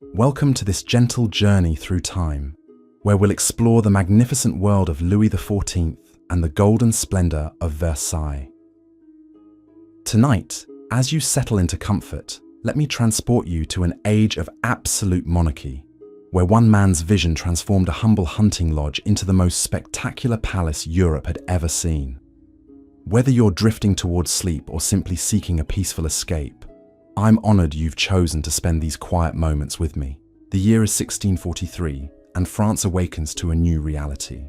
Welcome to this gentle journey through time, where we'll explore the magnificent world of Louis XIV and the golden splendor of Versailles. Tonight, as you settle into comfort, let me transport you to an age of absolute monarchy, where one man's vision transformed a humble hunting lodge into the most spectacular palace Europe had ever seen. Whether you're drifting towards sleep or simply seeking a peaceful escape, I'm honored you've chosen to spend these quiet moments with me. The year is 1643, and France awakens to a new reality.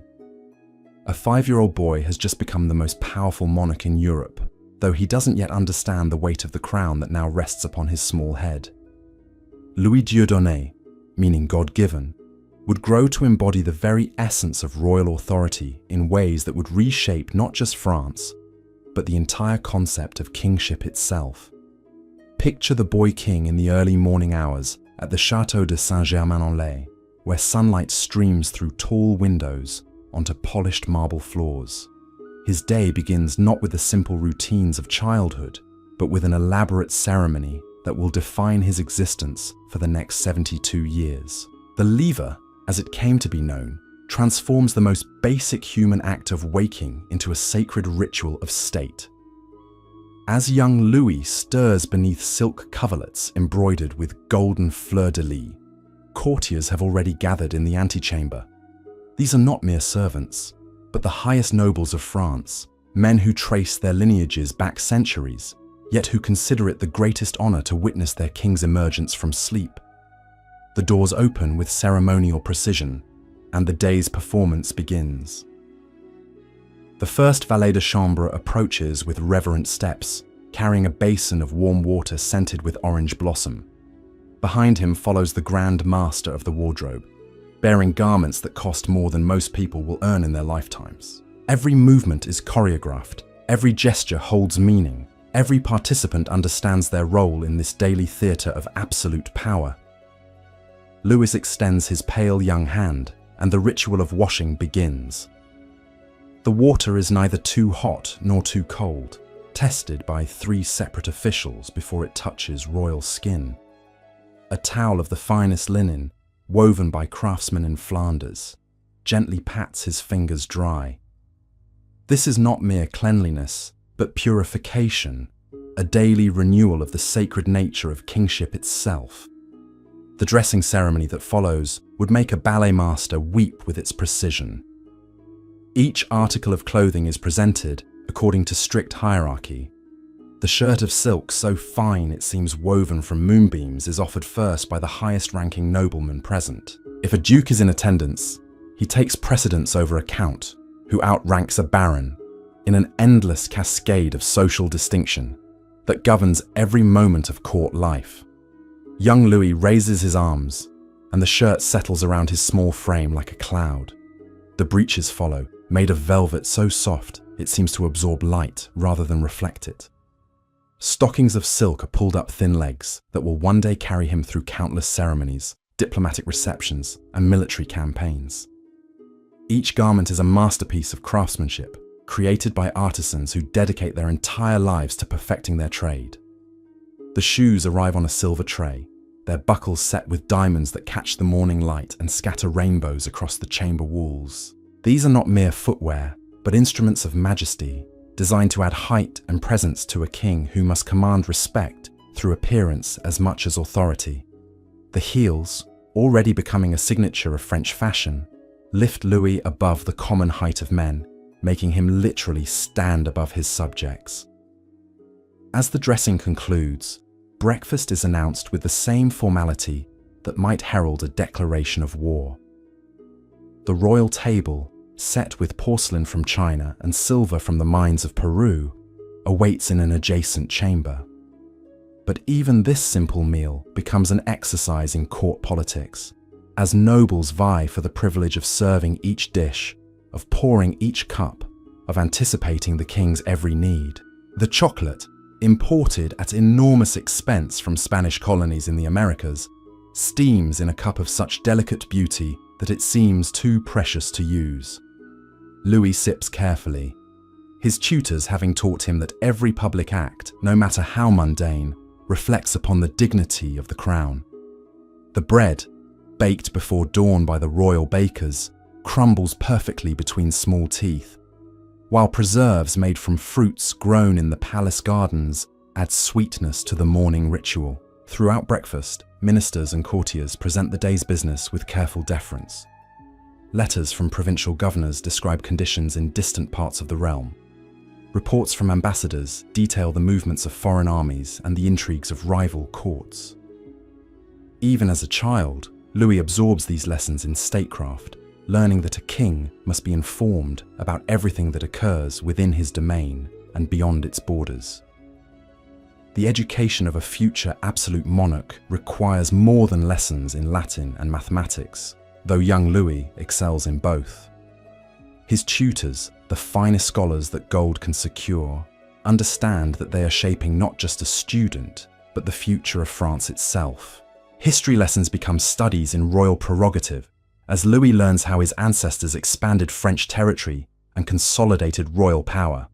A 5-year-old boy has just become the most powerful monarch in Europe, though he doesn't yet understand the weight of the crown that now rests upon his small head. Louis Dieudonné, meaning God-given, would grow to embody the very essence of royal authority in ways that would reshape not just France, but the entire concept of kingship itself. Picture the boy king in the early morning hours at the Château de Saint-Germain-en-Laye, where sunlight streams through tall windows onto polished marble floors. His day begins not with the simple routines of childhood, but with an elaborate ceremony that will define his existence for the next 72 years. The lever, as it came to be known, transforms the most basic human act of waking into a sacred ritual of state. As young Louis stirs beneath silk coverlets embroidered with golden fleur-de-lis, courtiers have already gathered in the antechamber. These are not mere servants, but the highest nobles of France, men who trace their lineages back centuries, yet who consider it the greatest honor to witness their king's emergence from sleep. The doors open with ceremonial precision, and the day's performance begins. The first valet de chambre approaches with reverent steps, carrying a basin of warm water scented with orange blossom. Behind him follows the Grand Master of the Wardrobe, bearing garments that cost more than most people will earn in their lifetimes. Every movement is choreographed, every gesture holds meaning, every participant understands their role in this daily theatre of absolute power. Louis extends his pale young hand, and the ritual of washing begins. The water is neither too hot nor too cold, tested by 3 separate officials before it touches royal skin. A towel of the finest linen, woven by craftsmen in Flanders, gently pats his fingers dry. This is not mere cleanliness, but purification, a daily renewal of the sacred nature of kingship itself. The dressing ceremony that follows would make a ballet master weep with its precision. Each article of clothing is presented according to strict hierarchy. The shirt of silk so fine it seems woven from moonbeams is offered first by the highest-ranking nobleman present. If a duke is in attendance, he takes precedence over a count, who outranks a baron, in an endless cascade of social distinction that governs every moment of court life. Young Louis raises his arms, and the shirt settles around his small frame like a cloud. The breeches follow, made of velvet so soft it seems to absorb light rather than reflect it. Stockings of silk are pulled up thin legs that will one day carry him through countless ceremonies, diplomatic receptions, and military campaigns. Each garment is a masterpiece of craftsmanship, created by artisans who dedicate their entire lives to perfecting their trade. The shoes arrive on a silver tray, their buckles set with diamonds that catch the morning light and scatter rainbows across the chamber walls. These are not mere footwear, but instruments of majesty, designed to add height and presence to a king who must command respect through appearance as much as authority. The heels, already becoming a signature of French fashion, lift Louis above the common height of men, making him literally stand above his subjects. As the dressing concludes, breakfast is announced with the same formality that might herald a declaration of war. The royal table, set with porcelain from China and silver from the mines of Peru, awaits in an adjacent chamber. But even this simple meal becomes an exercise in court politics, as nobles vie for the privilege of serving each dish, of pouring each cup, of anticipating the king's every need. The chocolate, imported at enormous expense from Spanish colonies in the Americas, steams in a cup of such delicate beauty that it seems too precious to use. Louis sips carefully, his tutors having taught him that every public act, no matter how mundane, reflects upon the dignity of the crown. The bread, baked before dawn by the royal bakers, crumbles perfectly between small teeth, while preserves made from fruits grown in the palace gardens add sweetness to the morning ritual. Throughout breakfast, ministers and courtiers present the day's business with careful deference. Letters from provincial governors describe conditions in distant parts of the realm. Reports from ambassadors detail the movements of foreign armies and the intrigues of rival courts. Even as a child, Louis absorbs these lessons in statecraft, learning that a king must be informed about everything that occurs within his domain and beyond its borders. The education of a future absolute monarch requires more than lessons in Latin and mathematics, though young Louis excels in both. His tutors, the finest scholars that gold can secure, understand that they are shaping not just a student, but the future of France itself. History lessons become studies in royal prerogative, as Louis learns how his ancestors expanded French territory and consolidated royal power.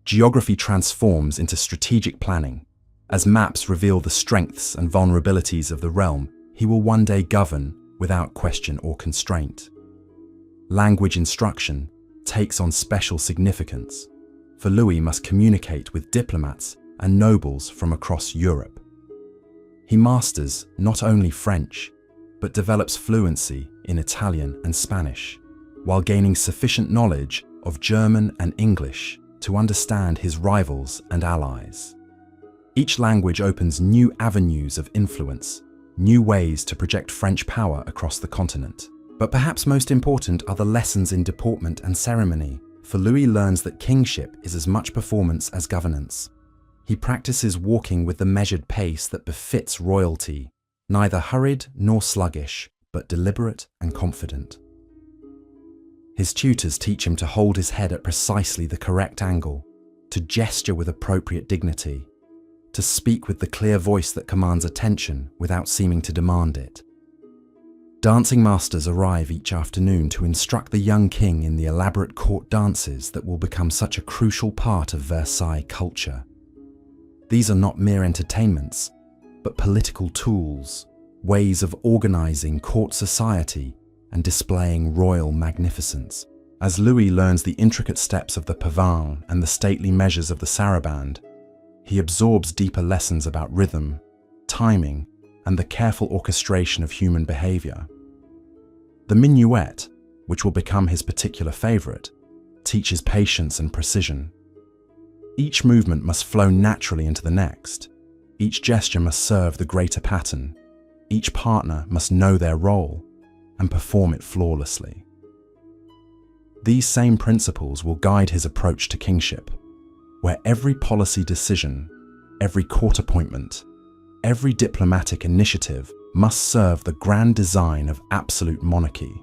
Geography transforms into strategic planning. As maps reveal the strengths and vulnerabilities of the realm he will one day govern without question or constraint. Language instruction takes on special significance, for Louis must communicate with diplomats and nobles from across Europe. He masters not only French, but develops fluency in Italian and Spanish, while gaining sufficient knowledge of German and English to understand his rivals and allies. Each language opens new avenues of influence, new ways to project French power across the continent. But perhaps most important are the lessons in deportment and ceremony, for Louis learns that kingship is as much performance as governance. He practices walking with the measured pace that befits royalty, neither hurried nor sluggish, but deliberate and confident. His tutors teach him to hold his head at precisely the correct angle, to gesture with appropriate dignity, to speak with the clear voice that commands attention without seeming to demand it. Dancing masters arrive each afternoon to instruct the young king in the elaborate court dances that will become such a crucial part of Versailles culture. These are not mere entertainments, but political tools, ways of organizing court society and displaying royal magnificence. As Louis learns the intricate steps of the pavane and the stately measures of the saraband, he absorbs deeper lessons about rhythm, timing, and the careful orchestration of human behavior. The minuet, which will become his particular favorite, teaches patience and precision. Each movement must flow naturally into the next. Each gesture must serve the greater pattern. Each partner must know their role and perform it flawlessly. These same principles will guide his approach to kingship, where every policy decision, every court appointment, every diplomatic initiative must serve the grand design of absolute monarchy.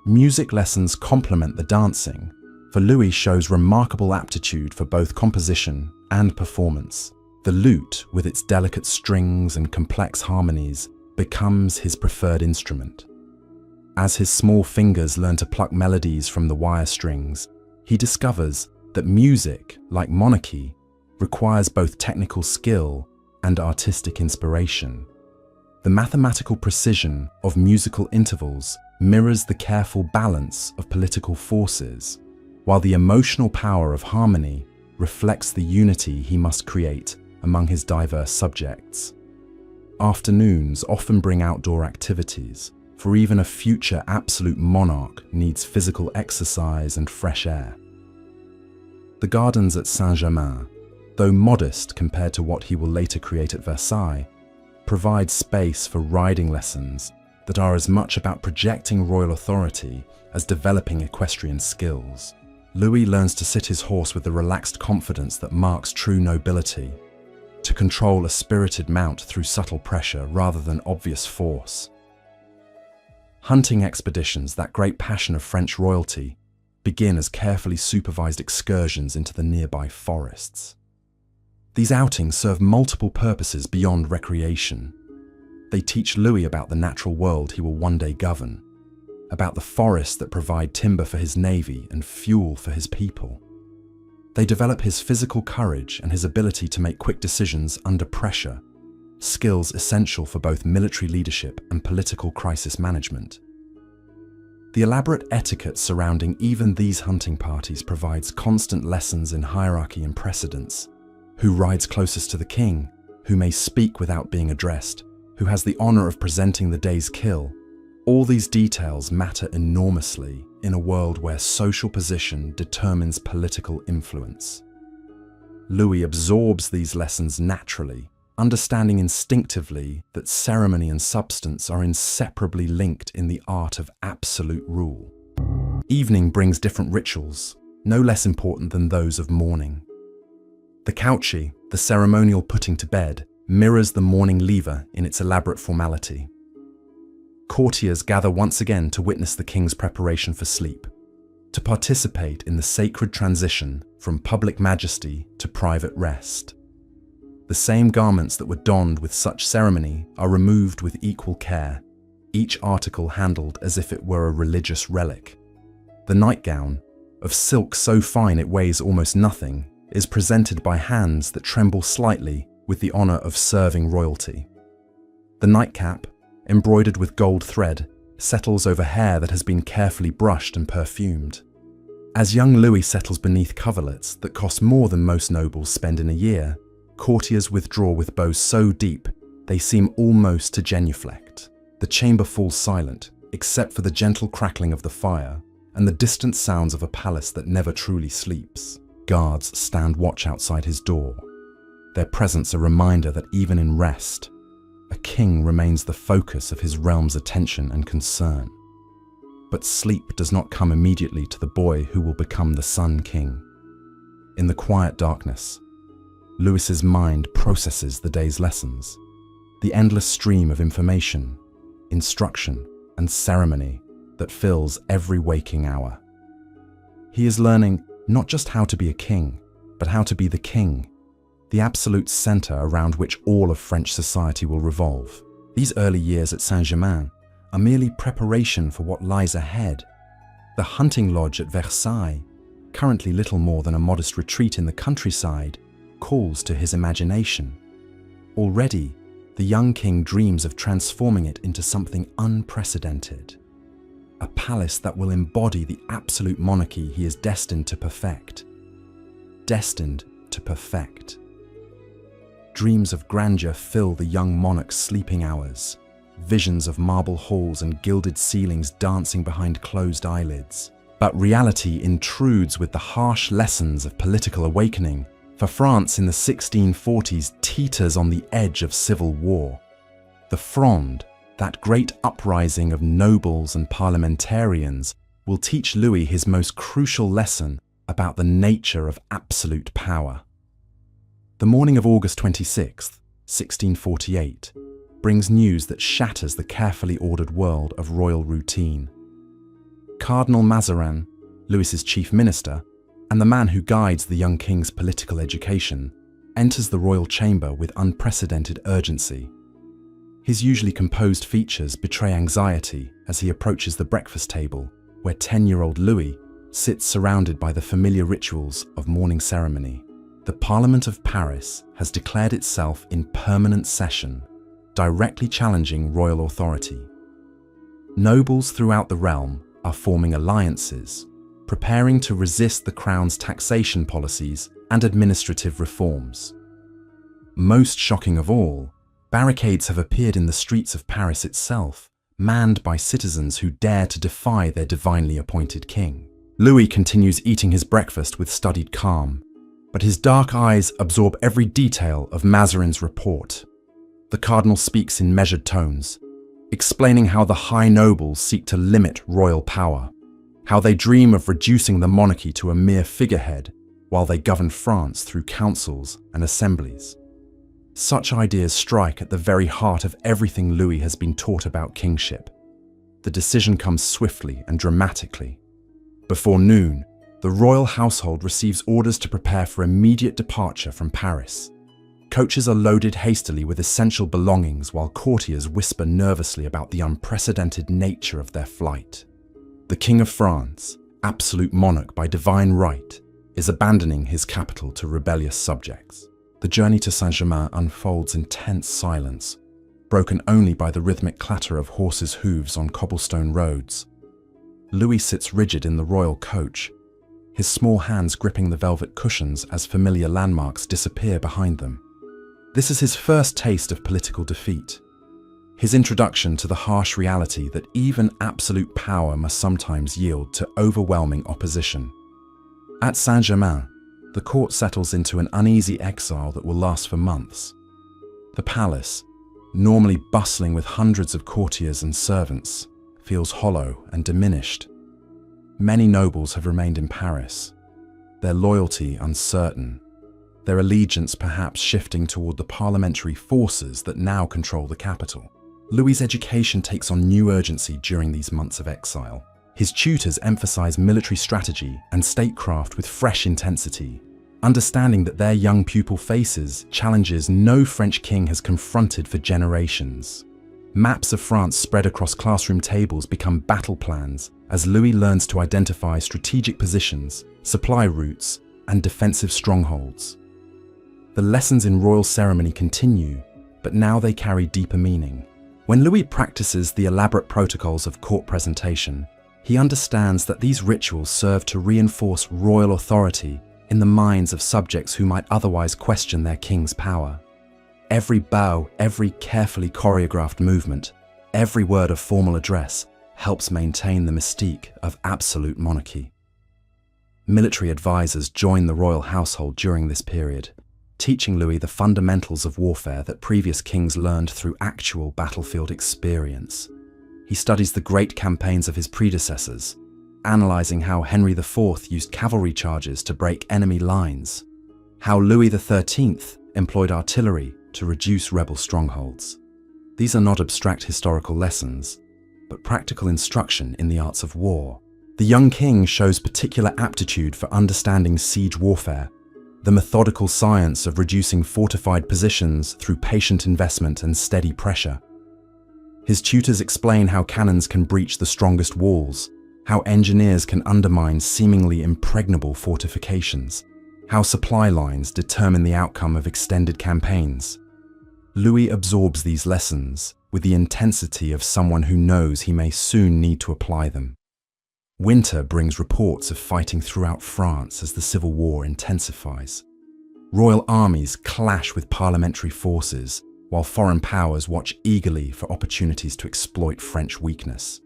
Music lessons complement the dancing, for Louis shows remarkable aptitude for both composition and performance. The lute, with its delicate strings and complex harmonies, becomes his preferred instrument. As his small fingers learn to pluck melodies from the wire strings, he discovers that music, like monarchy, requires both technical skill and artistic inspiration. The mathematical precision of musical intervals mirrors the careful balance of political forces, while the emotional power of harmony reflects the unity he must create among his diverse subjects. Afternoons often bring outdoor activities, for even a future absolute monarch needs physical exercise and fresh air. The gardens at Saint-Germain, though modest compared to what he will later create at Versailles, provide space for riding lessons that are as much about projecting royal authority as developing equestrian skills. Louis learns to sit his horse with the relaxed confidence that marks true nobility, to control a spirited mount through subtle pressure rather than obvious force. Hunting expeditions, that great passion of French royalty, begin as carefully supervised excursions into the nearby forests. These outings serve multiple purposes beyond recreation. They teach Louis about the natural world he will one day govern, about the forests that provide timber for his navy and fuel for his people. They develop his physical courage and his ability to make quick decisions under pressure, skills essential for both military leadership and political crisis management. The elaborate etiquette surrounding even these hunting parties provides constant lessons in hierarchy and precedence. Who rides closest to the king? Who may speak without being addressed? Who has the honor of presenting the day's kill? All these details matter enormously in a world where social position determines political influence. Louis absorbs these lessons naturally, understanding instinctively that ceremony and substance are inseparably linked in the art of absolute rule. Evening brings different rituals, no less important than those of morning. The couchi, the ceremonial putting to bed, mirrors the morning lever in its elaborate formality. Courtiers gather once again to witness the king's preparation for sleep, to participate in the sacred transition from public majesty to private rest. The same garments that were donned with such ceremony are removed with equal care, each article handled as if it were a religious relic. The nightgown, of silk so fine it weighs almost nothing, is presented by hands that tremble slightly with the honor of serving royalty. The nightcap, embroidered with gold thread, settles over hair that has been carefully brushed and perfumed. As young Louis settles beneath coverlets that cost more than most nobles spend in a year, courtiers withdraw with bows so deep they seem almost to genuflect. The chamber falls silent, except for the gentle crackling of the fire and the distant sounds of a palace that never truly sleeps. Guards stand watch outside his door, their presence a reminder that even in rest, a king remains the focus of his realm's attention and concern. But sleep does not come immediately to the boy who will become the Sun King. In the quiet darkness, Louis's mind processes the day's lessons, the endless stream of information, instruction, and ceremony that fills every waking hour. He is learning not just how to be a king, but how to be the king, the absolute center around which all of French society will revolve. These early years at Saint-Germain are merely preparation for what lies ahead. The hunting lodge at Versailles, currently little more than a modest retreat in the countryside, calls to his imagination. Already, the young king dreams of transforming it into something unprecedented. A palace that will embody the absolute monarchy he is destined to perfect. Destined to perfect. Dreams of grandeur fill the young monarch's sleeping hours, visions of marble halls and gilded ceilings dancing behind closed eyelids. But reality intrudes with the harsh lessons of political awakening, for France in the 1640s teeters on the edge of civil war. The Fronde, that great uprising of nobles and parliamentarians, will teach Louis his most crucial lesson about the nature of absolute power. The morning of August 26th, 1648, brings news that shatters the carefully ordered world of royal routine. Cardinal Mazarin, Louis's chief minister, and the man who guides the young king's political education, enters the royal chamber with unprecedented urgency. His usually composed features betray anxiety as he approaches the breakfast table, where 10-year-old Louis sits surrounded by the familiar rituals of morning ceremony. The Parliament of Paris has declared itself in permanent session, directly challenging royal authority. Nobles throughout the realm are forming alliances, preparing to resist the crown's taxation policies and administrative reforms. Most shocking of all, barricades have appeared in the streets of Paris itself, manned by citizens who dare to defy their divinely appointed king. Louis continues eating his breakfast with studied calm, but his dark eyes absorb every detail of Mazarin's report. The cardinal speaks in measured tones, explaining how the high nobles seek to limit royal power, how they dream of reducing the monarchy to a mere figurehead while they govern France through councils and assemblies. Such ideas strike at the very heart of everything Louis has been taught about kingship. The decision comes swiftly and dramatically. Before noon, the royal household receives orders to prepare for immediate departure from Paris. Coaches are loaded hastily with essential belongings while courtiers whisper nervously about the unprecedented nature of their flight. The King of France, absolute monarch by divine right, is abandoning his capital to rebellious subjects. The journey to Saint-Germain unfolds in tense silence, broken only by the rhythmic clatter of horses' hooves on cobblestone roads. Louis sits rigid in the royal coach, his small hands gripping the velvet cushions as familiar landmarks disappear behind them. This is his first taste of political defeat, his introduction to the harsh reality that even absolute power must sometimes yield to overwhelming opposition. At Saint-Germain, the court settles into an uneasy exile that will last for months. The palace, normally bustling with hundreds of courtiers and servants, feels hollow and diminished. Many nobles have remained in Paris, their loyalty uncertain, their allegiance perhaps shifting toward the parliamentary forces that now control the capital. Louis's education takes on new urgency during these months of exile. His tutors emphasize military strategy and statecraft with fresh intensity, understanding that their young pupil faces challenges no French king has confronted for generations. Maps of France spread across classroom tables become battle plans as Louis learns to identify strategic positions, supply routes, and defensive strongholds. The lessons in royal ceremony continue, but now they carry deeper meaning. When Louis practices the elaborate protocols of court presentation, he understands that these rituals serve to reinforce royal authority in the minds of subjects who might otherwise question their king's power. Every bow, every carefully choreographed movement, every word of formal address helps maintain the mystique of absolute monarchy. Military advisors join the royal household during this period, teaching Louis the fundamentals of warfare that previous kings learned through actual battlefield experience. He studies the great campaigns of his predecessors, analysing how Henry IV used cavalry charges to break enemy lines, how Louis XIII employed artillery to reduce rebel strongholds. These are not abstract historical lessons, but practical instruction in the arts of war. The young king shows particular aptitude for understanding siege warfare, the methodical science of reducing fortified positions through patient investment and steady pressure. His tutors explain how cannons can breach the strongest walls, how engineers can undermine seemingly impregnable fortifications, how supply lines determine the outcome of extended campaigns. Louis absorbs these lessons with the intensity of someone who knows he may soon need to apply them. Winter brings reports of fighting throughout France as the civil war intensifies. Royal armies clash with parliamentary forces, while foreign powers watch eagerly for opportunities to exploit French weakness.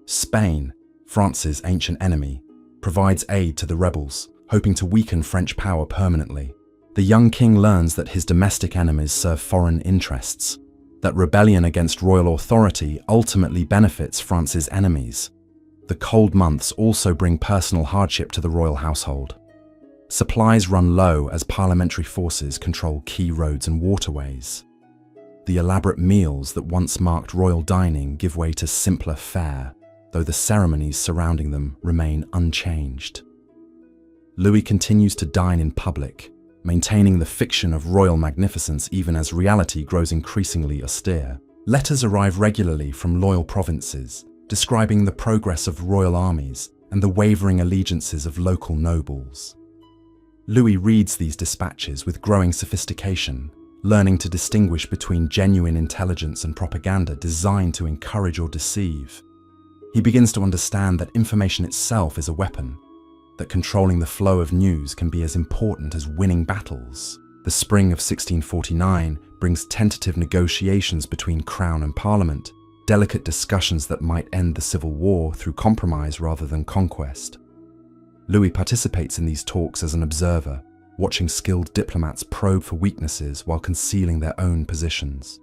Spain, France's ancient enemy, provides aid to the rebels, hoping to weaken French power permanently. The young king learns that his domestic enemies serve foreign interests, that rebellion against royal authority ultimately benefits France's enemies. The cold months also bring personal hardship to the royal household. Supplies run low as parliamentary forces control key roads and waterways. The elaborate meals that once marked royal dining give way to simpler fare, though the ceremonies surrounding them remain unchanged. Louis continues to dine in public, maintaining the fiction of royal magnificence even as reality grows increasingly austere. Letters arrive regularly from loyal provinces, describing the progress of royal armies and the wavering allegiances of local nobles. Louis reads these dispatches with growing sophistication, learning to distinguish between genuine intelligence and propaganda designed to encourage or deceive. He begins to understand that information itself is a weapon, that controlling the flow of news can be as important as winning battles. The spring of 1649 brings tentative negotiations between Crown and Parliament, delicate discussions that might end the civil war through compromise rather than conquest. Louis participates in these talks as an observer, watching skilled diplomats probe for weaknesses while concealing their own positions.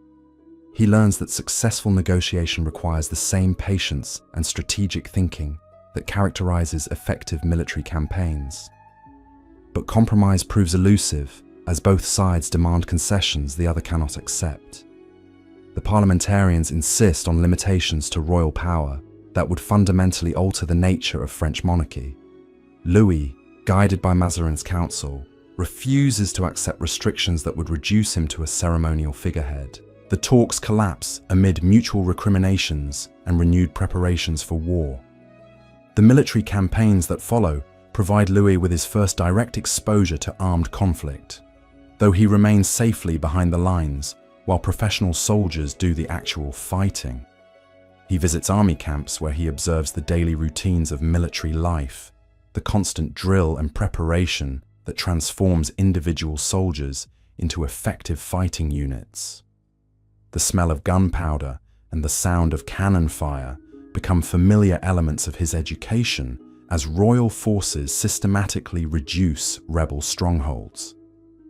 He learns that successful negotiation requires the same patience and strategic thinking that characterizes effective military campaigns. But compromise proves elusive, as both sides demand concessions the other cannot accept. The parliamentarians insist on limitations to royal power that would fundamentally alter the nature of French monarchy. Louis, guided by Mazarin's counsel, refuses to accept restrictions that would reduce him to a ceremonial figurehead. The talks collapse amid mutual recriminations and renewed preparations for war. The military campaigns that follow provide Louis with his first direct exposure to armed conflict. though he remains safely behind the lines while professional soldiers do the actual fighting. He visits army camps where he observes the daily routines of military life, the constant drill and preparation that transforms individual soldiers into effective fighting units. The smell of gunpowder and the sound of cannon fire become familiar elements of his education as royal forces systematically reduce rebel strongholds.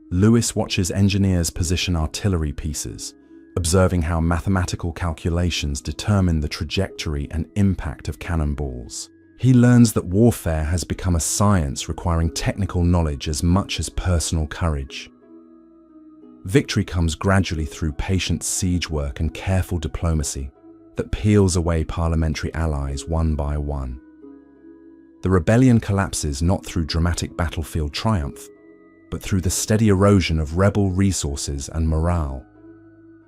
Louis watches engineers position artillery pieces, observing how mathematical calculations determine the trajectory and impact of cannonballs. He learns that warfare has become a science requiring technical knowledge as much as personal courage. Victory comes gradually through patient siege work and careful diplomacy that peels away parliamentary allies one by one. The rebellion collapses not through dramatic battlefield triumph, but through the steady erosion of rebel resources and morale.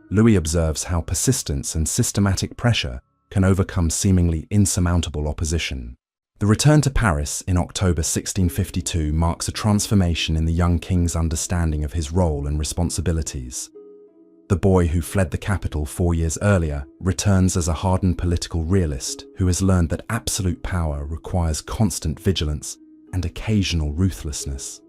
Louis observes how persistence and systematic pressure can overcome seemingly insurmountable opposition. The return to Paris in October 1652 marks a transformation in the young king's understanding of his role and responsibilities. The boy who fled the capital 4 years earlier returns as a hardened political realist who has learned that absolute power requires constant vigilance and occasional ruthlessness.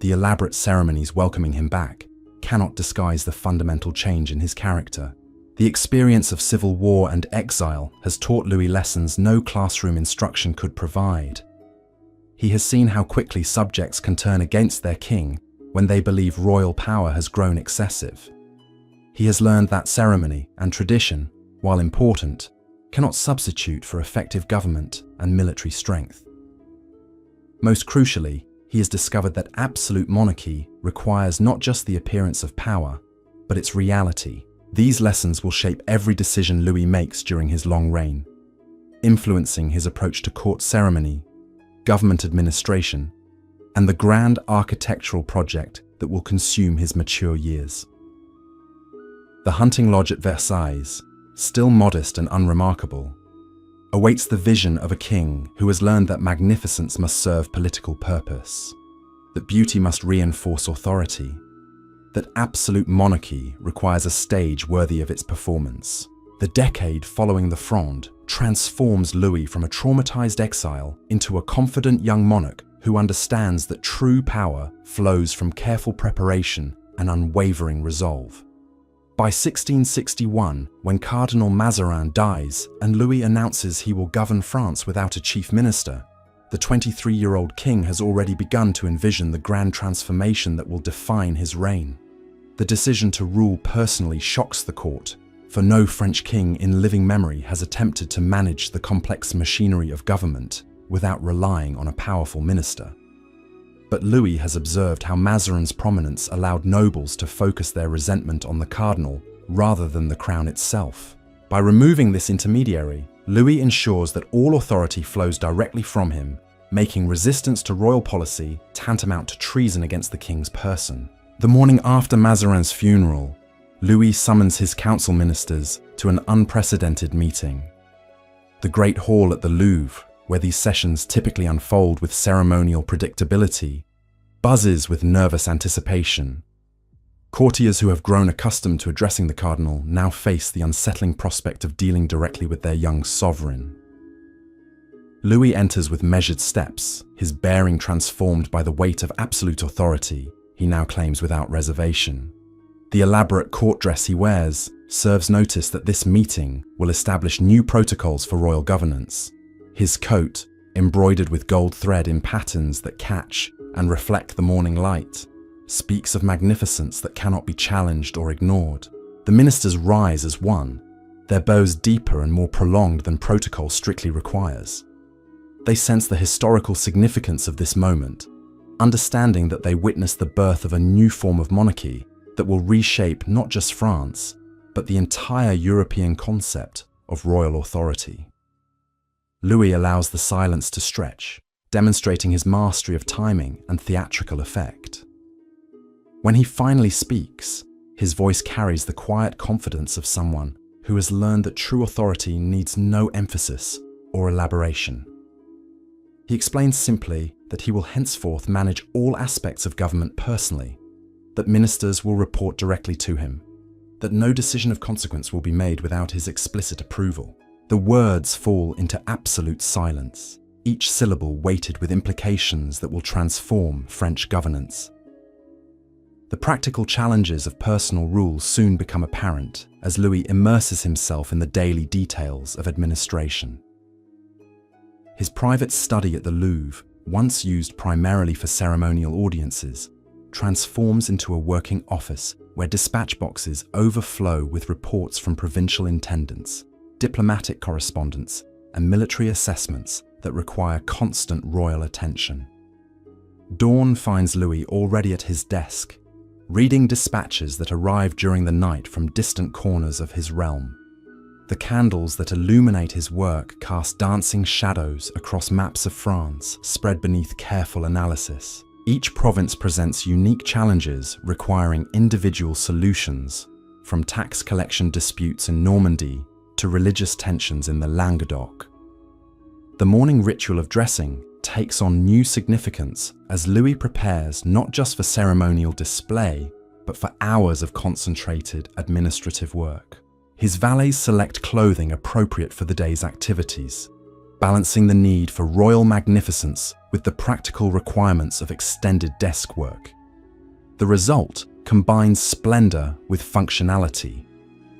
The elaborate ceremonies welcoming him back cannot disguise the fundamental change in his character. The experience of civil war and exile has taught Louis lessons no classroom instruction could provide. He has seen how quickly subjects can turn against their king when they believe royal power has grown excessive. He has learned that ceremony and tradition, while important, cannot substitute for effective government and military strength. Most crucially, he has discovered that absolute monarchy requires not just the appearance of power, but its reality. These lessons will shape every decision Louis makes during his long reign, influencing his approach to court ceremony, government administration, and the grand architectural project that will consume his mature years. The hunting lodge at Versailles, still modest and unremarkable, awaits the vision of a king who has learned that magnificence must serve political purpose, that beauty must reinforce authority, that absolute monarchy requires a stage worthy of its performance. The decade following the Fronde transforms Louis from a traumatized exile into a confident young monarch who understands that true power flows from careful preparation and unwavering resolve. By 1661, when Cardinal Mazarin dies and Louis announces he will govern France without a chief minister, the 23-year-old king has already begun to envision the grand transformation that will define his reign. The decision to rule personally shocks the court, for no French king in living memory has attempted to manage the complex machinery of government without relying on a powerful minister. But Louis has observed how Mazarin's prominence allowed nobles to focus their resentment on the cardinal rather than the crown itself. By removing this intermediary, Louis ensures that all authority flows directly from him, making resistance to royal policy tantamount to treason against the king's person. The morning after Mazarin's funeral, Louis summons his council ministers to an unprecedented meeting. The Great Hall at the Louvre, where these sessions typically unfold with ceremonial predictability, buzzes with nervous anticipation. Courtiers who have grown accustomed to addressing the cardinal now face the unsettling prospect of dealing directly with their young sovereign. Louis enters with measured steps, his bearing transformed by the weight of absolute authority he now claims without reservation. The elaborate court dress he wears serves notice that this meeting will establish new protocols for royal governance. His coat, embroidered with gold thread in patterns that catch and reflect the morning light, speaks of magnificence that cannot be challenged or ignored. The ministers rise as one, their bows deeper and more prolonged than protocol strictly requires. They sense the historical significance of this moment, understanding that they witness the birth of a new form of monarchy that will reshape not just France, but the entire European concept of royal authority. Louis allows the silence to stretch, demonstrating his mastery of timing and theatrical effect. When he finally speaks, his voice carries the quiet confidence of someone who has learned that true authority needs no emphasis or elaboration. He explains simply that he will henceforth manage all aspects of government personally, that ministers will report directly to him, that no decision of consequence will be made without his explicit approval. The words fall into absolute silence, each syllable weighted with implications that will transform French governance. The practical challenges of personal rule soon become apparent as Louis immerses himself in the daily details of administration. His private study at the Louvre, once used primarily for ceremonial audiences, transforms into a working office where dispatch boxes overflow with reports from provincial intendants, diplomatic correspondence, and military assessments that require constant royal attention. Dawn finds Louis already at his desk, reading dispatches that arrive during the night from distant corners of his realm. The candles that illuminate his work cast dancing shadows across maps of France spread beneath careful analysis. Each province presents unique challenges requiring individual solutions, from tax collection disputes in Normandy to religious tensions in the Languedoc. The morning ritual of dressing takes on new significance as Louis prepares not just for ceremonial display, but for hours of concentrated administrative work. His valets select clothing appropriate for the day's activities, balancing the need for royal magnificence with the practical requirements of extended desk work. The result combines splendor with functionality,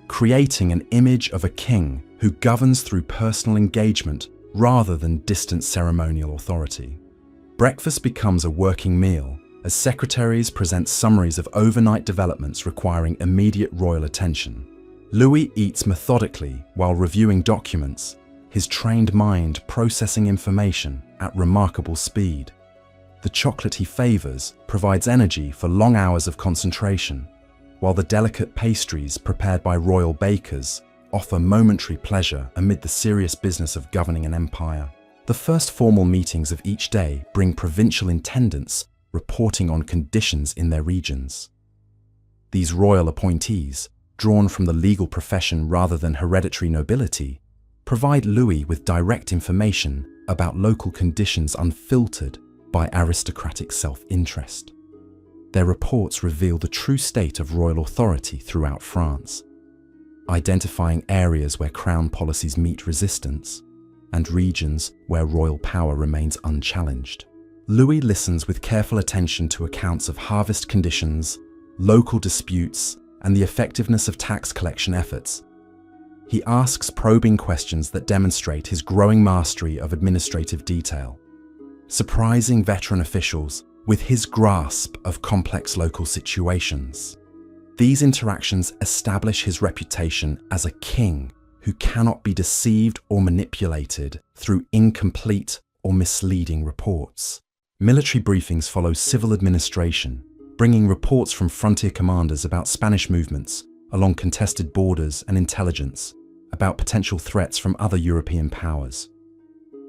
creating an image of a king who governs through personal engagement rather than distant ceremonial authority. Breakfast becomes a working meal as secretaries present summaries of overnight developments requiring immediate royal attention. Louis eats methodically while reviewing documents, his trained mind processing information at remarkable speed. The chocolate he favors provides energy for long hours of concentration, while the delicate pastries prepared by royal bakers offer momentary pleasure amid the serious business of governing an empire. The first formal meetings of each day bring provincial intendants reporting on conditions in their regions. These royal appointees, drawn from the legal profession rather than hereditary nobility, provide Louis with direct information about local conditions unfiltered by aristocratic self-interest. Their reports reveal the true state of royal authority throughout France, identifying areas where crown policies meet resistance and regions where royal power remains unchallenged. Louis listens with careful attention to accounts of harvest conditions, local disputes, and the effectiveness of tax collection efforts. He asks probing questions that demonstrate his growing mastery of administrative detail, surprising veteran officials with his grasp of complex local situations. These interactions establish his reputation as a king who cannot be deceived or manipulated through incomplete or misleading reports. Military briefings follow civil administration, bringing reports from frontier commanders about Spanish movements along contested borders and intelligence about potential threats from other European powers.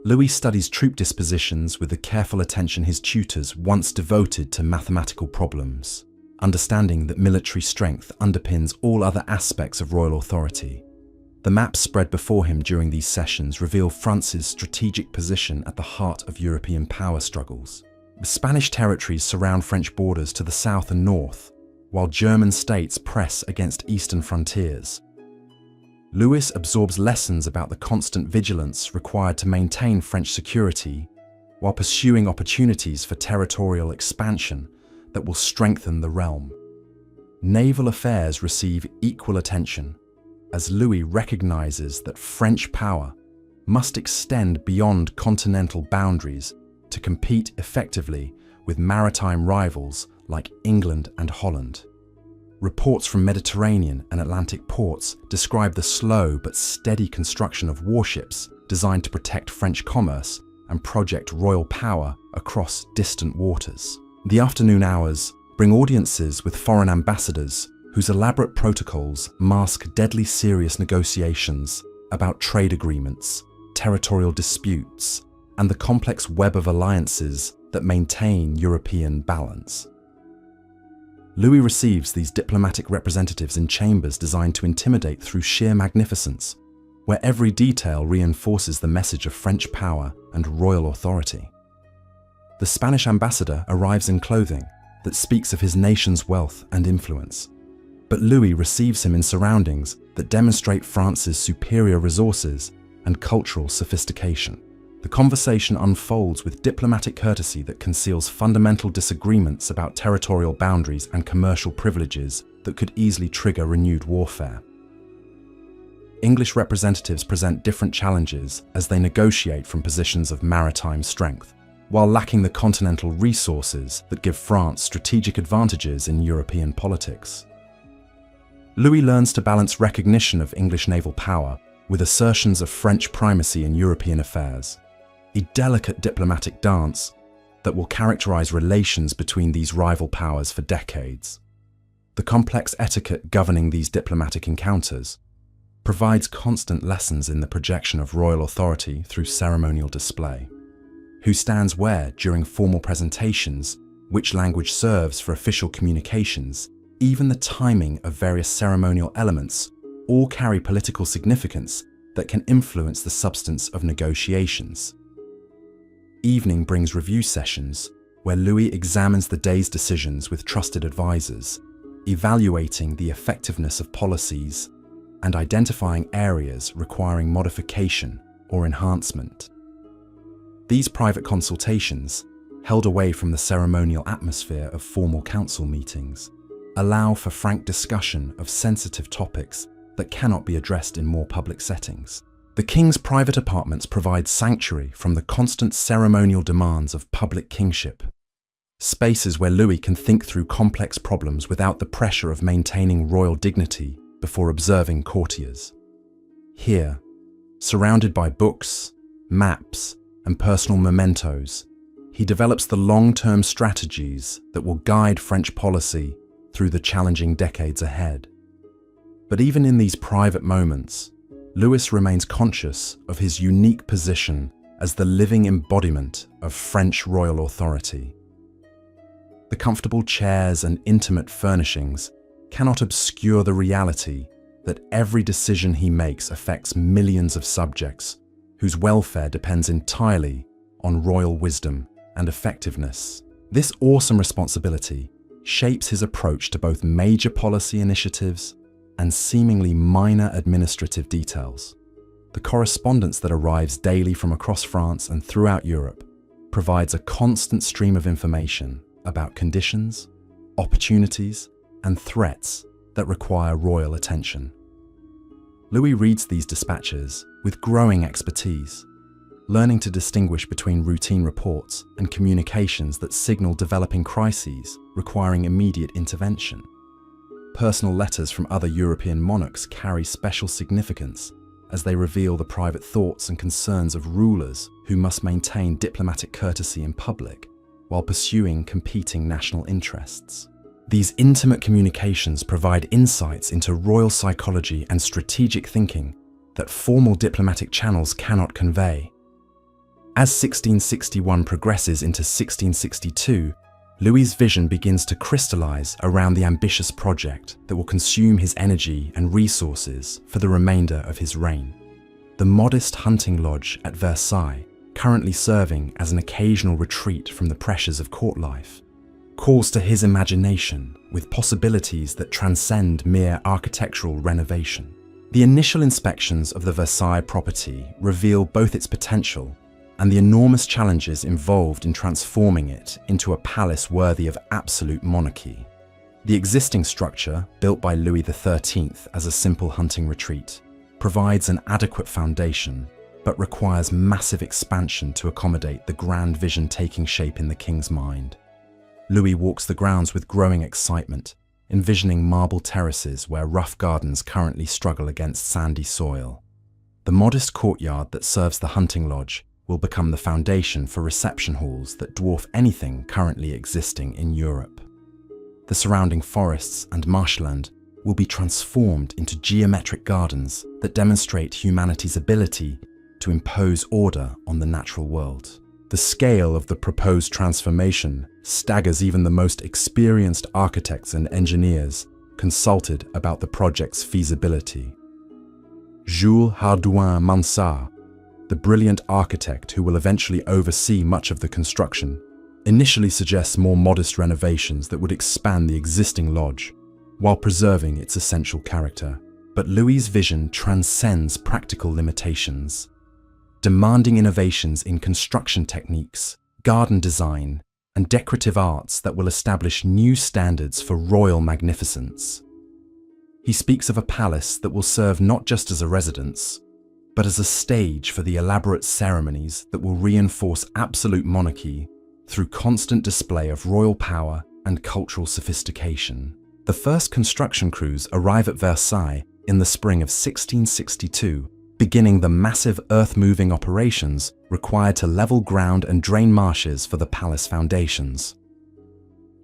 Louis studies troop dispositions with the careful attention his tutors once devoted to mathematical problems, understanding that military strength underpins all other aspects of royal authority. The maps spread before him during these sessions reveal France's strategic position at the heart of European power struggles. The Spanish territories surround French borders to the south and north, while German states press against eastern frontiers. Louis absorbs lessons about the constant vigilance required to maintain French security, while pursuing opportunities for territorial expansion that will strengthen the realm. Naval affairs receive equal attention, as Louis recognizes that French power must extend beyond continental boundaries to compete effectively with maritime rivals like England and Holland. Reports from Mediterranean and Atlantic ports describe the slow but steady construction of warships designed to protect French commerce and project royal power across distant waters. The afternoon hours bring audiences with foreign ambassadors whose elaborate protocols mask deadly serious negotiations about trade agreements, territorial disputes, and the complex web of alliances that maintain European balance. Louis receives these diplomatic representatives in chambers designed to intimidate through sheer magnificence, where every detail reinforces the message of French power and royal authority. The Spanish ambassador arrives in clothing that speaks of his nation's wealth and influence. But Louis receives him in surroundings that demonstrate France's superior resources and cultural sophistication. The conversation unfolds with diplomatic courtesy that conceals fundamental disagreements about territorial boundaries and commercial privileges that could easily trigger renewed warfare. English representatives present different challenges as they negotiate from positions of maritime strength, while lacking the continental resources that give France strategic advantages in European politics. Louis learns to balance recognition of English naval power with assertions of French primacy in European affairs, a delicate diplomatic dance that will characterize relations between these rival powers for decades. The complex etiquette governing these diplomatic encounters provides constant lessons in the projection of royal authority through ceremonial display. Who stands where during formal presentations, which language serves for official communications, even the timing of various ceremonial elements all carry political significance that can influence the substance of negotiations. Evening brings review sessions where Louis examines the day's decisions with trusted advisors, evaluating the effectiveness of policies and identifying areas requiring modification or enhancement. These private consultations, held away from the ceremonial atmosphere of formal council meetings, allow for frank discussion of sensitive topics that cannot be addressed in more public settings. The king's private apartments provide sanctuary from the constant ceremonial demands of public kingship, spaces where Louis can think through complex problems without the pressure of maintaining royal dignity before observing courtiers. Here, surrounded by books, maps, and personal mementos, he develops the long-term strategies that will guide French policy through the challenging decades ahead. But even in these private moments, Louis remains conscious of his unique position as the living embodiment of French royal authority. The comfortable chairs and intimate furnishings cannot obscure the reality that every decision he makes affects millions of subjects whose welfare depends entirely on royal wisdom and effectiveness. This awesome responsibility shapes his approach to both major policy initiatives and seemingly minor administrative details. The correspondence that arrives daily from across France and throughout Europe provides a constant stream of information about conditions, opportunities, and threats that require royal attention. Louis reads these dispatches with growing expertise, learning to distinguish between routine reports and communications that signal developing crises requiring immediate intervention. Personal letters from other European monarchs carry special significance as they reveal the private thoughts and concerns of rulers who must maintain diplomatic courtesy in public while pursuing competing national interests. These intimate communications provide insights into royal psychology and strategic thinking that formal diplomatic channels cannot convey. As 1661 progresses into 1662, Louis's vision begins to crystallize around the ambitious project that will consume his energy and resources for the remainder of his reign. The modest hunting lodge at Versailles, currently serving as an occasional retreat from the pressures of court life, calls to his imagination with possibilities that transcend mere architectural renovation. The initial inspections of the Versailles property reveal both its potential and the enormous challenges involved in transforming it into a palace worthy of absolute monarchy. The existing structure, built by Louis XIII as a simple hunting retreat, provides an adequate foundation, but requires massive expansion to accommodate the grand vision taking shape in the king's mind. Louis walks the grounds with growing excitement, envisioning marble terraces where rough gardens currently struggle against sandy soil. The modest courtyard that serves the hunting lodge will become the foundation for reception halls that dwarf anything currently existing in Europe. The surrounding forests and marshland will be transformed into geometric gardens that demonstrate humanity's ability to impose order on the natural world. The scale of the proposed transformation staggers even the most experienced architects and engineers consulted about the project's feasibility. Jules Hardouin-Mansart, the brilliant architect who will eventually oversee much of the construction, initially suggests more modest renovations that would expand the existing lodge, while preserving its essential character. But Louis's vision transcends practical limitations, demanding innovations in construction techniques, garden design, and decorative arts that will establish new standards for royal magnificence. He speaks of a palace that will serve not just as a residence, but as a stage for the elaborate ceremonies that will reinforce absolute monarchy through constant display of royal power and cultural sophistication. The first construction crews arrive at Versailles in the spring of 1662, beginning the massive earth-moving operations required to level ground and drain marshes for the palace foundations.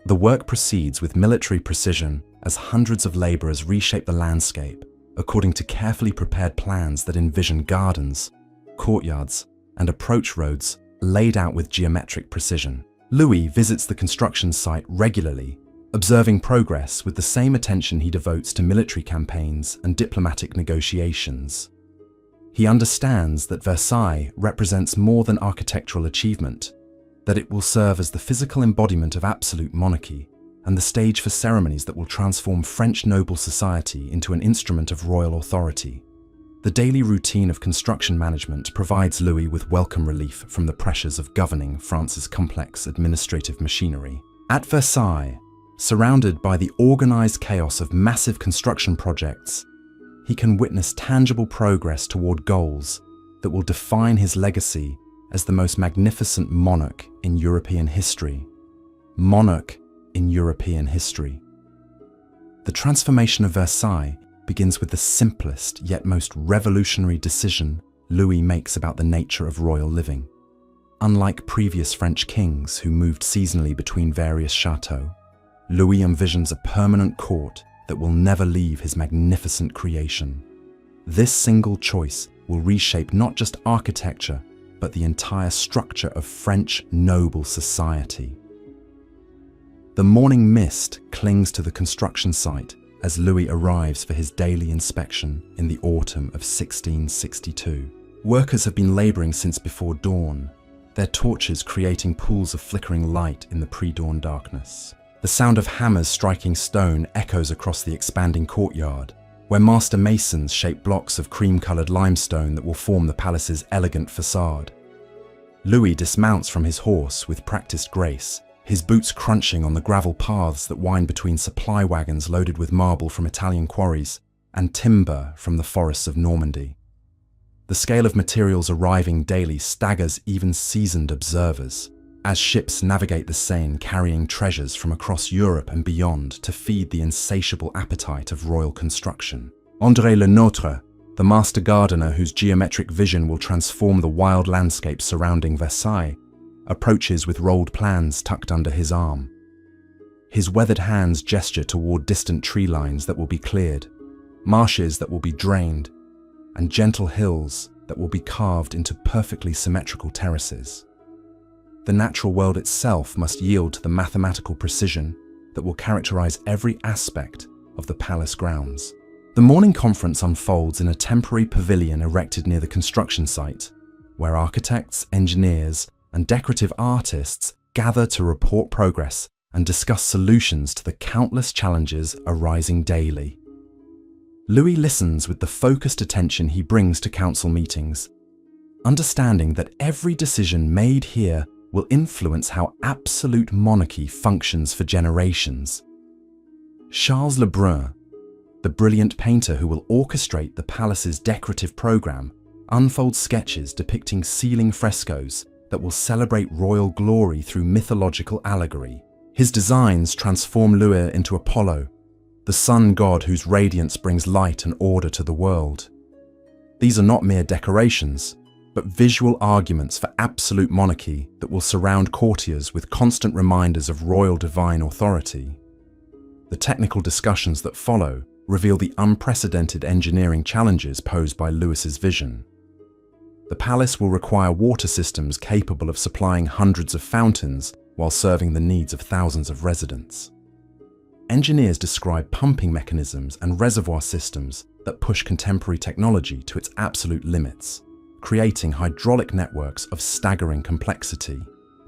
The work proceeds with military precision as hundreds of laborers reshape the landscape according to carefully prepared plans that envision gardens, courtyards, and approach roads laid out with geometric precision. Louis visits the construction site regularly, observing progress with the same attention he devotes to military campaigns and diplomatic negotiations. He understands that Versailles represents more than architectural achievement, that it will serve as the physical embodiment of absolute monarchy and the stage for ceremonies that will transform French noble society into an instrument of royal authority. The daily routine of construction management provides Louis with welcome relief from the pressures of governing France's complex administrative machinery. At Versailles, surrounded by the organized chaos of massive construction projects, he can witness tangible progress toward goals that will define his legacy as the most magnificent monarch in European history. Monarch in European history. The transformation of Versailles begins with the simplest yet most revolutionary decision Louis makes about the nature of royal living. Unlike previous French kings who moved seasonally between various chateaux, Louis envisions a permanent court that will never leave his magnificent creation. This single choice will reshape not just architecture, but the entire structure of French noble society. The morning mist clings to the construction site as Louis arrives for his daily inspection in the autumn of 1662. Workers have been laboring since before dawn, their torches creating pools of flickering light in the pre-dawn darkness. The sound of hammers striking stone echoes across the expanding courtyard, where master masons shape blocks of cream-coloured limestone that will form the palace's elegant facade. Louis dismounts from his horse with practiced grace, his boots crunching on the gravel paths that wind between supply wagons loaded with marble from Italian quarries and timber from the forests of Normandy. The scale of materials arriving daily staggers even seasoned observers, as ships navigate the Seine carrying treasures from across Europe and beyond to feed the insatiable appetite of royal construction. André Le Nôtre, the master gardener whose geometric vision will transform the wild landscape surrounding Versailles, approaches with rolled plans tucked under his arm. His weathered hands gesture toward distant tree lines that will be cleared, marshes that will be drained, and gentle hills that will be carved into perfectly symmetrical terraces. The natural world itself must yield to the mathematical precision that will characterize every aspect of the palace grounds. The morning conference unfolds in a temporary pavilion erected near the construction site, where architects, engineers, and decorative artists gather to report progress and discuss solutions to the countless challenges arising daily. Louis listens with the focused attention he brings to council meetings, understanding that every decision made here will influence how absolute monarchy functions for generations. Charles Lebrun, the brilliant painter who will orchestrate the palace's decorative program, unfolds sketches depicting ceiling frescoes that will celebrate royal glory through mythological allegory. His designs transform Louis into Apollo, the sun god whose radiance brings light and order to the world. These are not mere decorations, but visual arguments for absolute monarchy that will surround courtiers with constant reminders of royal divine authority. The technical discussions that follow reveal the unprecedented engineering challenges posed by Louis's vision. The palace will require water systems capable of supplying hundreds of fountains while serving the needs of thousands of residents. Engineers describe pumping mechanisms and reservoir systems that push contemporary technology to its absolute limits, creating hydraulic networks of staggering complexity.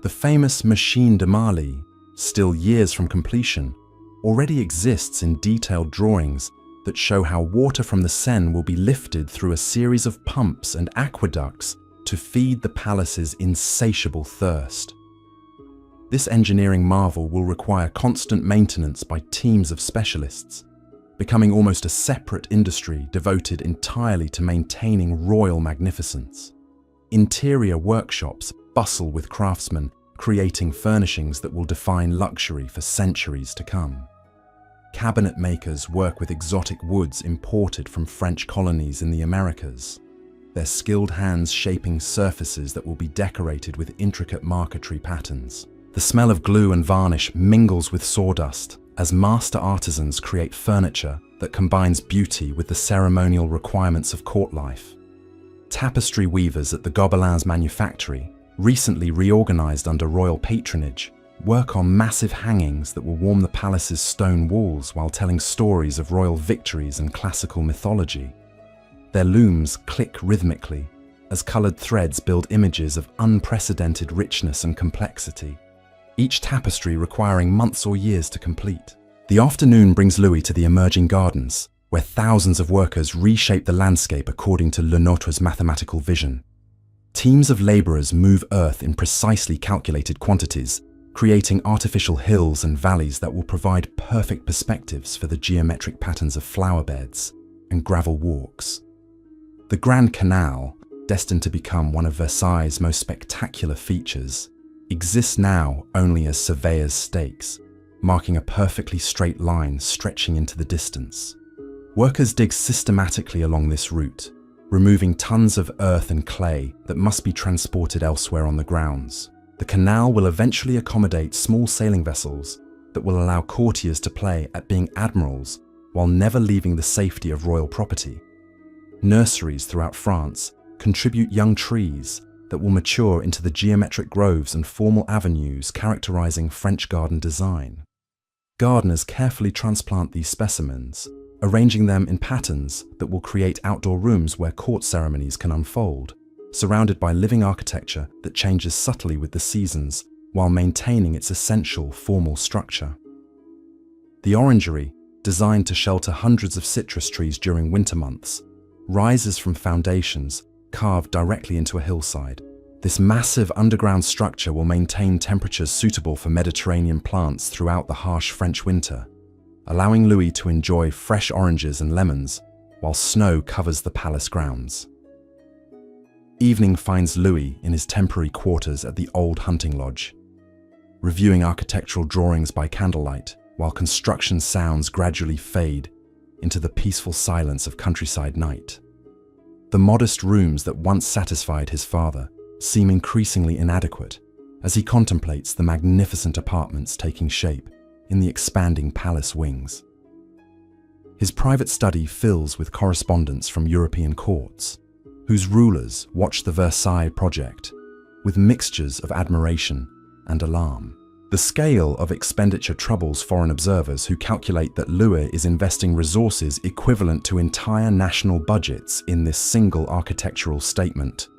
The famous Machine de Marly, still years from completion, already exists in detailed drawings that show how water from the Seine will be lifted through a series of pumps and aqueducts to feed the palace's insatiable thirst. This engineering marvel will require constant maintenance by teams of specialists, becoming almost a separate industry devoted entirely to maintaining royal magnificence. Interior workshops bustle with craftsmen creating furnishings that will define luxury for centuries to come. Cabinet makers work with exotic woods imported from French colonies in the Americas, their skilled hands shaping surfaces that will be decorated with intricate marquetry patterns. The smell of glue and varnish mingles with sawdust as master artisans create furniture that combines beauty with the ceremonial requirements of court life. Tapestry weavers at the Gobelins Manufactory, recently reorganized under royal patronage, work on massive hangings that will warm the palace's stone walls while telling stories of royal victories and classical mythology. Their looms click rhythmically as colored threads build images of unprecedented richness and complexity, each tapestry requiring months or years to complete. The afternoon brings Louis to the emerging gardens, where thousands of workers reshape the landscape according to Le Nôtre's mathematical vision. Teams of laborers move earth in precisely calculated quantities, creating artificial hills and valleys that will provide perfect perspectives for the geometric patterns of flower beds and gravel walks. The Grand Canal, destined to become one of Versailles' most spectacular features, exists now only as surveyor's stakes, marking a perfectly straight line stretching into the distance. Workers dig systematically along this route, removing tons of earth and clay that must be transported elsewhere on the grounds. The canal will eventually accommodate small sailing vessels that will allow courtiers to play at being admirals while never leaving the safety of royal property. Nurseries throughout France contribute young trees that will mature into the geometric groves and formal avenues characterizing French garden design. Gardeners carefully transplant these specimens, arranging them in patterns that will create outdoor rooms where court ceremonies can unfold, surrounded by living architecture that changes subtly with the seasons while maintaining its essential formal structure. The orangery, designed to shelter hundreds of citrus trees during winter months, rises from foundations carved directly into a hillside. This massive underground structure will maintain temperatures suitable for Mediterranean plants throughout the harsh French winter, allowing Louis to enjoy fresh oranges and lemons while snow covers the palace grounds. Evening finds Louis in his temporary quarters at the old hunting lodge, reviewing architectural drawings by candlelight while construction sounds gradually fade into the peaceful silence of countryside night. The modest rooms that once satisfied his father seem increasingly inadequate as he contemplates the magnificent apartments taking shape in the expanding palace wings. His private study fills with correspondence from European courts, whose rulers watch the Versailles project with mixtures of admiration and alarm. The scale of expenditure troubles foreign observers who calculate that Louis is investing resources equivalent to entire national budgets in this single architectural statement.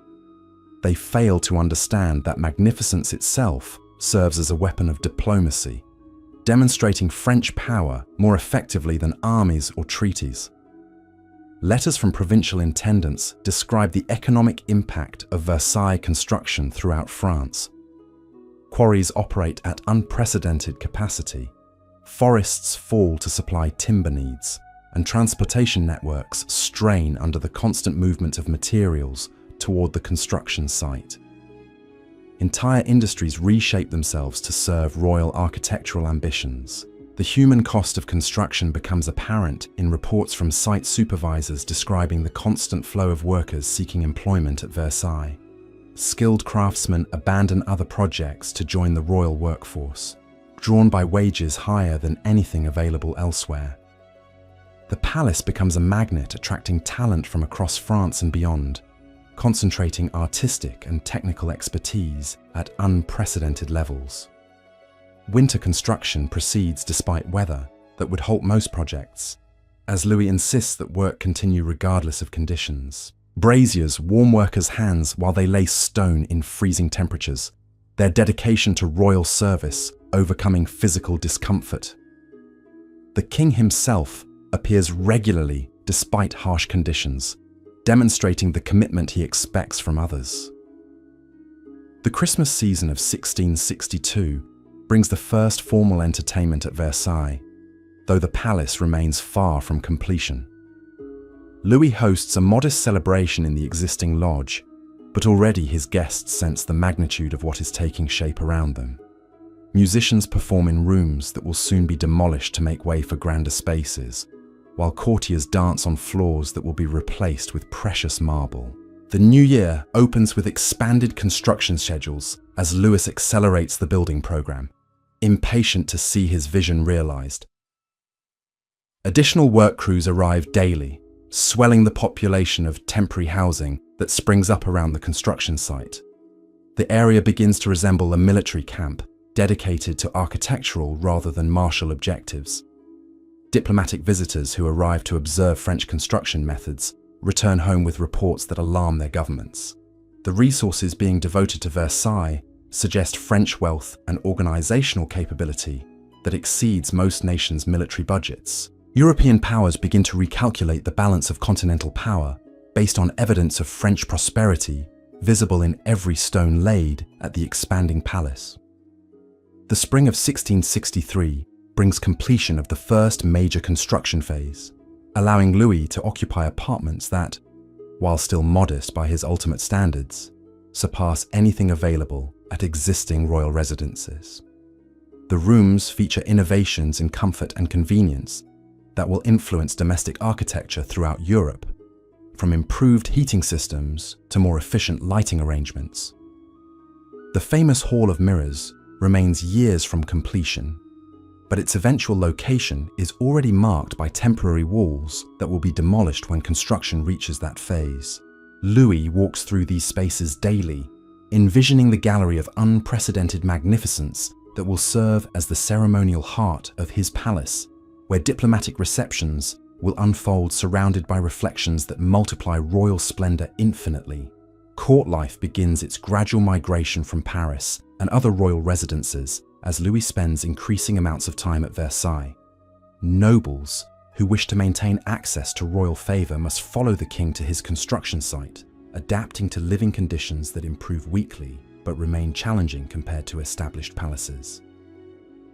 They fail to understand that magnificence itself serves as a weapon of diplomacy, demonstrating French power more effectively than armies or treaties. Letters from provincial intendants describe the economic impact of Versailles construction throughout France. Quarries operate at unprecedented capacity, forests fall to supply timber needs, and transportation networks strain under the constant movement of materials toward the construction site. Entire industries reshape themselves to serve royal architectural ambitions. The human cost of construction becomes apparent in reports from site supervisors describing the constant flow of workers seeking employment at Versailles. Skilled craftsmen abandon other projects to join the royal workforce, drawn by wages higher than anything available elsewhere. The palace becomes a magnet attracting talent from across France and beyond, concentrating artistic and technical expertise at unprecedented levels. Winter construction proceeds despite weather that would halt most projects, as Louis insists that work continue regardless of conditions. Braziers warm workers' hands while they lay stone in freezing temperatures, their dedication to royal service overcoming physical discomfort. The king himself appears regularly despite harsh conditions, demonstrating the commitment he expects from others. The Christmas season of 1662 brings the first formal entertainment at Versailles, though the palace remains far from completion. Louis hosts a modest celebration in the existing lodge, but already his guests sense the magnitude of what is taking shape around them. Musicians perform in rooms that will soon be demolished to make way for grander spaces, while courtiers dance on floors that will be replaced with precious marble. The new year opens with expanded construction schedules as Louis accelerates the building program, impatient to see his vision realized. Additional work crews arrive daily, swelling the population of temporary housing that springs up around the construction site. The area begins to resemble a military camp, dedicated to architectural rather than martial objectives. Diplomatic visitors who arrive to observe French construction methods return home with reports that alarm their governments. The resources being devoted to Versailles suggest French wealth and organizational capability that exceeds most nations' military budgets. European powers begin to recalculate the balance of continental power based on evidence of French prosperity visible in every stone laid at the expanding palace. The spring of 1663 brings completion of the first major construction phase, allowing Louis to occupy apartments that, while still modest by his ultimate standards, surpass anything available at existing royal residences. The rooms feature innovations in comfort and convenience that will influence domestic architecture throughout Europe, from improved heating systems to more efficient lighting arrangements. The famous Hall of Mirrors remains years from completion, but its eventual location is already marked by temporary walls that will be demolished when construction reaches that phase. Louis walks through these spaces daily, envisioning the gallery of unprecedented magnificence that will serve as the ceremonial heart of his palace, where diplomatic receptions will unfold surrounded by reflections that multiply royal splendor infinitely. Court life begins its gradual migration from Paris and other royal residences as Louis spends increasing amounts of time at Versailles. Nobles who wish to maintain access to royal favor must follow the king to his construction site, adapting to living conditions that improve weekly but remain challenging compared to established palaces.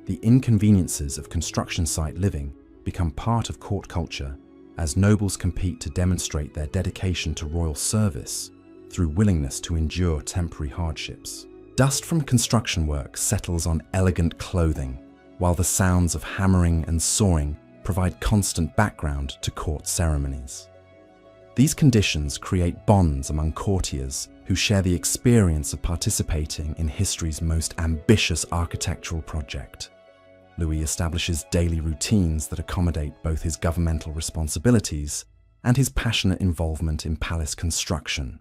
The inconveniences of construction site living become part of court culture as nobles compete to demonstrate their dedication to royal service through willingness to endure temporary hardships. Dust from construction work settles on elegant clothing, while the sounds of hammering and sawing provide constant background to court ceremonies. These conditions create bonds among courtiers who share the experience of participating in history's most ambitious architectural project. Louis establishes daily routines that accommodate both his governmental responsibilities and his passionate involvement in palace construction.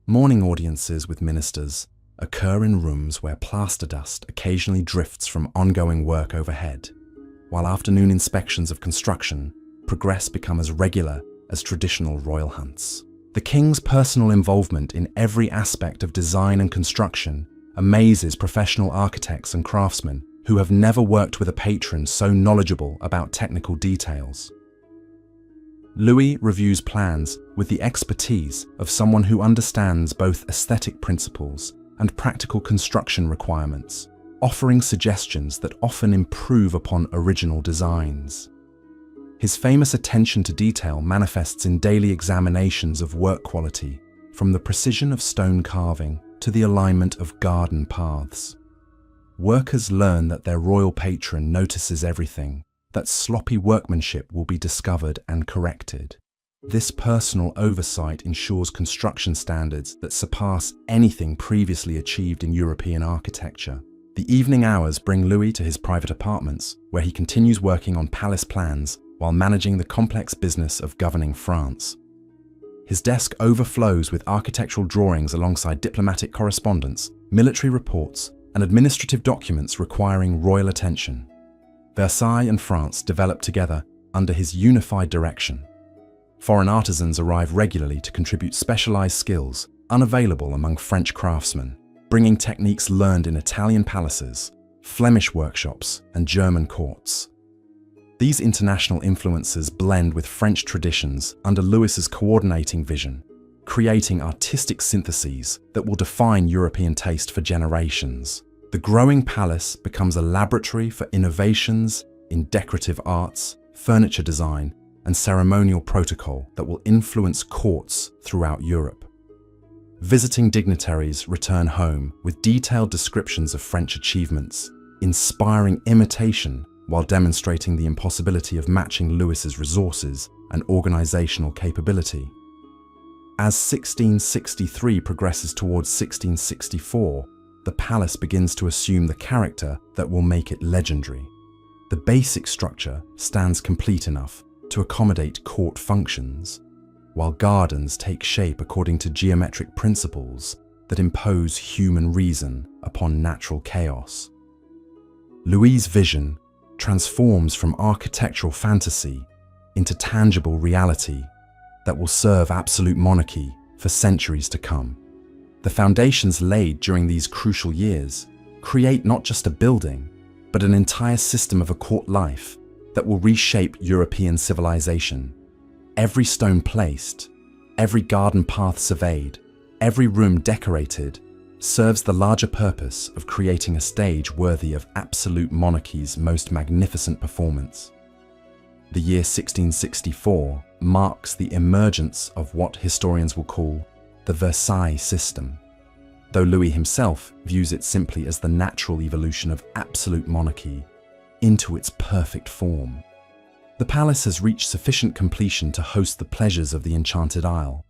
Morning audiences with ministers occur in rooms where plaster dust occasionally drifts from ongoing work overhead, while afternoon inspections of construction progress become as regular as traditional royal hunts. The king's personal involvement in every aspect of design and construction amazes professional architects and craftsmen who have never worked with a patron so knowledgeable about technical details. Louis reviews plans with the expertise of someone who understands both aesthetic principles and practical construction requirements, offering suggestions that often improve upon original designs. His famous attention to detail manifests in daily examinations of work quality, from the precision of stone carving to the alignment of garden paths. Workers learn that their royal patron notices everything, that sloppy workmanship will be discovered and corrected. This personal oversight ensures construction standards that surpass anything previously achieved in European architecture. The evening hours bring Louis to his private apartments, where he continues working on palace plans while managing the complex business of governing France. His desk overflows with architectural drawings alongside diplomatic correspondence, military reports, and administrative documents requiring royal attention. Versailles and France develop together under his unified direction. Foreign artisans arrive regularly to contribute specialized skills unavailable among French craftsmen. bringing techniques learned in Italian palaces, Flemish workshops, and German courts. These international influences blend with French traditions under Louis's coordinating vision, creating artistic syntheses that will define European taste for generations. The growing palace becomes a laboratory for innovations in decorative arts, furniture design, and ceremonial protocol that will influence courts throughout Europe. Visiting dignitaries return home with detailed descriptions of French achievements, inspiring imitation while demonstrating the impossibility of matching Louis's resources and organizational capability. As 1663 progresses towards 1664, the palace begins to assume the character that will make it legendary. The basic structure stands complete enough to accommodate court functions, while gardens take shape according to geometric principles that impose human reason upon natural chaos. Louis's vision transforms from architectural fantasy into tangible reality that will serve absolute monarchy for centuries to come. The foundations laid during these crucial years create not just a building, but an entire system of a court life that will reshape European civilization. Every stone placed, every garden path surveyed, every room decorated serves the larger purpose of creating a stage worthy of absolute monarchy's most magnificent performance. The year 1664 marks the emergence of what historians will call the Versailles system, though Louis himself views it simply as the natural evolution of absolute monarchy into its perfect form. The palace has reached sufficient completion to host the pleasures of the Enchanted Isle,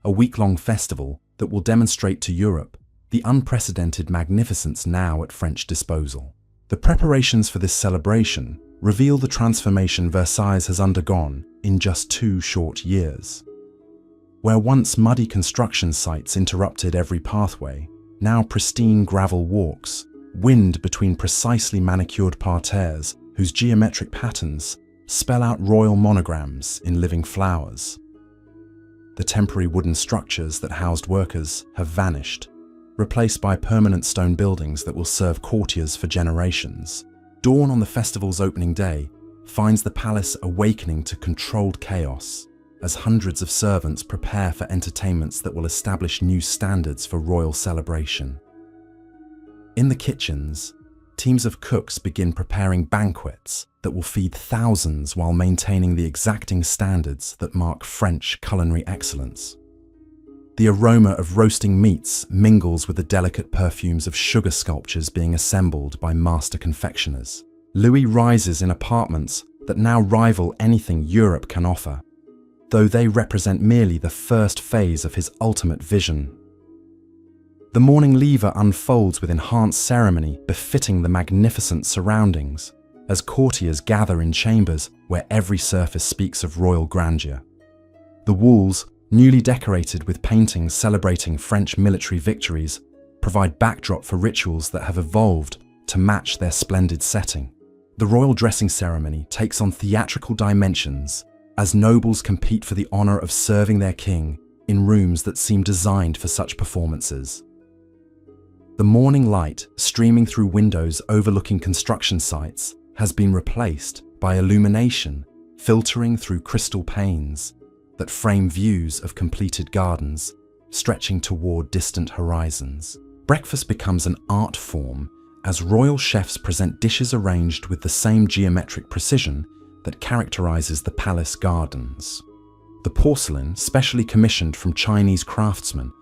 a week-long festival that will demonstrate to Europe the unprecedented magnificence now at French disposal. The preparations for this celebration reveal the transformation Versailles has undergone in just 2 short years. Where once muddy construction sites interrupted every pathway, now pristine gravel walks wind between precisely manicured parterres whose geometric patterns spell out royal monograms in living flowers. The temporary wooden structures that housed workers have vanished, replaced by permanent stone buildings that will serve courtiers for generations. Dawn on the festival's opening day finds the palace awakening to controlled chaos as hundreds of servants prepare for entertainments that will establish new standards for royal celebration. In the kitchens, teams of cooks begin preparing banquets that will feed thousands while maintaining the exacting standards that mark French culinary excellence. The aroma of roasting meats mingles with the delicate perfumes of sugar sculptures being assembled by master confectioners. Louis rises in apartments that now rival anything Europe can offer, though they represent merely the first phase of his ultimate vision. The morning lever unfolds with enhanced ceremony befitting the magnificent surroundings, as courtiers gather in chambers where every surface speaks of royal grandeur. The walls, newly decorated with paintings celebrating French military victories, provide backdrop for rituals that have evolved to match their splendid setting. The royal dressing ceremony takes on theatrical dimensions as nobles compete for the honor of serving their king in rooms that seem designed for such performances. The morning light streaming through windows overlooking construction sites has been replaced by illumination filtering through crystal panes that frame views of completed gardens stretching toward distant horizons. Breakfast becomes an art form as royal chefs present dishes arranged with the same geometric precision that characterizes the palace gardens. The porcelain, specially commissioned from Chinese craftsmen,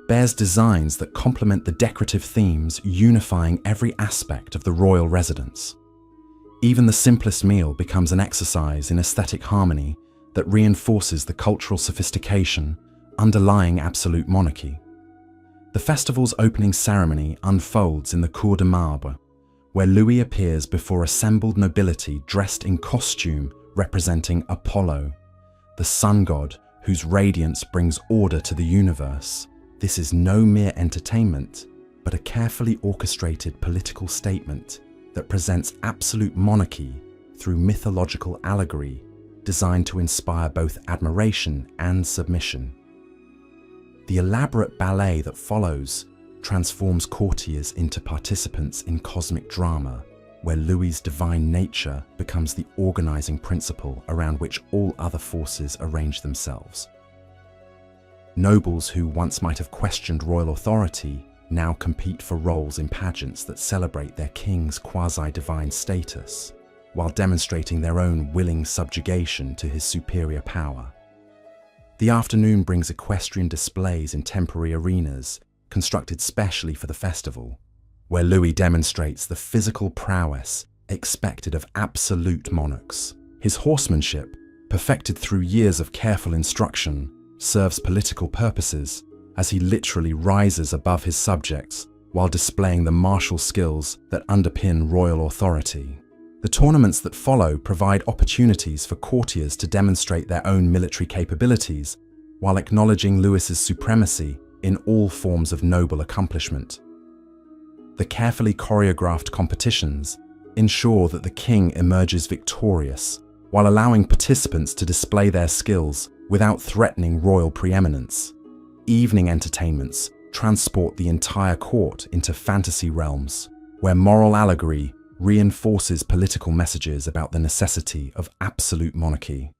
bears designs that complement the decorative themes unifying every aspect of the royal residence. Even the simplest meal becomes an exercise in aesthetic harmony that reinforces the cultural sophistication underlying absolute monarchy. The festival's opening ceremony unfolds in the Cour de Marbre, where Louis appears before assembled nobility dressed in costume representing Apollo, the sun god whose radiance brings order to the universe. This is no mere entertainment, but a carefully orchestrated political statement that presents absolute monarchy through mythological allegory, designed to inspire both admiration and submission. The elaborate ballet that follows transforms courtiers into participants in cosmic drama, where Louis's divine nature becomes the organizing principle around which all other forces arrange themselves. Nobles who once might have questioned royal authority now compete for roles in pageants that celebrate their king's quasi-divine status, while demonstrating their own willing subjugation to his superior power. The afternoon brings equestrian displays in temporary arenas constructed specially for the festival, where Louis demonstrates the physical prowess expected of absolute monarchs. His horsemanship, perfected through years of careful instruction, serves political purposes as he literally rises above his subjects while displaying the martial skills that underpin royal authority. The tournaments that follow provide opportunities for courtiers to demonstrate their own military capabilities while acknowledging Louis's supremacy in all forms of noble accomplishment. The carefully choreographed competitions ensure that the king emerges victorious while allowing participants to display their skills without threatening royal preeminence. Evening entertainments transport the entire court into fantasy realms, where moral allegory reinforces political messages about the necessity of absolute monarchy.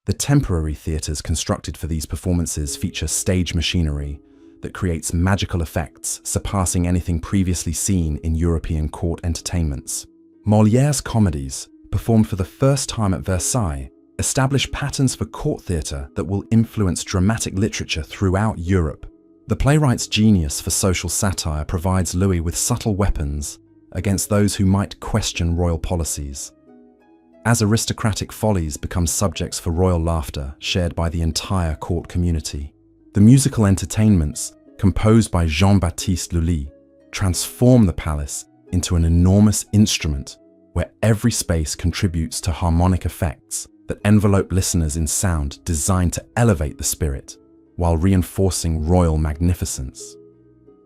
The temporary theatres constructed for these performances feature stage machinery that creates magical effects surpassing anything previously seen in European court entertainments. Molière's comedies, performed for the first time at Versailles, establish patterns for court theatre that will influence dramatic literature throughout Europe. The playwright's genius for social satire provides Louis with subtle weapons against those who might question royal policies. As aristocratic follies become subjects for royal laughter shared by the entire court community, the musical entertainments, composed by Jean-Baptiste Lully, transform the palace into an enormous instrument where every space contributes to harmonic effects that envelope listeners in sound designed to elevate the spirit while reinforcing royal magnificence.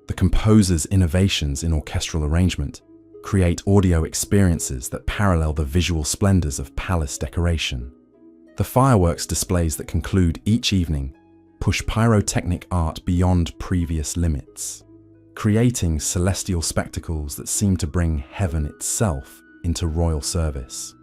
The composer's innovations in orchestral arrangement create audio experiences that parallel the visual splendors of palace decoration. The fireworks displays that conclude each evening push pyrotechnic art beyond previous limits, creating celestial spectacles that seem to bring heaven itself into royal service.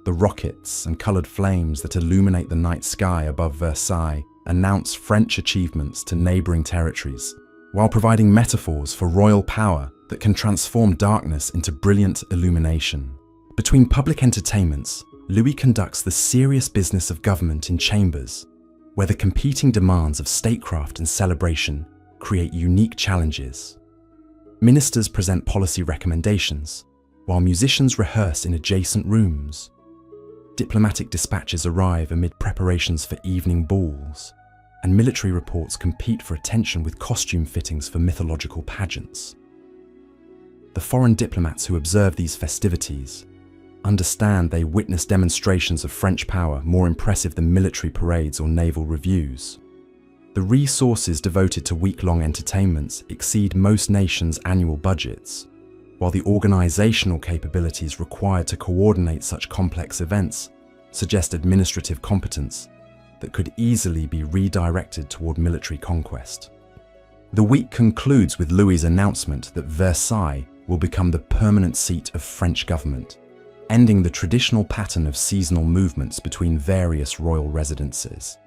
The rockets and coloured flames that illuminate the night sky above Versailles announce French achievements to neighbouring territories, while providing metaphors for royal power that can transform darkness into brilliant illumination. Between public entertainments, Louis conducts the serious business of government in chambers, where the competing demands of statecraft and celebration create unique challenges. Ministers present policy recommendations, while musicians rehearse in adjacent rooms. Diplomatic dispatches arrive amid preparations for evening balls, and military reports compete for attention with costume fittings for mythological pageants. The foreign diplomats who observe these festivities understand they witness demonstrations of French power more impressive than military parades or naval reviews. The resources devoted to week-long entertainments exceed most nations' annual budgets, while the organizational capabilities required to coordinate such complex events suggest administrative competence that could easily be redirected toward military conquest. The week concludes with Louis's announcement that Versailles will become the permanent seat of French government, ending the traditional pattern of seasonal movements between various royal residences.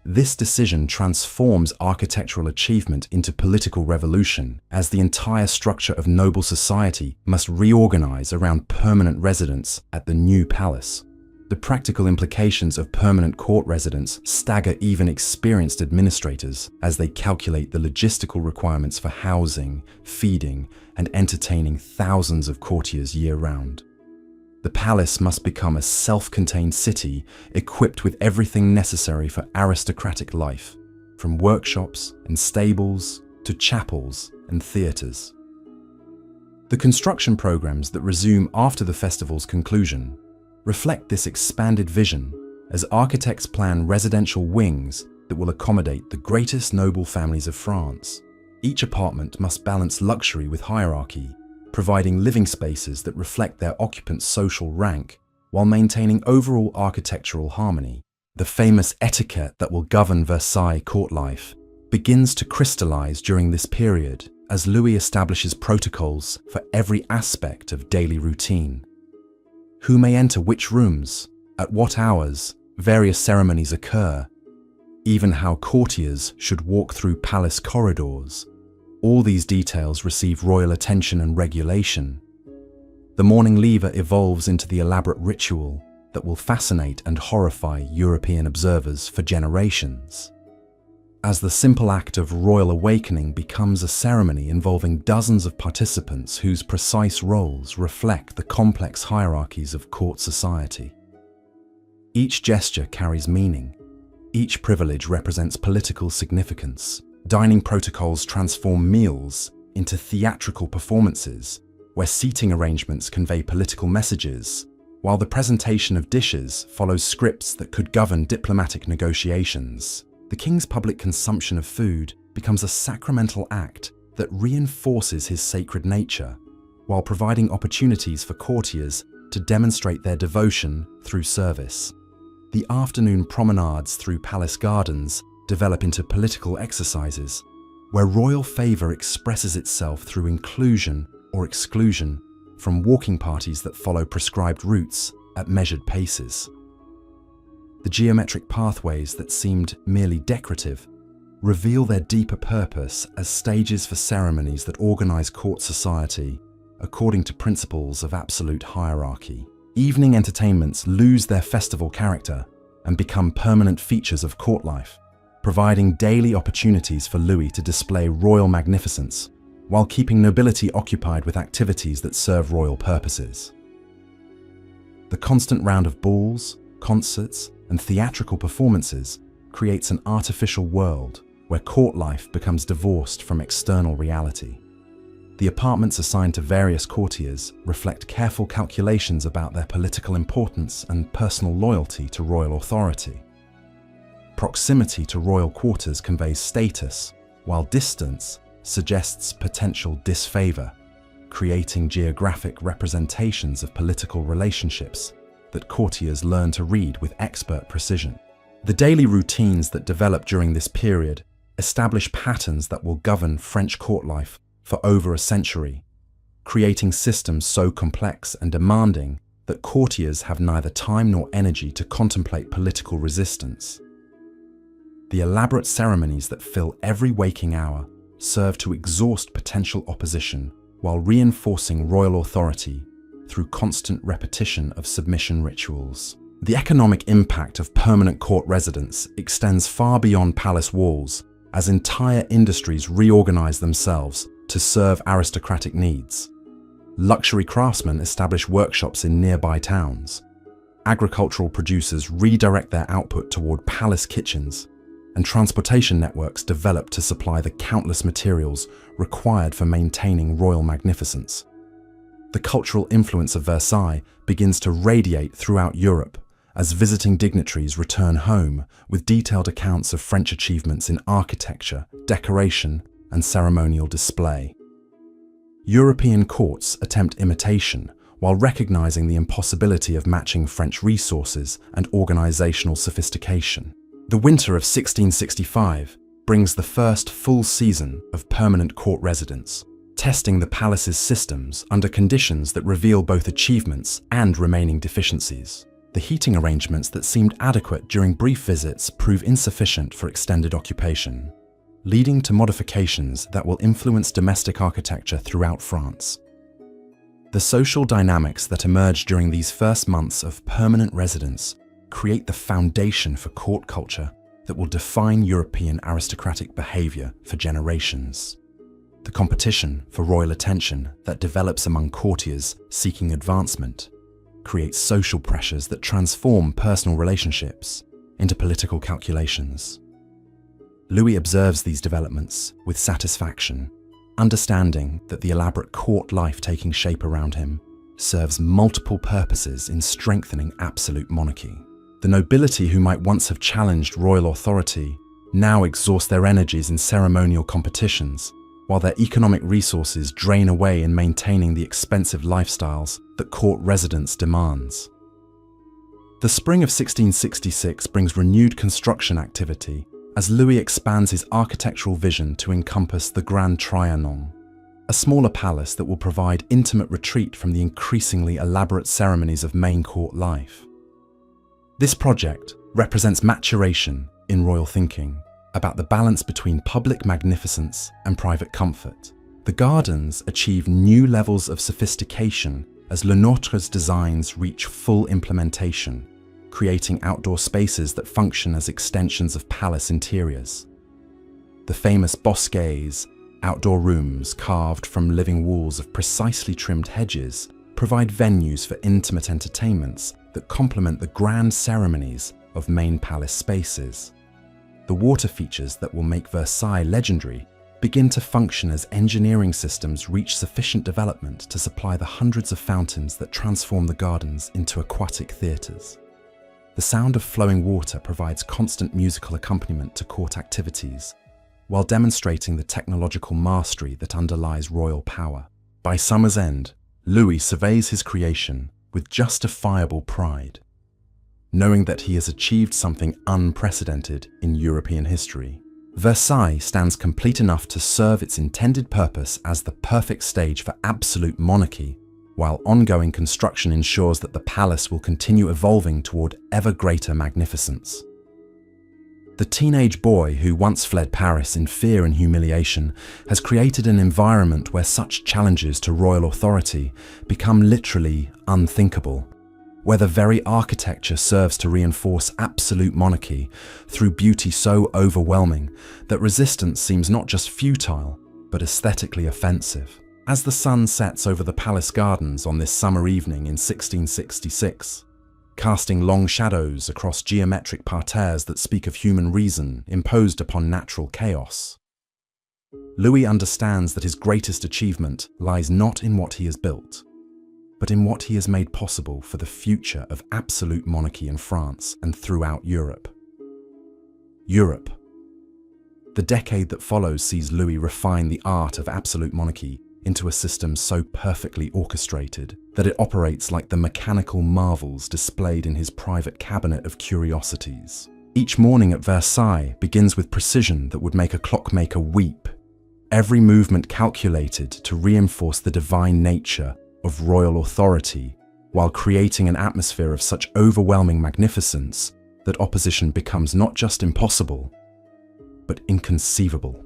This decision transforms architectural achievement into political revolution, as the entire structure of noble society must reorganize around permanent residence at the new palace. The practical implications of permanent court residence stagger even experienced administrators as they calculate the logistical requirements for housing, feeding, and entertaining thousands of courtiers year-round. The palace must become a self-contained city equipped with everything necessary for aristocratic life, from workshops and stables to chapels and theatres. The construction programs that resume after the festival's conclusion reflect this expanded vision as architects plan residential wings that will accommodate the greatest noble families of France. Each apartment must balance luxury with hierarchy, providing living spaces that reflect their occupants' social rank while maintaining overall architectural harmony. The famous etiquette that will govern Versailles court life begins to crystallize during this period as Louis establishes protocols for every aspect of daily routine. Who may enter which rooms, at what hours, various ceremonies occur, even how courtiers should walk through palace corridors. All these details receive royal attention and regulation. The morning lever evolves into the elaborate ritual that will fascinate and horrify European observers for generations. As the simple act of royal awakening becomes a ceremony involving dozens of participants whose precise roles reflect the complex hierarchies of court society. Each gesture carries meaning. Each privilege represents political significance. Dining protocols transform meals into theatrical performances, where seating arrangements convey political messages, while the presentation of dishes follows scripts that could govern diplomatic negotiations. The king's public consumption of food becomes a sacramental act that reinforces his sacred nature, while providing opportunities for courtiers to demonstrate their devotion through service. The afternoon promenades through palace gardens develop into political exercises, where royal favor expresses itself through inclusion or exclusion from walking parties that follow prescribed routes at measured paces. The geometric pathways that seemed merely decorative reveal their deeper purpose as stages for ceremonies that organize court society according to principles of absolute hierarchy. Evening entertainments lose their festival character and become permanent features of court life, providing daily opportunities for Louis to display royal magnificence while keeping nobility occupied with activities that serve royal purposes. The constant round of balls, concerts, and theatrical performances creates an artificial world where court life becomes divorced from external reality. The apartments assigned to various courtiers reflect careful calculations about their political importance and personal loyalty to royal authority. Proximity to royal quarters conveys status, while distance suggests potential disfavor, creating geographic representations of political relationships that courtiers learn to read with expert precision. The daily routines that develop during this period establish patterns that will govern French court life for over a century, creating systems so complex and demanding that courtiers have neither time nor energy to contemplate political resistance. The elaborate ceremonies that fill every waking hour serve to exhaust potential opposition while reinforcing royal authority through constant repetition of submission rituals. The economic impact of permanent court residence extends far beyond palace walls as entire industries reorganize themselves to serve aristocratic needs. Luxury craftsmen establish workshops in nearby towns. Agricultural producers redirect their output toward palace kitchens, and transportation networks develop to supply the countless materials required for maintaining royal magnificence. The cultural influence of Versailles begins to radiate throughout Europe as visiting dignitaries return home with detailed accounts of French achievements in architecture, decoration, and ceremonial display. European courts attempt imitation while recognizing the impossibility of matching French resources and organizational sophistication. The winter of 1665 brings the first full season of permanent court residence, testing the palace's systems under conditions that reveal both achievements and remaining deficiencies. The heating arrangements that seemed adequate during brief visits prove insufficient for extended occupation, leading to modifications that will influence domestic architecture throughout France. The social dynamics that emerge during these first months of permanent residence create the foundation for court culture that will define European aristocratic behavior for generations. The competition for royal attention that develops among courtiers seeking advancement creates social pressures that transform personal relationships into political calculations. Louis observes these developments with satisfaction, understanding that the elaborate court life taking shape around him serves multiple purposes in strengthening absolute monarchy. The nobility who might once have challenged royal authority now exhaust their energies in ceremonial competitions, while their economic resources drain away in maintaining the expensive lifestyles that court residence demands. The spring of 1666 brings renewed construction activity as Louis expands his architectural vision to encompass the Grand Trianon, a smaller palace that will provide intimate retreat from the increasingly elaborate ceremonies of main court life. This project represents maturation in royal thinking about the balance between public magnificence and private comfort. The gardens achieve new levels of sophistication as Le Nôtre's designs reach full implementation, creating outdoor spaces that function as extensions of palace interiors. The famous bosquets, outdoor rooms carved from living walls of precisely trimmed hedges, provide venues for intimate entertainments that complement the grand ceremonies of main palace spaces. The water features that will make Versailles legendary begin to function as engineering systems reach sufficient development to supply the hundreds of fountains that transform the gardens into aquatic theatres. The sound of flowing water provides constant musical accompaniment to court activities, while demonstrating the technological mastery that underlies royal power. By summer's end, Louis surveys his creation with justifiable pride, knowing that he has achieved something unprecedented in European history. Versailles stands complete enough to serve its intended purpose as the perfect stage for absolute monarchy, while ongoing construction ensures that the palace will continue evolving toward ever greater magnificence. The teenage boy who once fled Paris in fear and humiliation has created an environment where such challenges to royal authority become literally unthinkable, where the very architecture serves to reinforce absolute monarchy through beauty so overwhelming that resistance seems not just futile, but aesthetically offensive. As the sun sets over the palace gardens on this summer evening in 1666, casting long shadows across geometric parterres that speak of human reason imposed upon natural chaos, Louis understands that his greatest achievement lies not in what he has built, but in what he has made possible for the future of absolute monarchy in France and throughout Europe. Europe. The decade that follows sees Louis refine the art of absolute monarchy into a system so perfectly orchestrated that it operates like the mechanical marvels displayed in his private cabinet of curiosities. Each morning at Versailles begins with precision that would make a clockmaker weep, every movement calculated to reinforce the divine nature of royal authority, while creating an atmosphere of such overwhelming magnificence that opposition becomes not just impossible, but inconceivable.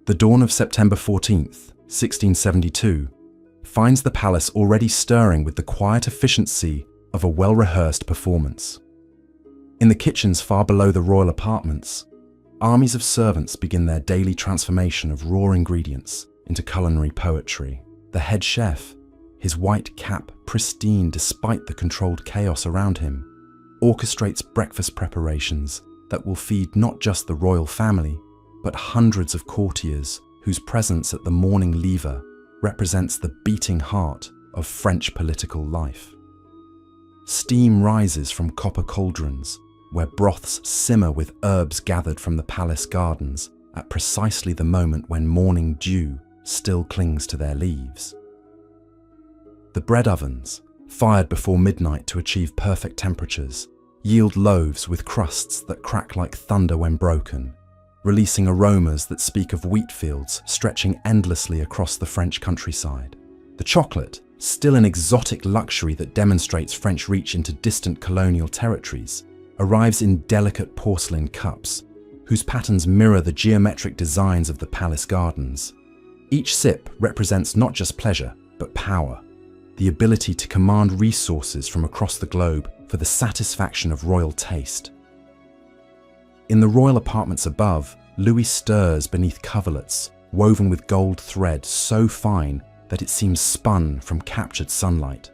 The dawn of September 14th, 1672, finds the palace already stirring with the quiet efficiency of a well-rehearsed performance. In the kitchens far below the royal apartments, armies of servants begin their daily transformation of raw ingredients into culinary poetry. The head chef, his white cap pristine despite the controlled chaos around him, orchestrates breakfast preparations that will feed not just the royal family, but hundreds of courtiers whose presence at the morning lever represents the beating heart of French political life. Steam rises from copper cauldrons, where broths simmer with herbs gathered from the palace gardens at precisely the moment when morning dew still clings to their leaves. The bread ovens, fired before midnight to achieve perfect temperatures, yield loaves with crusts that crack like thunder when broken, releasing aromas that speak of wheat fields stretching endlessly across the French countryside. The chocolate, still an exotic luxury that demonstrates French reach into distant colonial territories, arrives in delicate porcelain cups, whose patterns mirror the geometric designs of the palace gardens. Each sip represents not just pleasure, but power, the ability to command resources from across the globe for the satisfaction of royal taste. In the royal apartments above, Louis stirs beneath coverlets woven with gold thread so fine that it seems spun from captured sunlight.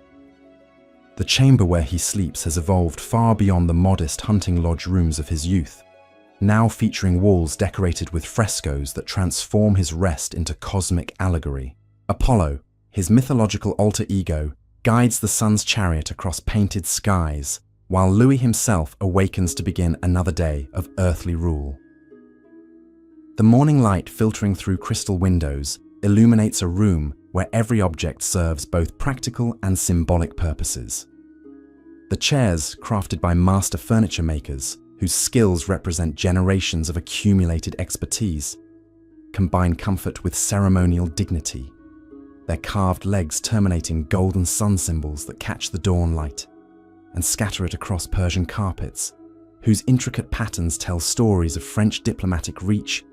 The chamber where he sleeps has evolved far beyond the modest hunting lodge rooms of his youth, now featuring walls decorated with frescoes that transform his rest into cosmic allegory. Apollo, his mythological alter ego, guides the sun's chariot across painted skies, while Louis himself awakens to begin another day of earthly rule. The morning light filtering through crystal windows illuminates a room where every object serves both practical and symbolic purposes. The chairs, crafted by master furniture makers, whose skills represent generations of accumulated expertise, combine comfort with ceremonial dignity, their carved legs terminating golden sun symbols that catch the dawn light and scatter it across Persian carpets, whose intricate patterns tell stories of French diplomatic reach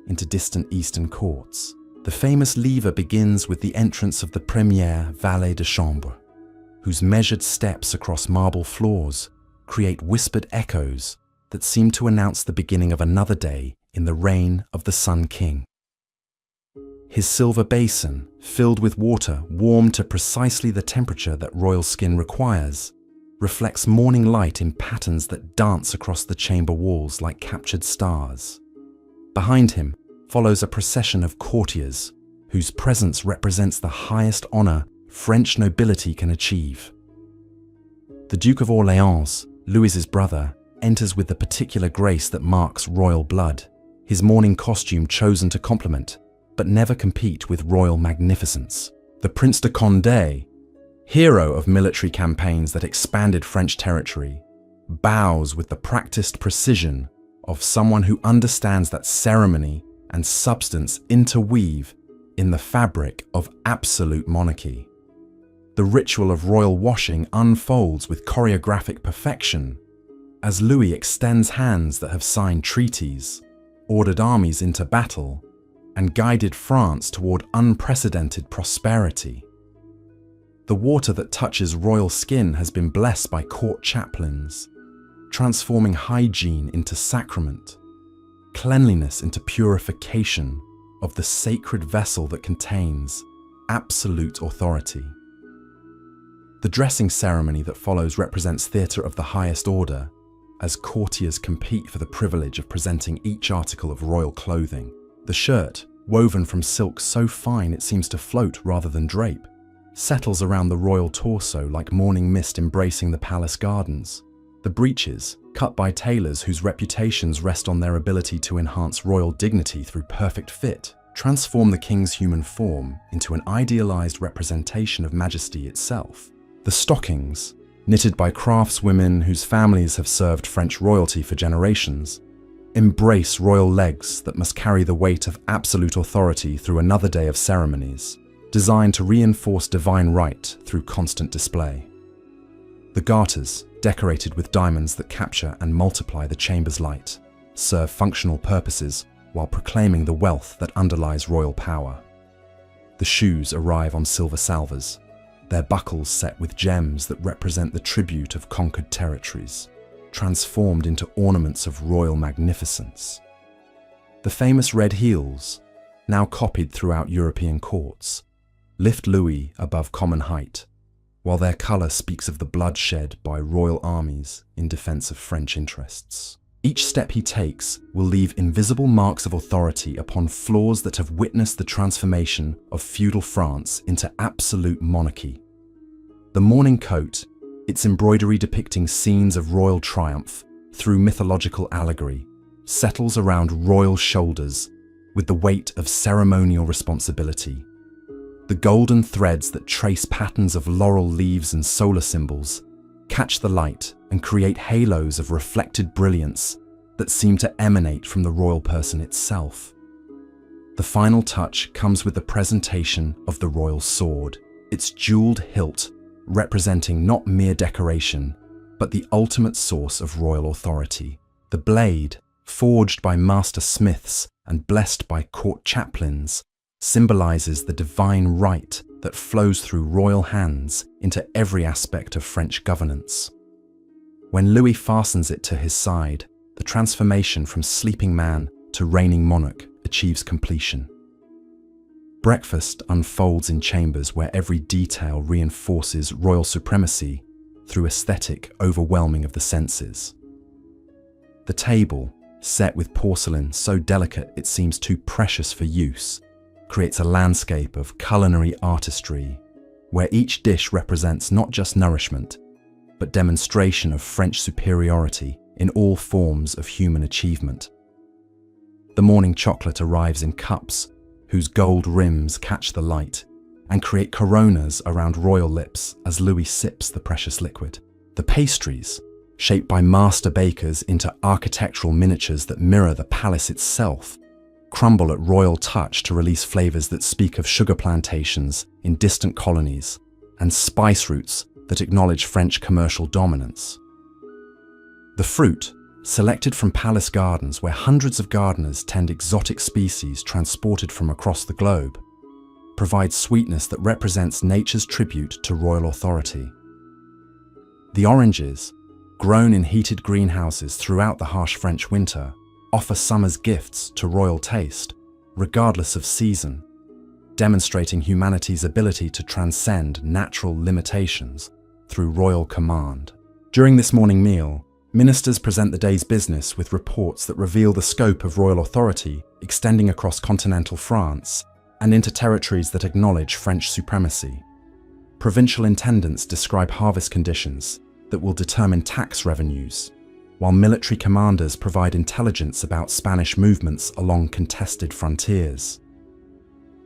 into distant Eastern courts. The famous lever begins with the entrance of the premier valet de chambre, whose measured steps across marble floors create whispered echoes that seem to announce the beginning of another day in the reign of the Sun King. His silver basin, filled with water warmed to precisely the temperature that royal skin requires, reflects morning light in patterns that dance across the chamber walls like captured stars. Behind him follows a procession of courtiers, whose presence represents the highest honor French nobility can achieve. The Duke of Orléans, Louis's brother, enters with the particular grace that marks royal blood, his mourning costume chosen to complement, but never compete with royal magnificence. The Prince de Condé, hero of military campaigns that expanded French territory, bows with the practiced precision of someone who understands that ceremony and substance interweave in the fabric of absolute monarchy. The ritual of royal washing unfolds with choreographic perfection as Louis extends hands that have signed treaties, ordered armies into battle, and guided France toward unprecedented prosperity. The water that touches royal skin has been blessed by court chaplains, transforming hygiene into sacrament, cleanliness into purification of the sacred vessel that contains absolute authority. The dressing ceremony that follows represents theatre of the highest order, as courtiers compete for the privilege of presenting each article of royal clothing. The shirt, woven from silk so fine it seems to float rather than drape, settles around the royal torso like morning mist embracing the palace gardens. The breeches, cut by tailors whose reputations rest on their ability to enhance royal dignity through perfect fit, transform the king's human form into an idealized representation of majesty itself. The stockings, knitted by craftswomen whose families have served French royalty for generations, embrace royal legs that must carry the weight of absolute authority through another day of ceremonies, designed to reinforce divine right through constant display. The garters, decorated with diamonds that capture and multiply the chamber's light, serve functional purposes while proclaiming the wealth that underlies royal power. The shoes arrive on silver salvers, their buckles set with gems that represent the tribute of conquered territories, transformed into ornaments of royal magnificence. The famous red heels, now copied throughout European courts, lift Louis above common height, while their colour speaks of the bloodshed by royal armies in defence of French interests. Each step he takes will leave invisible marks of authority upon floors that have witnessed the transformation of feudal France into absolute monarchy. The mourning coat, its embroidery depicting scenes of royal triumph through mythological allegory, settles around royal shoulders with the weight of ceremonial responsibility. The golden threads that trace patterns of laurel leaves and solar symbols catch the light and create halos of reflected brilliance that seem to emanate from the royal person itself. The final touch comes with the presentation of the royal sword, its jeweled hilt representing not mere decoration, but the ultimate source of royal authority. The blade, forged by master smiths and blessed by court chaplains, symbolizes the divine right that flows through royal hands into every aspect of French governance. When Louis fastens it to his side, the transformation from sleeping man to reigning monarch achieves completion. Breakfast unfolds in chambers where every detail reinforces royal supremacy through aesthetic overwhelming of the senses. The table, set with porcelain so delicate it seems too precious for use, creates a landscape of culinary artistry where each dish represents not just nourishment, but demonstration of French superiority in all forms of human achievement. The morning chocolate arrives in cups whose gold rims catch the light and create coronas around royal lips as Louis sips the precious liquid. The pastries, shaped by master bakers into architectural miniatures that mirror the palace itself, crumble at royal touch to release flavors that speak of sugar plantations in distant colonies and spice routes that acknowledge French commercial dominance. The fruit, selected from palace gardens where hundreds of gardeners tend exotic species transported from across the globe, provides sweetness that represents nature's tribute to royal authority. The oranges, grown in heated greenhouses throughout the harsh French winter, offer summer's gifts to royal taste, regardless of season, demonstrating humanity's ability to transcend natural limitations through royal command. During this morning meal, ministers present the day's business with reports that reveal the scope of royal authority extending across continental France and into territories that acknowledge French supremacy. Provincial intendants describe harvest conditions that will determine tax revenues, while military commanders provide intelligence about Spanish movements along contested frontiers.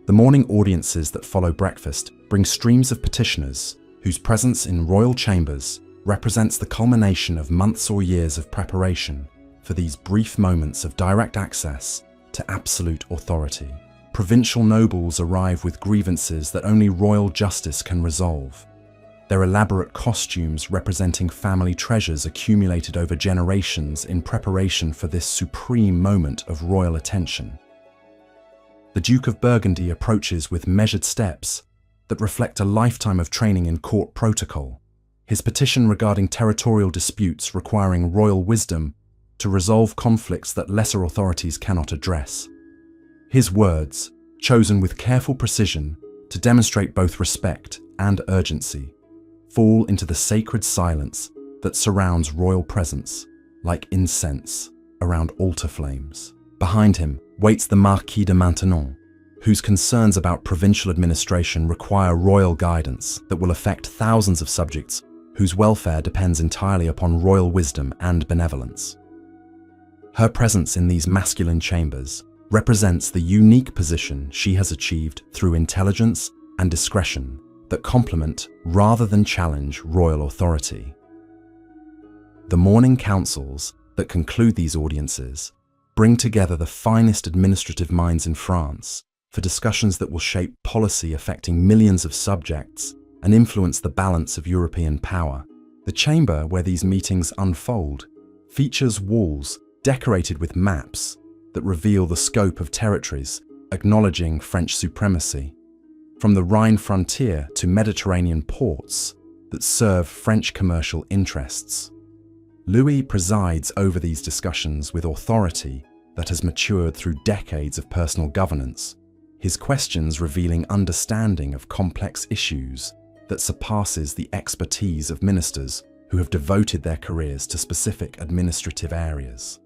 The morning audiences that follow breakfast bring streams of petitioners whose presence in royal chambers represents the culmination of months or years of preparation for these brief moments of direct access to absolute authority. Provincial nobles arrive with grievances that only royal justice can resolve, their elaborate costumes representing family treasures accumulated over generations in preparation for this supreme moment of royal attention. The Duke of Burgundy approaches with measured steps that reflect a lifetime of training in court protocol, his petition regarding territorial disputes requiring royal wisdom to resolve conflicts that lesser authorities cannot address. His words, chosen with careful precision to demonstrate both respect and urgency, fall into the sacred silence that surrounds royal presence, like incense around altar flames. Behind him waits the Marquis de Maintenon, whose concerns about provincial administration require royal guidance that will affect thousands of subjects whose welfare depends entirely upon royal wisdom and benevolence. Her presence in these masculine chambers represents the unique position she has achieved through intelligence and discretion that complement rather than challenge royal authority. The morning councils that conclude these audiences bring together the finest administrative minds in France for discussions that will shape policy affecting millions of subjects and influence the balance of European power. The chamber where these meetings unfold features walls decorated with maps that reveal the scope of territories acknowledging French supremacy, from the Rhine frontier to Mediterranean ports that serve French commercial interests. Louis presides over these discussions with authority that has matured through decades of personal governance, his questions revealing understanding of complex issues that surpasses the expertise of ministers who have devoted their careers to specific administrative areas.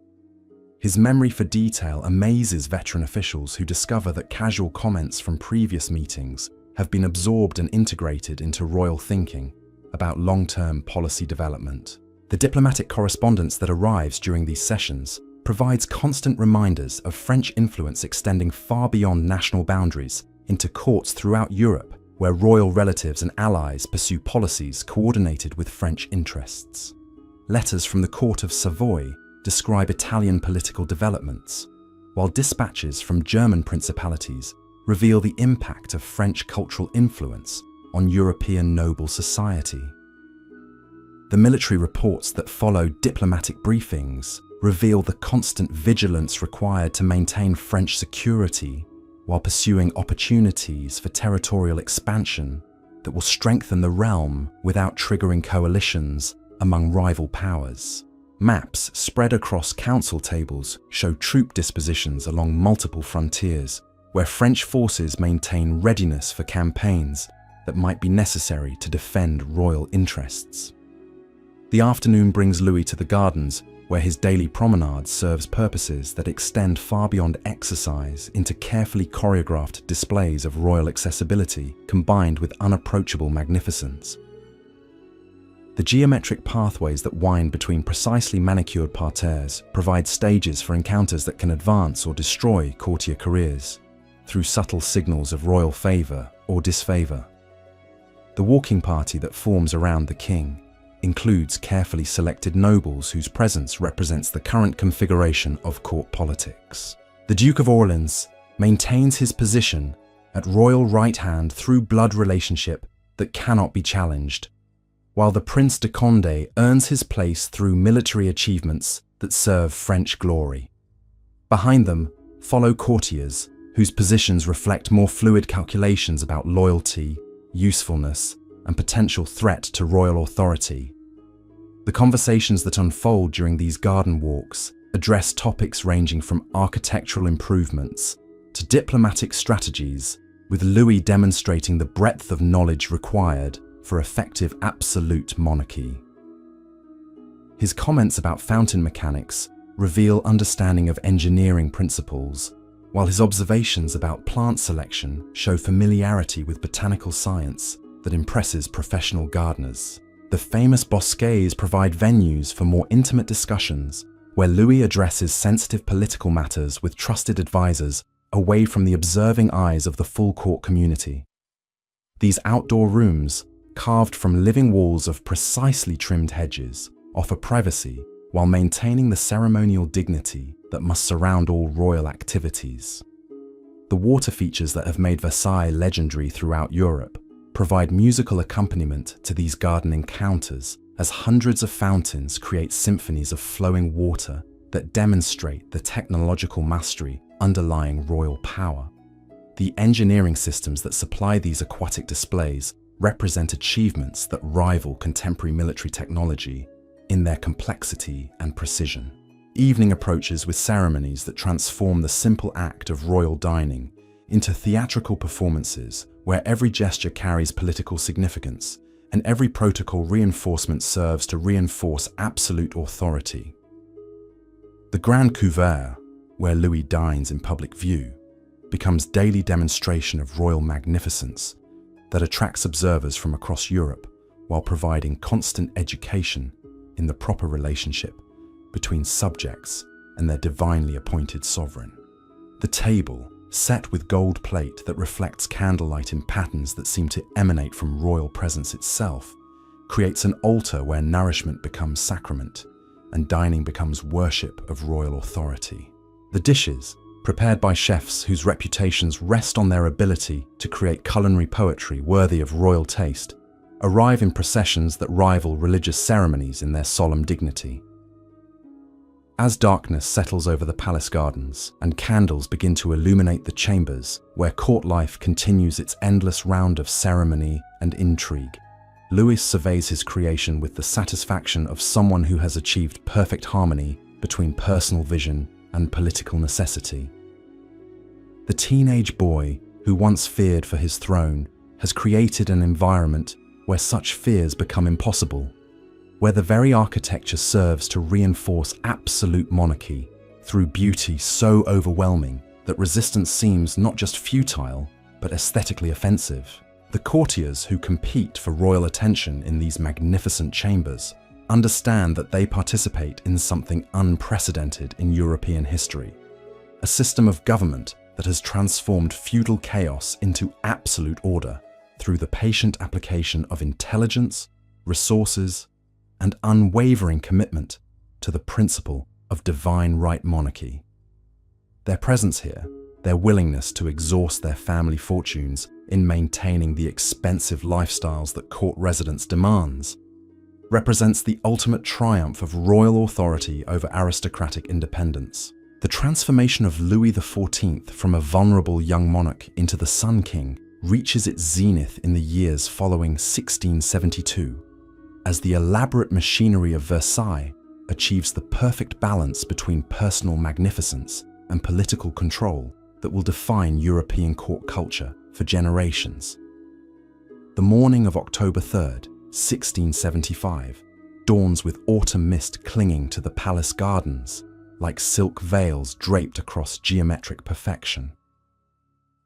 His memory for detail amazes veteran officials who discover that casual comments from previous meetings have been absorbed and integrated into royal thinking about long-term policy development. The diplomatic correspondence that arrives during these sessions provides constant reminders of French influence extending far beyond national boundaries into courts throughout Europe, where royal relatives and allies pursue policies coordinated with French interests. Letters from the court of Savoy describe Italian political developments, while dispatches from German principalities reveal the impact of French cultural influence on European noble society. The military reports that follow diplomatic briefings reveal the constant vigilance required to maintain French security while pursuing opportunities for territorial expansion that will strengthen the realm without triggering coalitions among rival powers. Maps spread across council tables show troop dispositions along multiple frontiers, where French forces maintain readiness for campaigns that might be necessary to defend royal interests. The afternoon brings Louis to the gardens, where his daily promenade serves purposes that extend far beyond exercise into carefully choreographed displays of royal accessibility combined with unapproachable magnificence. The geometric pathways that wind between precisely manicured parterres provide stages for encounters that can advance or destroy courtier careers through subtle signals of royal favour or disfavour. The walking party that forms around the king, includes carefully selected nobles whose presence represents the current configuration of court politics. The Duke of Orleans maintains his position at royal right hand through blood relationship that cannot be challenged, while the Prince de Condé earns his place through military achievements that serve French glory. Behind them follow courtiers whose positions reflect more fluid calculations about loyalty, usefulness, and potential threat to royal authority. The conversations that unfold during these garden walks address topics ranging from architectural improvements to diplomatic strategies, with Louis demonstrating the breadth of knowledge required for effective absolute monarchy. His comments about fountain mechanics reveal understanding of engineering principles, while his observations about plant selection show familiarity with botanical science that impresses professional gardeners. The famous bosquets provide venues for more intimate discussions, where Louis addresses sensitive political matters with trusted advisors away from the observing eyes of the full court community. These outdoor rooms, carved from living walls of precisely trimmed hedges, offer privacy while maintaining the ceremonial dignity that must surround all royal activities. The water features that have made Versailles legendary throughout Europe provide musical accompaniment to these garden encounters, as hundreds of fountains create symphonies of flowing water that demonstrate the technological mastery underlying royal power. The engineering systems that supply these aquatic displays represent achievements that rival contemporary military technology in their complexity and precision. Evening approaches with ceremonies that transform the simple act of royal dining into theatrical performances where every gesture carries political significance and every protocol reinforcement serves to reinforce absolute authority. The Grand Couvert, where Louis dines in public view, becomes daily demonstration of royal magnificence that attracts observers from across Europe while providing constant education in the proper relationship between subjects and their divinely appointed sovereign. The table, set with gold plate that reflects candlelight in patterns that seem to emanate from royal presence itself, creates an altar where nourishment becomes sacrament and dining becomes worship of royal authority. The dishes, prepared by chefs whose reputations rest on their ability to create culinary poetry worthy of royal taste, arrive in processions that rival religious ceremonies in their solemn dignity. As darkness settles over the palace gardens and candles begin to illuminate the chambers where court life continues its endless round of ceremony and intrigue, Louis surveys his creation with the satisfaction of someone who has achieved perfect harmony between personal vision and political necessity. The teenage boy who once feared for his throne has created an environment where such fears become impossible, where the very architecture serves to reinforce absolute monarchy through beauty so overwhelming that resistance seems not just futile, but aesthetically offensive. The courtiers who compete for royal attention in these magnificent chambers understand that they participate in something unprecedented in European history, a system of government that has transformed feudal chaos into absolute order through the patient application of intelligence, resources, and unwavering commitment to the principle of divine right monarchy. Their presence here, their willingness to exhaust their family fortunes in maintaining the expensive lifestyles that court residence demands, represents the ultimate triumph of royal authority over aristocratic independence. The transformation of Louis XIV from a vulnerable young monarch into the Sun King reaches its zenith in the years following 1672, as the elaborate machinery of Versailles achieves the perfect balance between personal magnificence and political control that will define European court culture for generations. The morning of October 3rd, 1675, dawns with autumn mist clinging to the palace gardens, like silk veils draped across geometric perfection.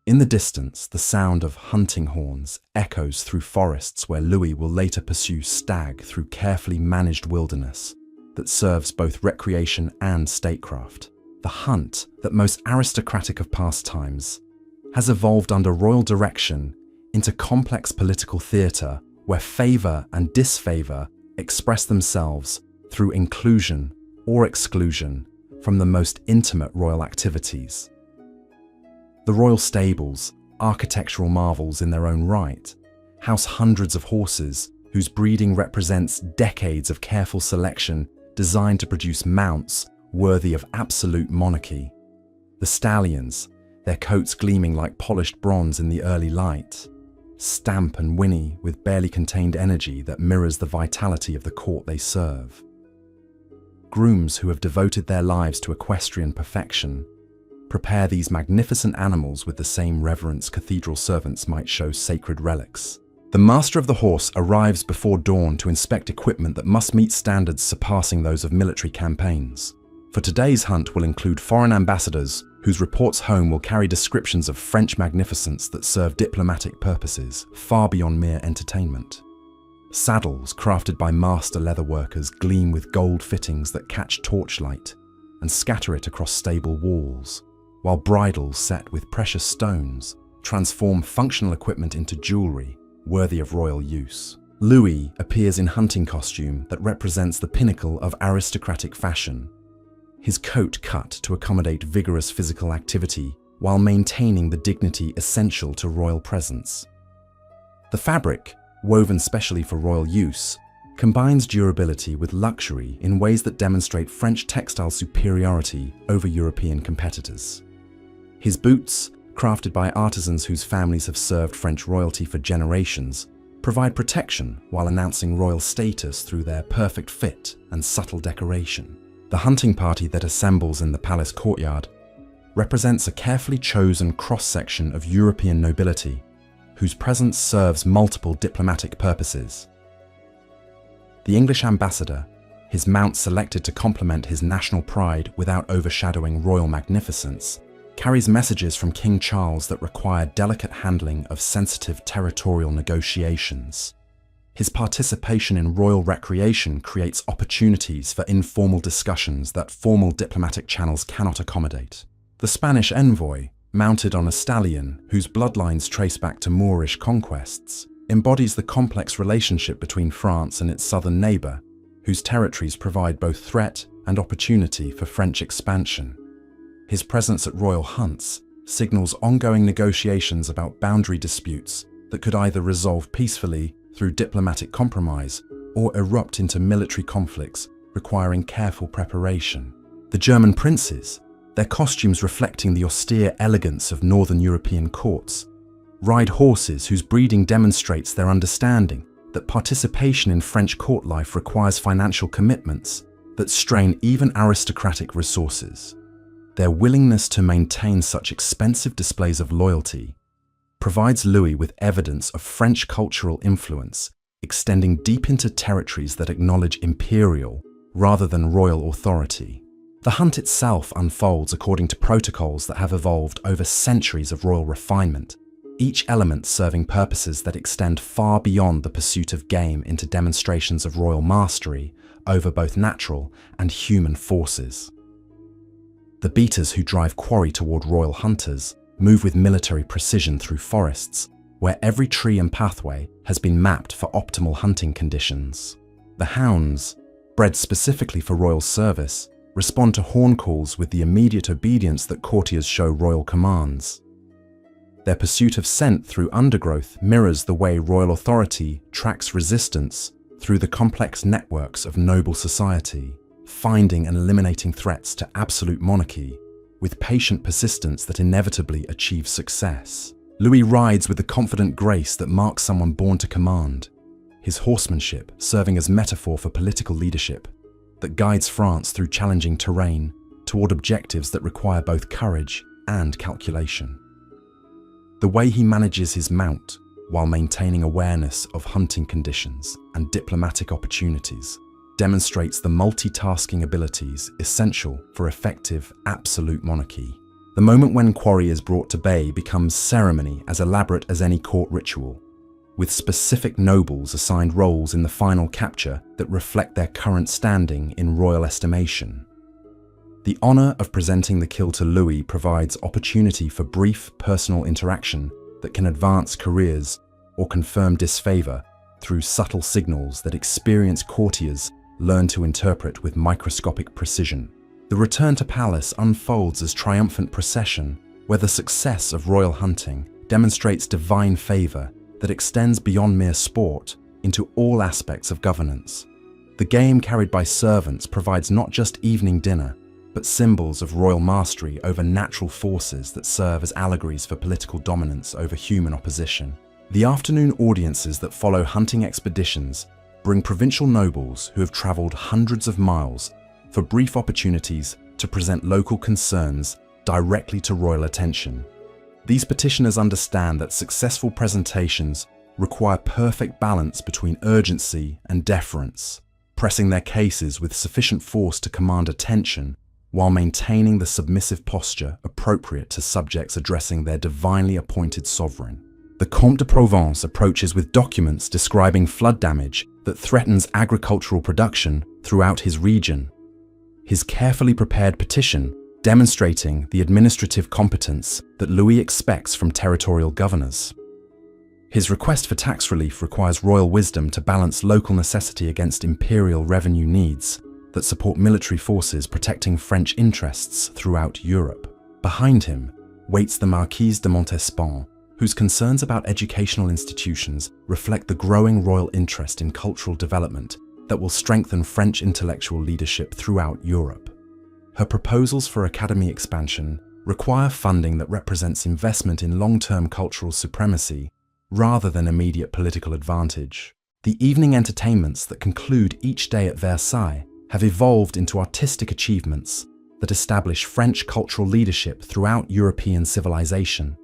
In the distance, the sound of hunting horns echoes through forests where Louis will later pursue stag through carefully managed wilderness that serves both recreation and statecraft. The hunt, that most aristocratic of pastimes, has evolved under royal direction into complex political theatre where favour and disfavour express themselves through inclusion or exclusion from the most intimate royal activities. The royal stables, architectural marvels in their own right, house hundreds of horses whose breeding represents decades of careful selection designed to produce mounts worthy of absolute monarchy. The stallions, their coats gleaming like polished bronze in the early light, stamp and whinny with barely contained energy that mirrors the vitality of the court they serve. Grooms who have devoted their lives to equestrian perfection prepare these magnificent animals with the same reverence cathedral servants might show sacred relics. The master of the horse arrives before dawn to inspect equipment that must meet standards surpassing those of military campaigns. For today's hunt will include foreign ambassadors whose reports home will carry descriptions of French magnificence that serve diplomatic purposes far beyond mere entertainment. Saddles crafted by master leather workers gleam with gold fittings that catch torchlight and scatter it across stable walls, while bridles set with precious stones transform functional equipment into jewelry worthy of royal use. Louis appears in hunting costume that represents the pinnacle of aristocratic fashion, his coat cut to accommodate vigorous physical activity while maintaining the dignity essential to royal presence. The fabric, woven specially for royal use, combines durability with luxury in ways that demonstrate French textile superiority over European competitors. His boots, crafted by artisans whose families have served French royalty for generations, provide protection while announcing royal status through their perfect fit and subtle decoration. The hunting party that assembles in the palace courtyard represents a carefully chosen cross-section of European nobility whose presence serves multiple diplomatic purposes. The English ambassador, his mount selected to complement his national pride without overshadowing royal magnificence, carries messages from King Charles that require delicate handling of sensitive territorial negotiations. His participation in royal recreation creates opportunities for informal discussions that formal diplomatic channels cannot accommodate. The Spanish envoy, mounted on a stallion whose bloodlines trace back to Moorish conquests, embodies the complex relationship between France and its southern neighbour, whose territories provide both threat and opportunity for French expansion. His presence at royal hunts signals ongoing negotiations about boundary disputes that could either resolve peacefully through diplomatic compromise or erupt into military conflicts requiring careful preparation. The German princes, their costumes reflecting the austere elegance of northern European courts, ride horses whose breeding demonstrates their understanding that participation in French court life requires financial commitments that strain even aristocratic resources. Their willingness to maintain such expensive displays of loyalty provides Louis with evidence of French cultural influence extending deep into territories that acknowledge imperial rather than royal authority. The hunt itself unfolds according to protocols that have evolved over centuries of royal refinement, each element serving purposes that extend far beyond the pursuit of game into demonstrations of royal mastery over both natural and human forces. The beaters who drive quarry toward royal hunters move with military precision through forests, where every tree and pathway has been mapped for optimal hunting conditions. The hounds, bred specifically for royal service, respond to horn calls with the immediate obedience that courtiers show royal commands. Their pursuit of scent through undergrowth mirrors the way royal authority tracks resistance through the complex networks of noble society, finding and eliminating threats to absolute monarchy with patient persistence that inevitably achieves success. Louis rides with the confident grace that marks someone born to command, his horsemanship serving as metaphor for political leadership that guides France through challenging terrain toward objectives that require both courage and calculation. The way he manages his mount while maintaining awareness of hunting conditions and diplomatic opportunities demonstrates the multitasking abilities essential for effective absolute monarchy. The moment when quarry is brought to bay becomes ceremony as elaborate as any court ritual, with specific nobles assigned roles in the final capture that reflect their current standing in royal estimation. The honor of presenting the kill to Louis provides opportunity for brief personal interaction that can advance careers or confirm disfavor through subtle signals that experienced courtiers learn to interpret with microscopic precision. The return to palace unfolds as triumphant procession, where the success of royal hunting demonstrates divine favor that extends beyond mere sport into all aspects of governance. The game carried by servants provides not just evening dinner, but symbols of royal mastery over natural forces that serve as allegories for political dominance over human opposition. The afternoon audiences that follow hunting expeditions bring provincial nobles who have traveled hundreds of miles for brief opportunities to present local concerns directly to royal attention. These petitioners understand that successful presentations require perfect balance between urgency and deference, pressing their cases with sufficient force to command attention while maintaining the submissive posture appropriate to subjects addressing their divinely appointed sovereign. The Comte de Provence approaches with documents describing flood damage that threatens agricultural production throughout his region. His carefully prepared petition demonstrating the administrative competence that Louis expects from territorial governors. His request for tax relief requires royal wisdom to balance local necessity against imperial revenue needs that support military forces protecting French interests throughout Europe. Behind him waits the Marquise de Montespan, whose concerns about educational institutions reflect the growing royal interest in cultural development that will strengthen French intellectual leadership throughout Europe. Her proposals for academy expansion require funding that represents investment in long-term cultural supremacy rather than immediate political advantage. The evening entertainments that conclude each day at Versailles have evolved into artistic achievements that establish French cultural leadership throughout European civilization.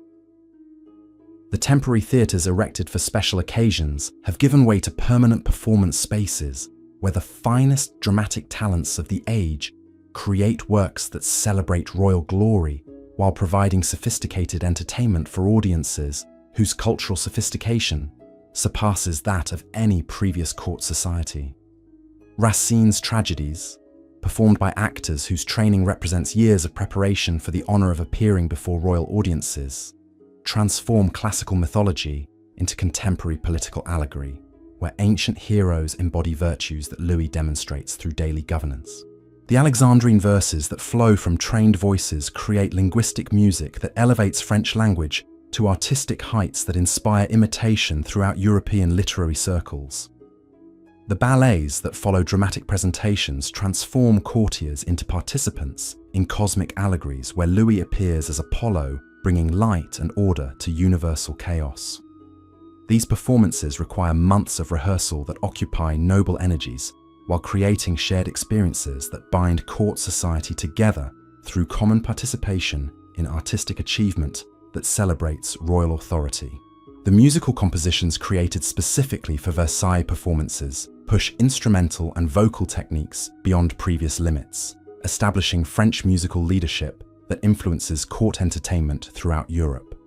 The temporary theatres erected for special occasions have given way to permanent performance spaces where the finest dramatic talents of the age create works that celebrate royal glory while providing sophisticated entertainment for audiences whose cultural sophistication surpasses that of any previous court society. Racine's tragedies, performed by actors whose training represents years of preparation for the honour of appearing before royal audiences, transform classical mythology into contemporary political allegory, where ancient heroes embody virtues that Louis demonstrates through daily governance. The Alexandrine verses that flow from trained voices create linguistic music that elevates French language to artistic heights that inspire imitation throughout European literary circles. The ballets that follow dramatic presentations transform courtiers into participants in cosmic allegories where Louis appears as Apollo, bringing light and order to universal chaos. These performances require months of rehearsal that occupy noble energies, while creating shared experiences that bind court society together through common participation in artistic achievement that celebrates royal authority. The musical compositions created specifically for Versailles performances push instrumental and vocal techniques beyond previous limits, establishing French musical leadership that influences court entertainment throughout Europe.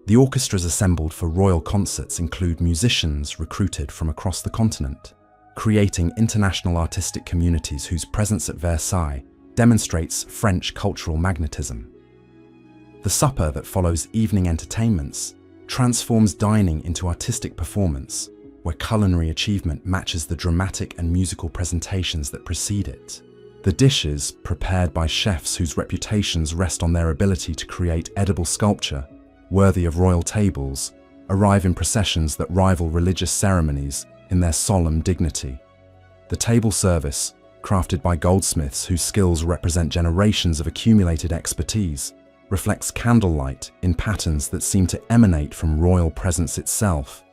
The orchestras assembled for royal concerts include musicians recruited from across the continent, creating international artistic communities whose presence at Versailles demonstrates French cultural magnetism. The supper that follows evening entertainments transforms dining into artistic performance, where culinary achievement matches the dramatic and musical presentations that precede it. The dishes, prepared by chefs whose reputations rest on their ability to create edible sculpture worthy of royal tables, arrive in processions that rival religious ceremonies in their solemn dignity. The table service, crafted by goldsmiths whose skills represent generations of accumulated expertise, reflects candlelight in patterns that seem to emanate from royal presence itself.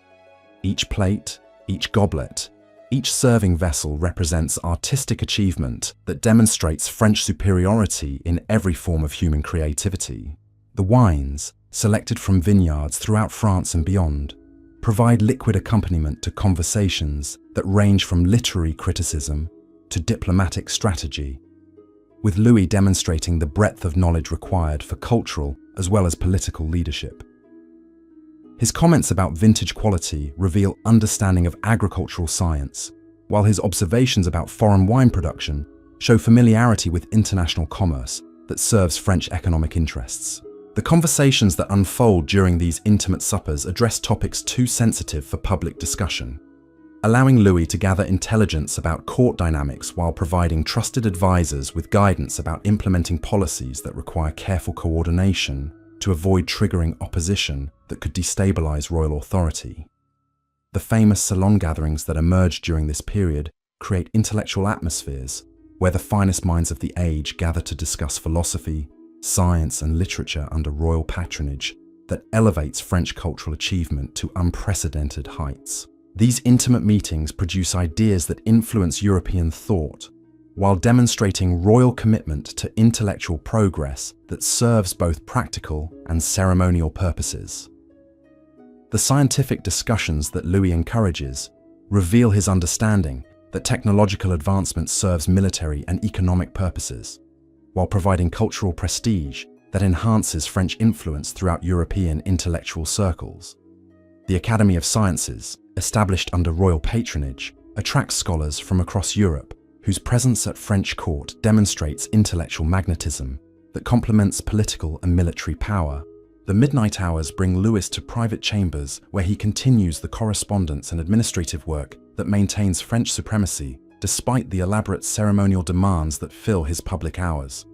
Each plate, each goblet, each serving vessel represents artistic achievement that demonstrates French superiority in every form of human creativity. The wines, selected from vineyards throughout France and beyond, provide liquid accompaniment to conversations that range from literary criticism to diplomatic strategy, with Louis demonstrating the breadth of knowledge required for cultural as well as political leadership. His comments about vintage quality reveal understanding of agricultural science, while his observations about foreign wine production show familiarity with international commerce that serves French economic interests. The conversations that unfold during these intimate suppers address topics too sensitive for public discussion. allowing Louis to gather intelligence about court dynamics while providing trusted advisors with guidance about implementing policies that require careful coordination to avoid triggering opposition that could destabilize royal authority. The famous salon gatherings that emerged during this period create intellectual atmospheres where the finest minds of the age gather to discuss philosophy, science, and literature under royal patronage that elevates French cultural achievement to unprecedented heights. These intimate meetings produce ideas that influence European thought, while demonstrating royal commitment to intellectual progress that serves both practical and ceremonial purposes. The scientific discussions that Louis encourages reveal his understanding that technological advancement serves military and economic purposes, while providing cultural prestige that enhances French influence throughout European intellectual circles. The Academy of Sciences, established under royal patronage, attracts scholars from across Europe whose presence at French court demonstrates intellectual magnetism that complements political and military power. The midnight hours bring Louis to private chambers where he continues the correspondence and administrative work that maintains French supremacy despite the elaborate ceremonial demands that fill his public hours.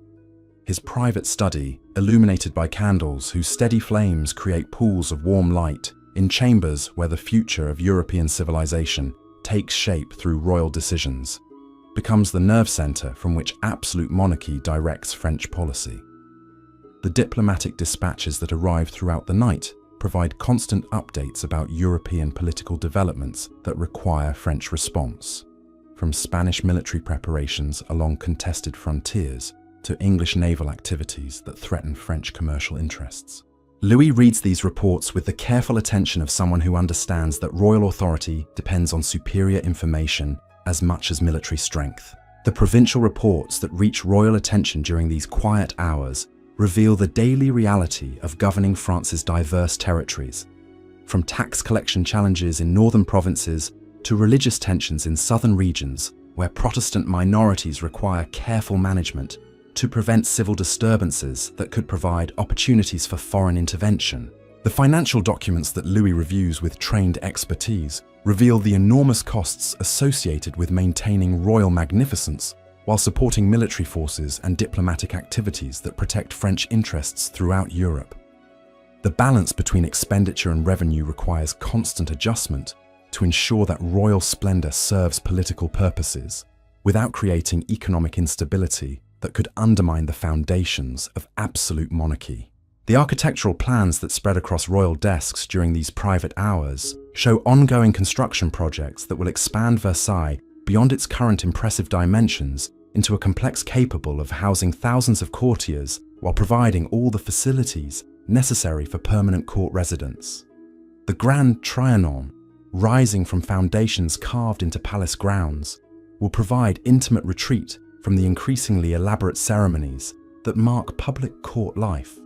His private study, illuminated by candles whose steady flames create pools of warm light, in chambers where the future of European civilization takes shape through royal decisions, becomes the nerve center from which absolute monarchy directs French policy. The diplomatic dispatches that arrive throughout the night provide constant updates about European political developments that require French response, from Spanish military preparations along contested frontiers to English naval activities that threaten French commercial interests. Louis reads these reports with the careful attention of someone who understands that royal authority depends on superior information as much as military strength. The provincial reports that reach royal attention during these quiet hours reveal the daily reality of governing France's diverse territories, from tax collection challenges in northern provinces to religious tensions in southern regions where Protestant minorities require careful management to prevent civil disturbances that could provide opportunities for foreign intervention. The financial documents that Louis reviews with trained expertise reveal the enormous costs associated with maintaining royal magnificence while supporting military forces and diplomatic activities that protect French interests throughout Europe. The balance between expenditure and revenue requires constant adjustment to ensure that royal splendor serves political purposes without creating economic instability that could undermine the foundations of absolute monarchy. The architectural plans that spread across royal desks during these private hours show ongoing construction projects that will expand Versailles beyond its current impressive dimensions into a complex capable of housing thousands of courtiers while providing all the facilities necessary for permanent court residence. The Grand Trianon, rising from foundations carved into palace grounds, will provide intimate retreat from the increasingly elaborate ceremonies that mark public court life.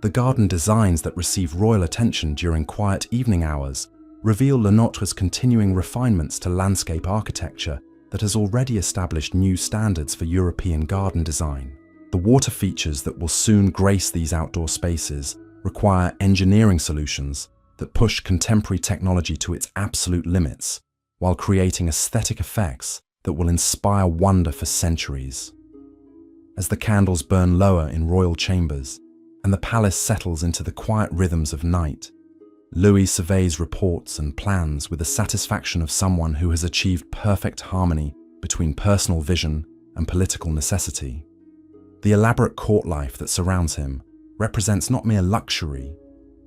The garden designs that receive royal attention during quiet evening hours reveal Le Nôtre's continuing refinements to landscape architecture that has already established new standards for European garden design. The water features that will soon grace these outdoor spaces require engineering solutions that push contemporary technology to its absolute limits, while creating aesthetic effects that will inspire wonder for centuries. As the candles burn lower in royal chambers and the palace settles into the quiet rhythms of night, Louis surveys reports and plans with the satisfaction of someone who has achieved perfect harmony between personal vision and political necessity. The elaborate court life that surrounds him represents not mere luxury,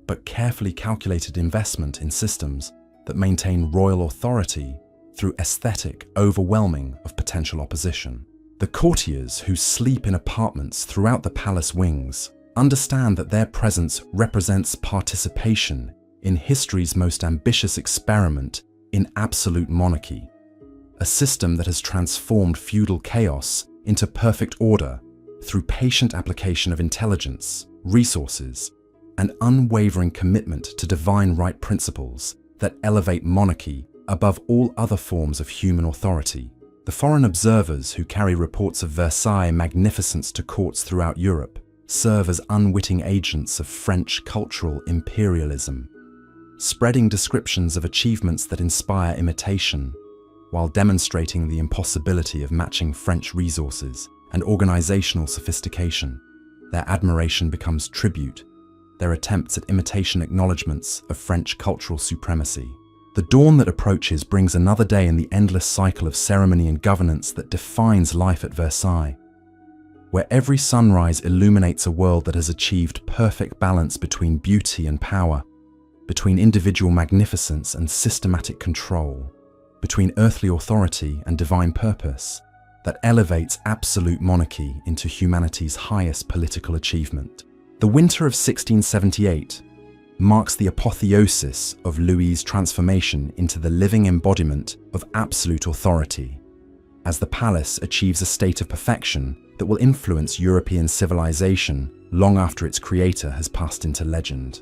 but carefully calculated investment in systems that maintain royal authority through aesthetic overwhelming of potential opposition. The courtiers who sleep in apartments throughout the palace wings understand that their presence represents participation in history's most ambitious experiment in absolute monarchy, a system that has transformed feudal chaos into perfect order through patient application of intelligence, resources, and unwavering commitment to divine right principles that elevate monarchy above all other forms of human authority. The foreign observers who carry reports of Versailles magnificence to courts throughout Europe serve as unwitting agents of French cultural imperialism, spreading descriptions of achievements that inspire imitation, while demonstrating the impossibility of matching French resources and organizational sophistication. Their admiration becomes tribute, their attempts at imitation acknowledgements of French cultural supremacy. The dawn that approaches brings another day in the endless cycle of ceremony and governance that defines life at Versailles, where every sunrise illuminates a world that has achieved perfect balance between beauty and power, between individual magnificence and systematic control, between earthly authority and divine purpose, that elevates absolute monarchy into humanity's highest political achievement. The winter of 1678 marks the apotheosis of Louis's transformation into the living embodiment of absolute authority, as the palace achieves a state of perfection that will influence European civilization long after its creator has passed into legend.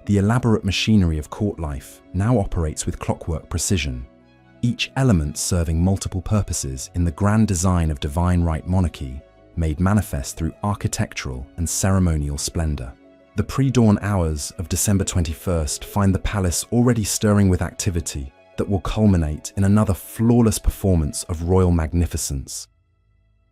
The elaborate machinery of court life now operates with clockwork precision, each element serving multiple purposes in the grand design of divine right monarchy, made manifest through architectural and ceremonial splendor. The pre-dawn hours of December 21st find the palace already stirring with activity that will culminate in another flawless performance of royal magnificence.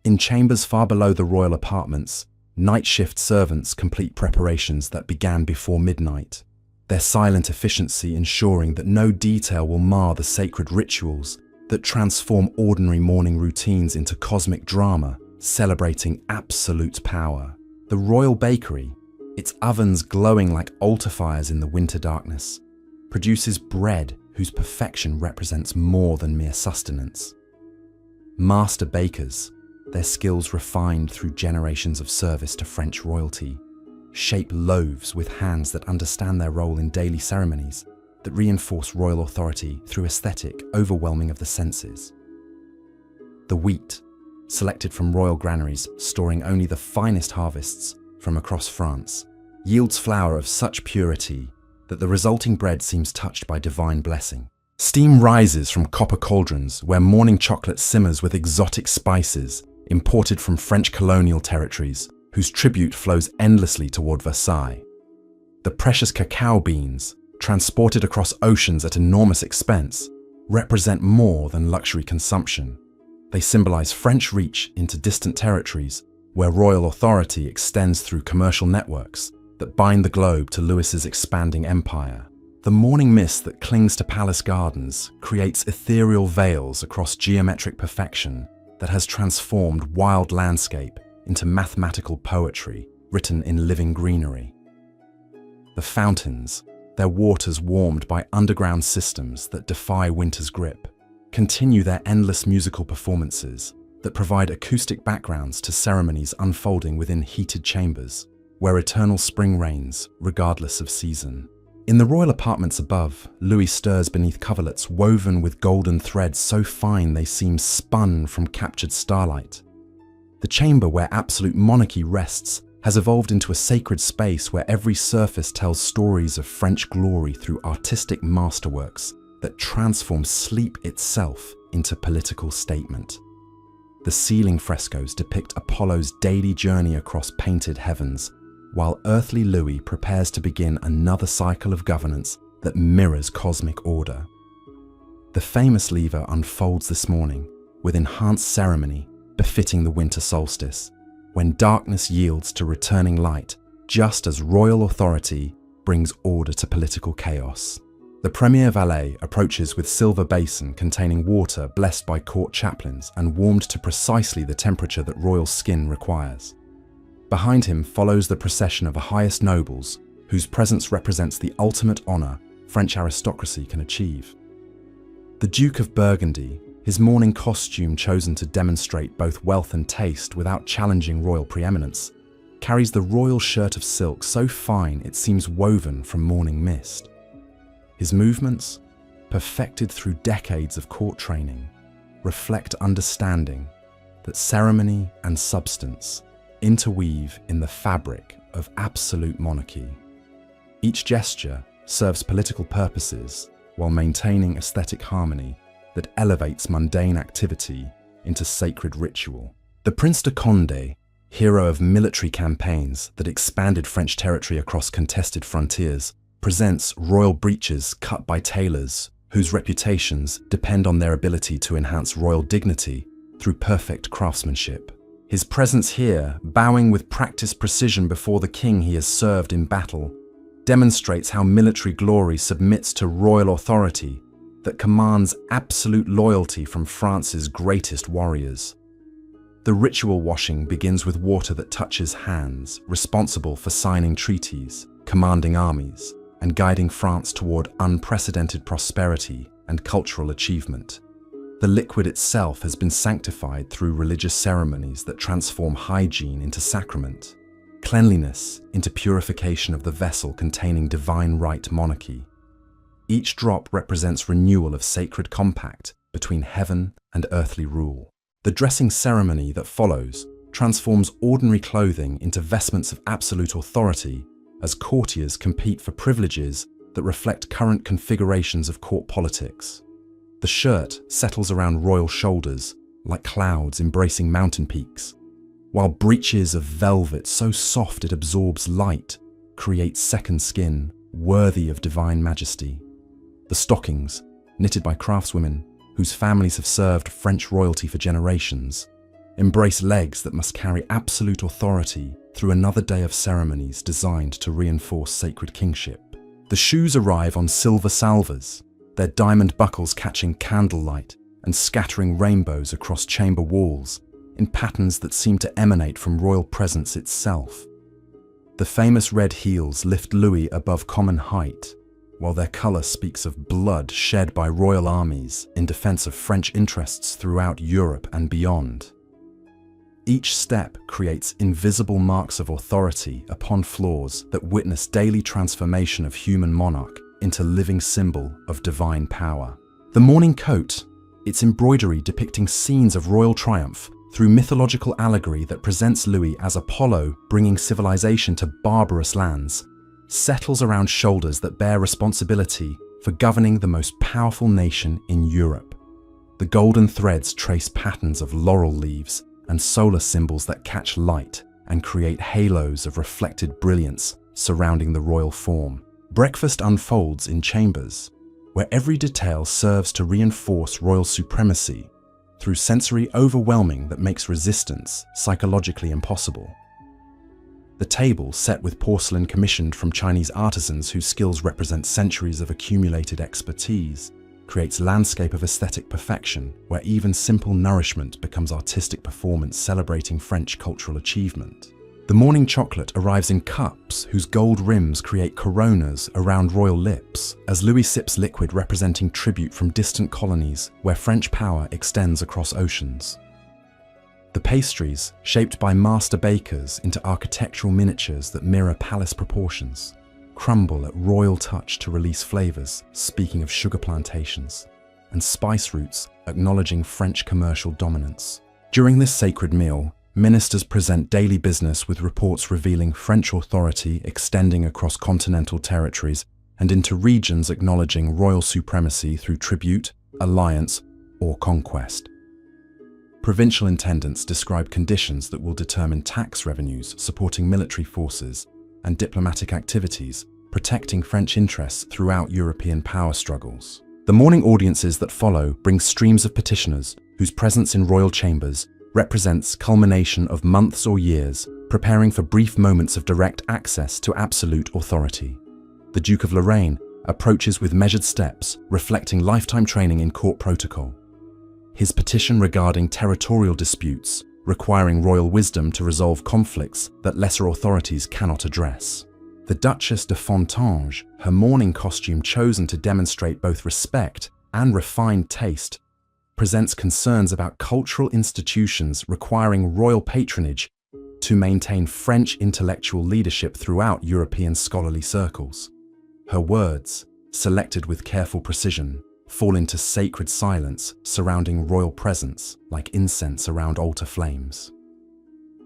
In chambers far below the royal apartments, night shift servants complete preparations that began before midnight, their silent efficiency ensuring that no detail will mar the sacred rituals that transform ordinary morning routines into cosmic drama, celebrating absolute power. The royal bakery, its ovens glowing like altar fires in the winter darkness, produces bread whose perfection represents more than mere sustenance. Master bakers, their skills refined through generations of service to French royalty, shape loaves with hands that understand their role in daily ceremonies, that reinforce royal authority through aesthetic overwhelming of the senses. The wheat, selected from royal granaries storing only the finest harvests from across France, yields flour of such purity that the resulting bread seems touched by divine blessing. Steam rises from copper cauldrons where morning chocolate simmers with exotic spices imported from French colonial territories, whose tribute flows endlessly toward Versailles. The precious cacao beans, transported across oceans at enormous expense, represent more than luxury consumption. They symbolize French reach into distant territories where royal authority extends through commercial networks that bind the globe to Louis's expanding empire. The morning mist that clings to palace gardens creates ethereal veils across geometric perfection that has transformed wild landscape into mathematical poetry written in living greenery. The fountains, their waters warmed by underground systems that defy winter's grip, continue their endless musical performances that provide acoustic backgrounds to ceremonies unfolding within heated chambers, where eternal spring reigns regardless of season. In the royal apartments above, Louis stirs beneath coverlets woven with golden threads so fine they seem spun from captured starlight. The chamber where absolute monarchy rests has evolved into a sacred space where every surface tells stories of French glory through artistic masterworks that transform sleep itself into political statement. The ceiling frescoes depict Apollo's daily journey across painted heavens, while earthly Louis prepares to begin another cycle of governance that mirrors cosmic order. The famous lever unfolds this morning with enhanced ceremony befitting the winter solstice, when darkness yields to returning light, just as royal authority brings order to political chaos. The premier valet approaches with silver basin containing water blessed by court chaplains and warmed to precisely the temperature that royal skin requires. Behind him follows the procession of the highest nobles, whose presence represents the ultimate honor French aristocracy can achieve. The Duke of Burgundy, his mourning costume chosen to demonstrate both wealth and taste without challenging royal preeminence, carries the royal shirt of silk so fine it seems woven from morning mist. His movements, perfected through decades of court training, reflect understanding that ceremony and substance interweave in the fabric of absolute monarchy. Each gesture serves political purposes while maintaining aesthetic harmony that elevates mundane activity into sacred ritual. The Prince de Condé, hero of military campaigns that expanded French territory across contested frontiers, presents royal breeches cut by tailors, whose reputations depend on their ability to enhance royal dignity through perfect craftsmanship. His presence here, bowing with practiced precision before the king he has served in battle, demonstrates how military glory submits to royal authority that commands absolute loyalty from France's greatest warriors. The ritual washing begins with water that touches hands, responsible for signing treaties, commanding armies, and guiding France toward unprecedented prosperity and cultural achievement. The liquid itself has been sanctified through religious ceremonies that transform hygiene into sacrament, cleanliness into purification of the vessel containing divine right monarchy. Each drop represents renewal of sacred compact between heaven and earthly rule. The dressing ceremony that follows transforms ordinary clothing into vestments of absolute authority as courtiers compete for privileges that reflect current configurations of court politics. The shirt settles around royal shoulders like clouds embracing mountain peaks, while breeches of velvet so soft it absorbs light create second skin worthy of divine majesty. The stockings, knitted by craftswomen whose families have served French royalty for generations, embrace legs that must carry absolute authority through another day of ceremonies designed to reinforce sacred kingship. The shoes arrive on silver salvers, their diamond buckles catching candlelight and scattering rainbows across chamber walls in patterns that seem to emanate from royal presence itself. The famous red heels lift Louis above common height, while their colour speaks of blood shed by royal armies in defence of French interests throughout Europe and beyond. Each step creates invisible marks of authority upon floors that witness daily transformation of human monarch into living symbol of divine power. The mourning coat, its embroidery depicting scenes of royal triumph through mythological allegory that presents Louis as Apollo bringing civilization to barbarous lands, settles around shoulders that bear responsibility for governing the most powerful nation in Europe. The golden threads trace patterns of laurel leaves and solar symbols that catch light and create halos of reflected brilliance surrounding the royal form. Breakfast unfolds in chambers, where every detail serves to reinforce royal supremacy through sensory overwhelming that makes resistance psychologically impossible. The table, set with porcelain commissioned from Chinese artisans whose skills represent centuries of accumulated expertise, creates a landscape of aesthetic perfection where even simple nourishment becomes artistic performance celebrating French cultural achievement. The morning chocolate arrives in cups whose gold rims create coronas around royal lips as Louis sips liquid representing tribute from distant colonies where French power extends across oceans. The pastries, shaped by master bakers into architectural miniatures that mirror palace proportions, crumble at royal touch to release flavors, speaking of sugar plantations, and spice roots acknowledging French commercial dominance. During this sacred meal, ministers present daily business with reports revealing French authority extending across continental territories and into regions acknowledging royal supremacy through tribute, alliance, or conquest. Provincial intendants describe conditions that will determine tax revenues supporting military forces and diplomatic activities, protecting French interests throughout European power struggles. The morning audiences that follow bring streams of petitioners whose presence in royal chambers represents culmination of months or years preparing for brief moments of direct access to absolute authority. The Duke of Lorraine approaches with measured steps, reflecting lifetime training in court protocol. His petition regarding territorial disputes, requiring royal wisdom to resolve conflicts that lesser authorities cannot address. The Duchess de Fontanges, her mourning costume chosen to demonstrate both respect and refined taste, presents concerns about cultural institutions requiring royal patronage to maintain French intellectual leadership throughout European scholarly circles. Her words, selected with careful precision, fall into sacred silence surrounding royal presence like incense around altar flames.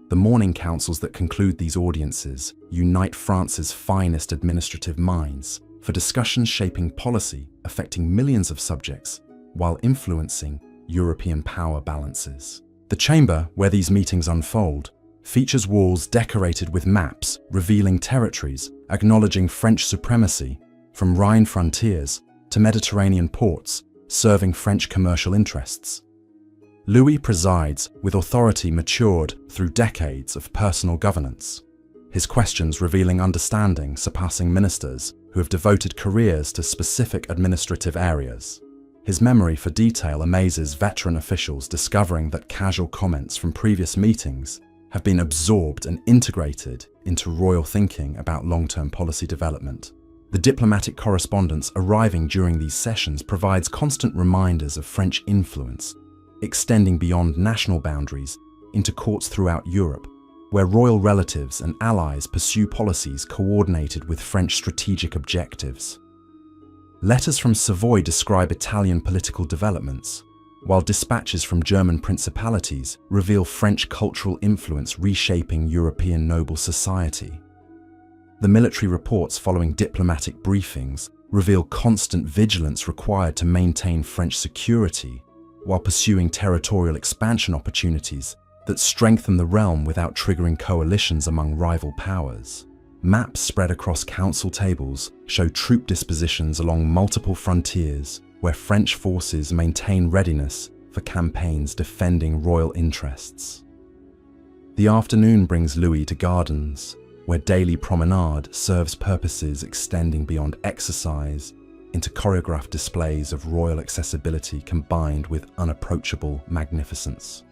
The morning councils that conclude these audiences unite France's finest administrative minds for discussions shaping policy affecting millions of subjects while influencing European power balances. The chamber where these meetings unfold features walls decorated with maps revealing territories, acknowledging French supremacy from Rhine frontiers to Mediterranean ports, serving French commercial interests. Louis presides with authority matured through decades of personal governance, his questions revealing understanding surpassing ministers who have devoted careers to specific administrative areas. His memory for detail amazes veteran officials, discovering that casual comments from previous meetings have been absorbed and integrated into royal thinking about long-term policy development. The diplomatic correspondence arriving during these sessions provides constant reminders of French influence, extending beyond national boundaries into courts throughout Europe, where royal relatives and allies pursue policies coordinated with French strategic objectives. Letters from Savoy describe Italian political developments, while dispatches from German principalities reveal French cultural influence reshaping European noble society. The military reports following diplomatic briefings reveal constant vigilance required to maintain French security, while pursuing territorial expansion opportunities that strengthen the realm without triggering coalitions among rival powers. Maps spread across council tables show troop dispositions along multiple frontiers where French forces maintain readiness for campaigns defending royal interests. The afternoon brings Louis to gardens, where daily promenade serves purposes extending beyond exercise into choreographed displays of royal accessibility combined with unapproachable magnificence.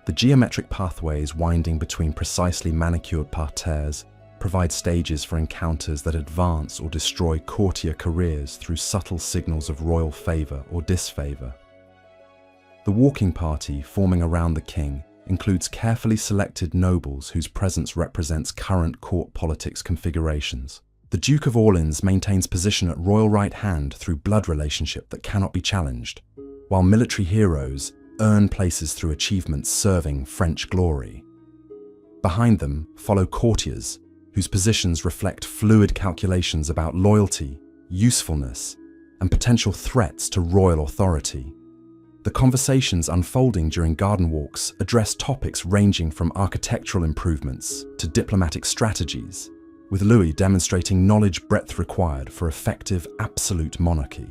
The geometric pathways winding between precisely manicured parterres provide stages for encounters that advance or destroy courtier careers through subtle signals of royal favour or disfavour. The walking party forming around the king includes carefully selected nobles whose presence represents current court politics configurations. The Duke of Orleans maintains position at royal right hand through blood relationship that cannot be challenged, while military heroes earn places through achievements serving French glory. Behind them follow courtiers, whose positions reflect fluid calculations about loyalty, usefulness, and potential threats to royal authority. The conversations unfolding during garden walks address topics ranging from architectural improvements to diplomatic strategies, with Louis demonstrating knowledge breadth required for effective absolute monarchy.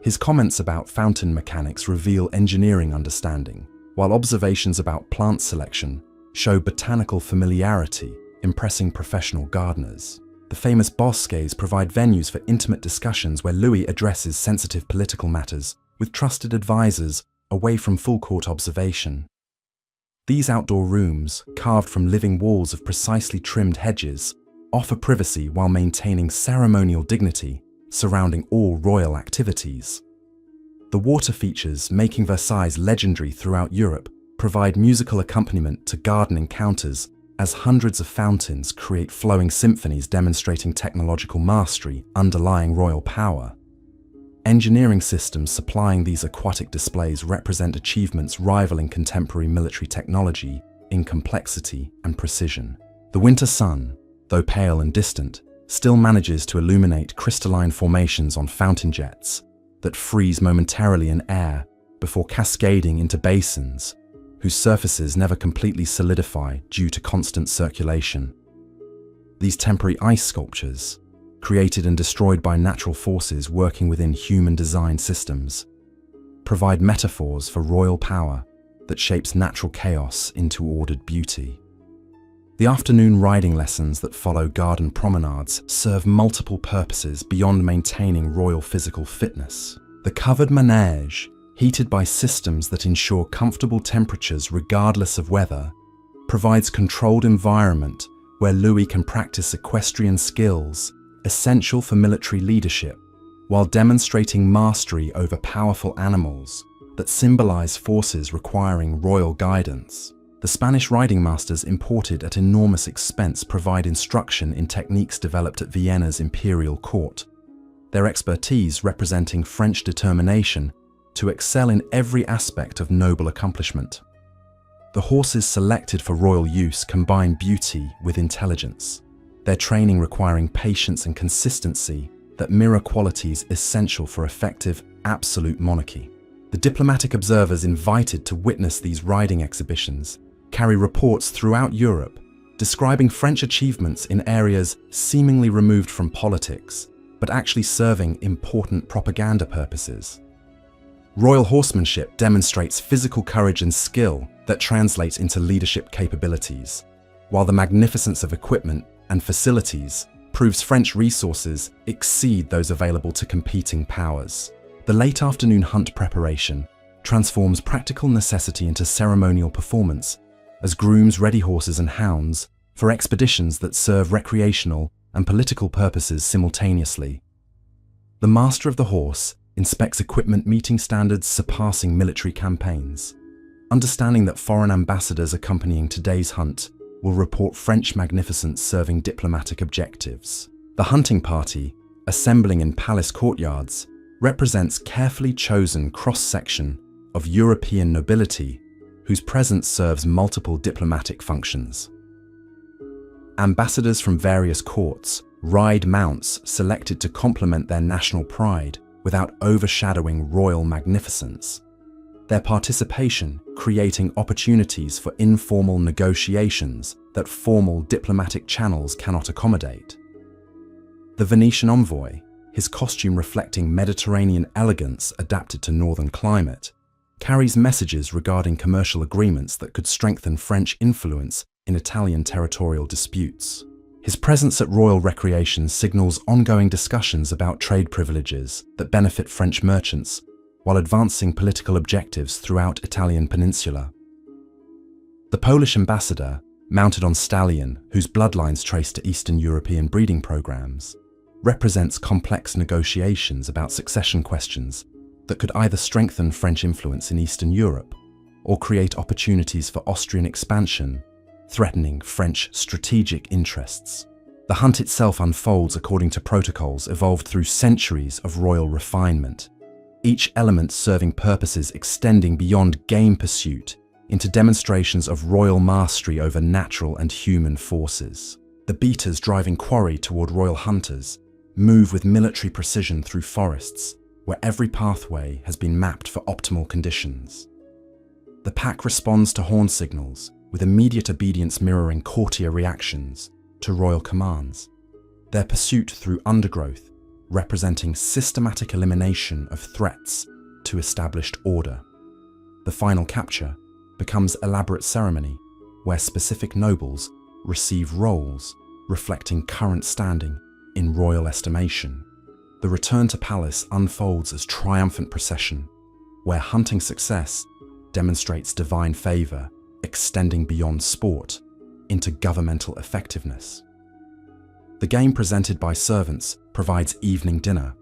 His comments about fountain mechanics reveal engineering understanding, while observations about plant selection show botanical familiarity, impressing professional gardeners. The famous bosquets provide venues for intimate discussions where Louis addresses sensitive political matters with trusted advisors away from full court observation. These outdoor rooms, carved from living walls of precisely trimmed hedges, offer privacy while maintaining ceremonial dignity surrounding all royal activities. The water features, making Versailles legendary throughout Europe, provide musical accompaniment to garden encounters as hundreds of fountains create flowing symphonies demonstrating technological mastery underlying royal power. Engineering systems supplying these aquatic displays represent achievements rivaling contemporary military technology in complexity and precision. The winter sun, though pale and distant, still manages to illuminate crystalline formations on fountain jets that freeze momentarily in air before cascading into basins whose surfaces never completely solidify due to constant circulation. These temporary ice sculptures, created and destroyed by natural forces working within human-designed systems, provide metaphors for royal power that shapes natural chaos into ordered beauty. The afternoon riding lessons that follow garden promenades serve multiple purposes beyond maintaining royal physical fitness. The covered manège, heated by systems that ensure comfortable temperatures regardless of weather, provides controlled environment where Louis can practice equestrian skills essential for military leadership, while demonstrating mastery over powerful animals that symbolize forces requiring royal guidance. The Spanish riding masters, imported at enormous expense, provide instruction in techniques developed at Vienna's imperial court, their expertise representing French determination to excel in every aspect of noble accomplishment. The horses selected for royal use combine beauty with intelligence, their training requiring patience and consistency that mirror qualities essential for effective, absolute monarchy. The diplomatic observers invited to witness these riding exhibitions carry reports throughout Europe describing French achievements in areas seemingly removed from politics, but actually serving important propaganda purposes. Royal horsemanship demonstrates physical courage and skill that translates into leadership capabilities, while the magnificence of equipment and facilities proves French resources exceed those available to competing powers. The late afternoon hunt preparation transforms practical necessity into ceremonial performance as grooms ready horses and hounds for expeditions that serve recreational and political purposes simultaneously. The master of the horse inspects equipment meeting standards surpassing military campaigns, understanding that foreign ambassadors accompanying today's hunt will report French magnificence serving diplomatic objectives. The hunting party, assembling in palace courtyards, represents carefully chosen cross-section of European nobility whose presence serves multiple diplomatic functions. Ambassadors from various courts ride mounts selected to complement their national pride without overshadowing royal magnificence, their participation creating opportunities for informal negotiations that formal diplomatic channels cannot accommodate. The Venetian envoy, his costume reflecting Mediterranean elegance adapted to northern climate, carries messages regarding commercial agreements that could strengthen French influence in Italian territorial disputes. His presence at royal recreations signals ongoing discussions about trade privileges that benefit French merchants while advancing political objectives throughout Italian peninsula. The Polish ambassador, mounted on stallion whose bloodlines trace to Eastern European breeding programs, represents complex negotiations about succession questions that could either strengthen French influence in Eastern Europe or create opportunities for Austrian expansion, threatening French strategic interests. The hunt itself unfolds according to protocols evolved through centuries of royal refinement, each element serving purposes extending beyond game pursuit into demonstrations of royal mastery over natural and human forces. The beaters driving quarry toward royal hunters move with military precision through forests where every pathway has been mapped for optimal conditions. The pack responds to horn signals with immediate obedience mirroring courtier reactions to royal commands, their pursuit through undergrowth representing systematic elimination of threats to established order. The final capture becomes elaborate ceremony where specific nobles receive roles reflecting current standing in royal estimation. The return to palace unfolds as triumphant procession, where hunting success demonstrates divine favor, extending beyond sport into governmental effectiveness. The game presented by servants provides evening dinner,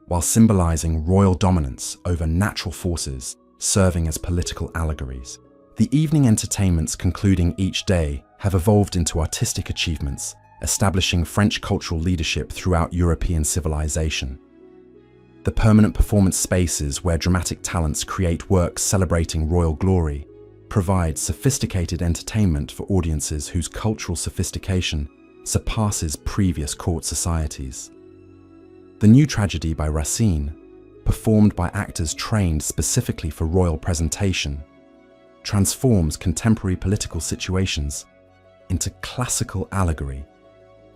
while symbolizing royal dominance over natural forces, serving as political allegories. The evening entertainments concluding each day have evolved into artistic achievements, establishing French cultural leadership throughout European civilization. The permanent performance spaces where dramatic talents create works celebrating royal glory provide sophisticated entertainment for audiences whose cultural sophistication surpasses previous court societies. The New Tragedy by Racine, performed by actors trained specifically for royal presentation, transforms contemporary political situations into classical allegory,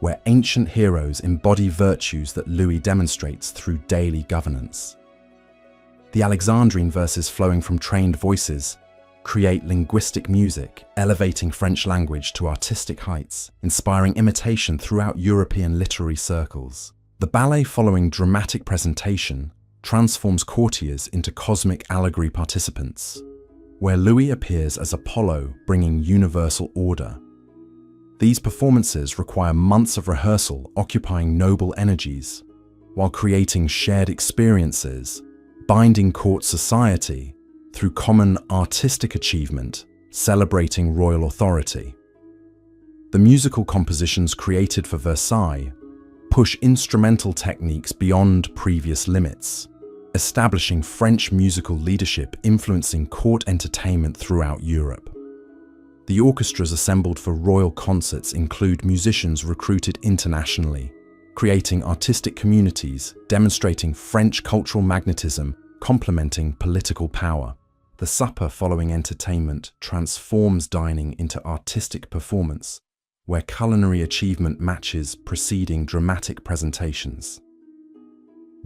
where ancient heroes embody virtues that Louis demonstrates through daily governance. The Alexandrine verses flowing from trained voices create linguistic music, elevating French language to artistic heights, inspiring imitation throughout European literary circles. The ballet following dramatic presentation transforms courtiers into cosmic allegory participants, where Louis appears as Apollo bringing universal order. These performances require months of rehearsal occupying noble energies, while creating shared experiences, binding court society through common artistic achievement, celebrating royal authority. The musical compositions created for Versailles push instrumental techniques beyond previous limits, establishing French musical leadership influencing court entertainment throughout Europe. The orchestras assembled for royal concerts include musicians recruited internationally, creating artistic communities demonstrating French cultural magnetism complementing political power. The supper following entertainment transforms dining into artistic performance, where culinary achievement matches preceding dramatic presentations.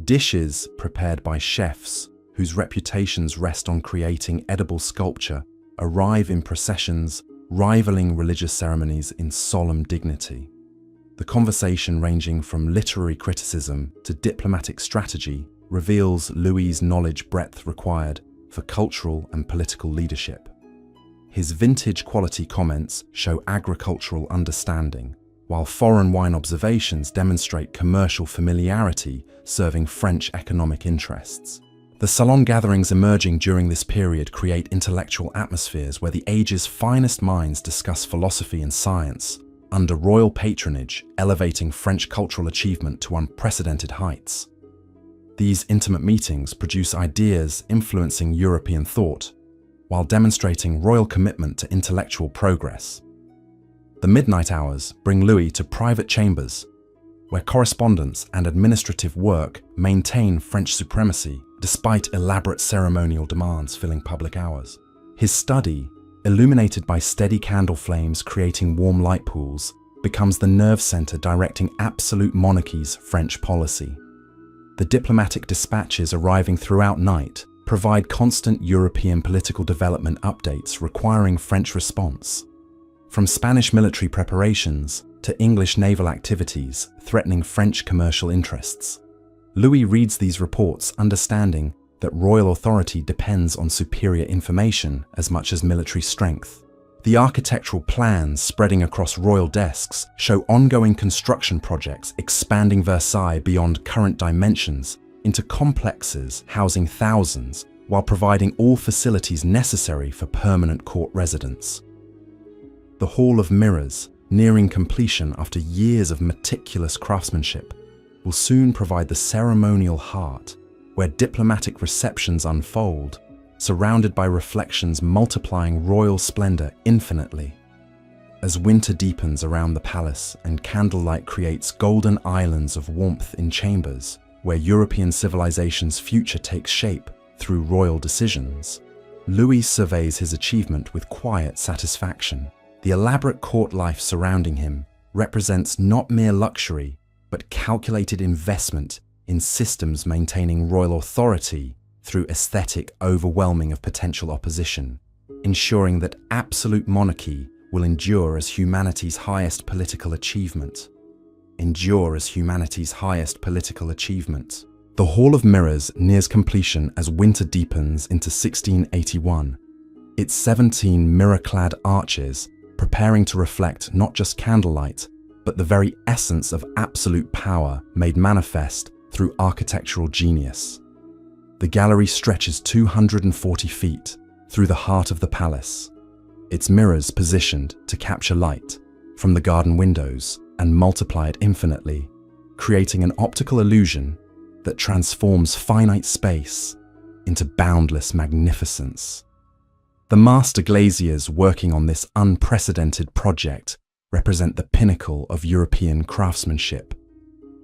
Dishes prepared by chefs whose reputations rest on creating edible sculpture arrive in processions, rivaling religious ceremonies in solemn dignity. The conversation, ranging from literary criticism to diplomatic strategy, reveals Louis's knowledge breadth required for cultural and political leadership. His vintage quality comments show agricultural understanding, while foreign wine observations demonstrate commercial familiarity serving French economic interests. The salon gatherings emerging during this period create intellectual atmospheres where the age's finest minds discuss philosophy and science, under royal patronage, elevating French cultural achievement to unprecedented heights. These intimate meetings produce ideas influencing European thought, while demonstrating royal commitment to intellectual progress. The midnight hours bring Louis to private chambers, where correspondence and administrative work maintain French supremacy despite elaborate ceremonial demands filling public hours. His study, illuminated by steady candle flames creating warm light pools, becomes the nerve center directing absolute monarchy's French policy. The diplomatic dispatches arriving throughout night provide constant European political development updates requiring French response. From Spanish military preparations to English naval activities threatening French commercial interests, Louis reads these reports understanding that royal authority depends on superior information as much as military strength. The architectural plans spreading across royal desks show ongoing construction projects expanding Versailles beyond current dimensions into complexes housing thousands, while providing all facilities necessary for permanent court residence. The Hall of Mirrors, nearing completion after years of meticulous craftsmanship, will soon provide the ceremonial heart where diplomatic receptions unfold, surrounded by reflections multiplying royal splendor infinitely. As winter deepens around the palace and candlelight creates golden islands of warmth in chambers, where European civilization's future takes shape through royal decisions, Louis surveys his achievement with quiet satisfaction. The elaborate court life surrounding him represents not mere luxury, but calculated investment in systems maintaining royal authority through aesthetic overwhelming of potential opposition, ensuring that absolute monarchy will endure as humanity's highest political achievement. Endure as humanity's highest political achievement. The Hall of Mirrors nears completion as winter deepens into 1681, its 17 mirror-clad arches preparing to reflect not just candlelight, but the very essence of absolute power made manifest through architectural genius. The gallery stretches 240 feet through the heart of the palace, its mirrors positioned to capture light from the garden windows and multiply it infinitely, creating an optical illusion that transforms finite space into boundless magnificence. The master glaziers working on this unprecedented project represent the pinnacle of European craftsmanship,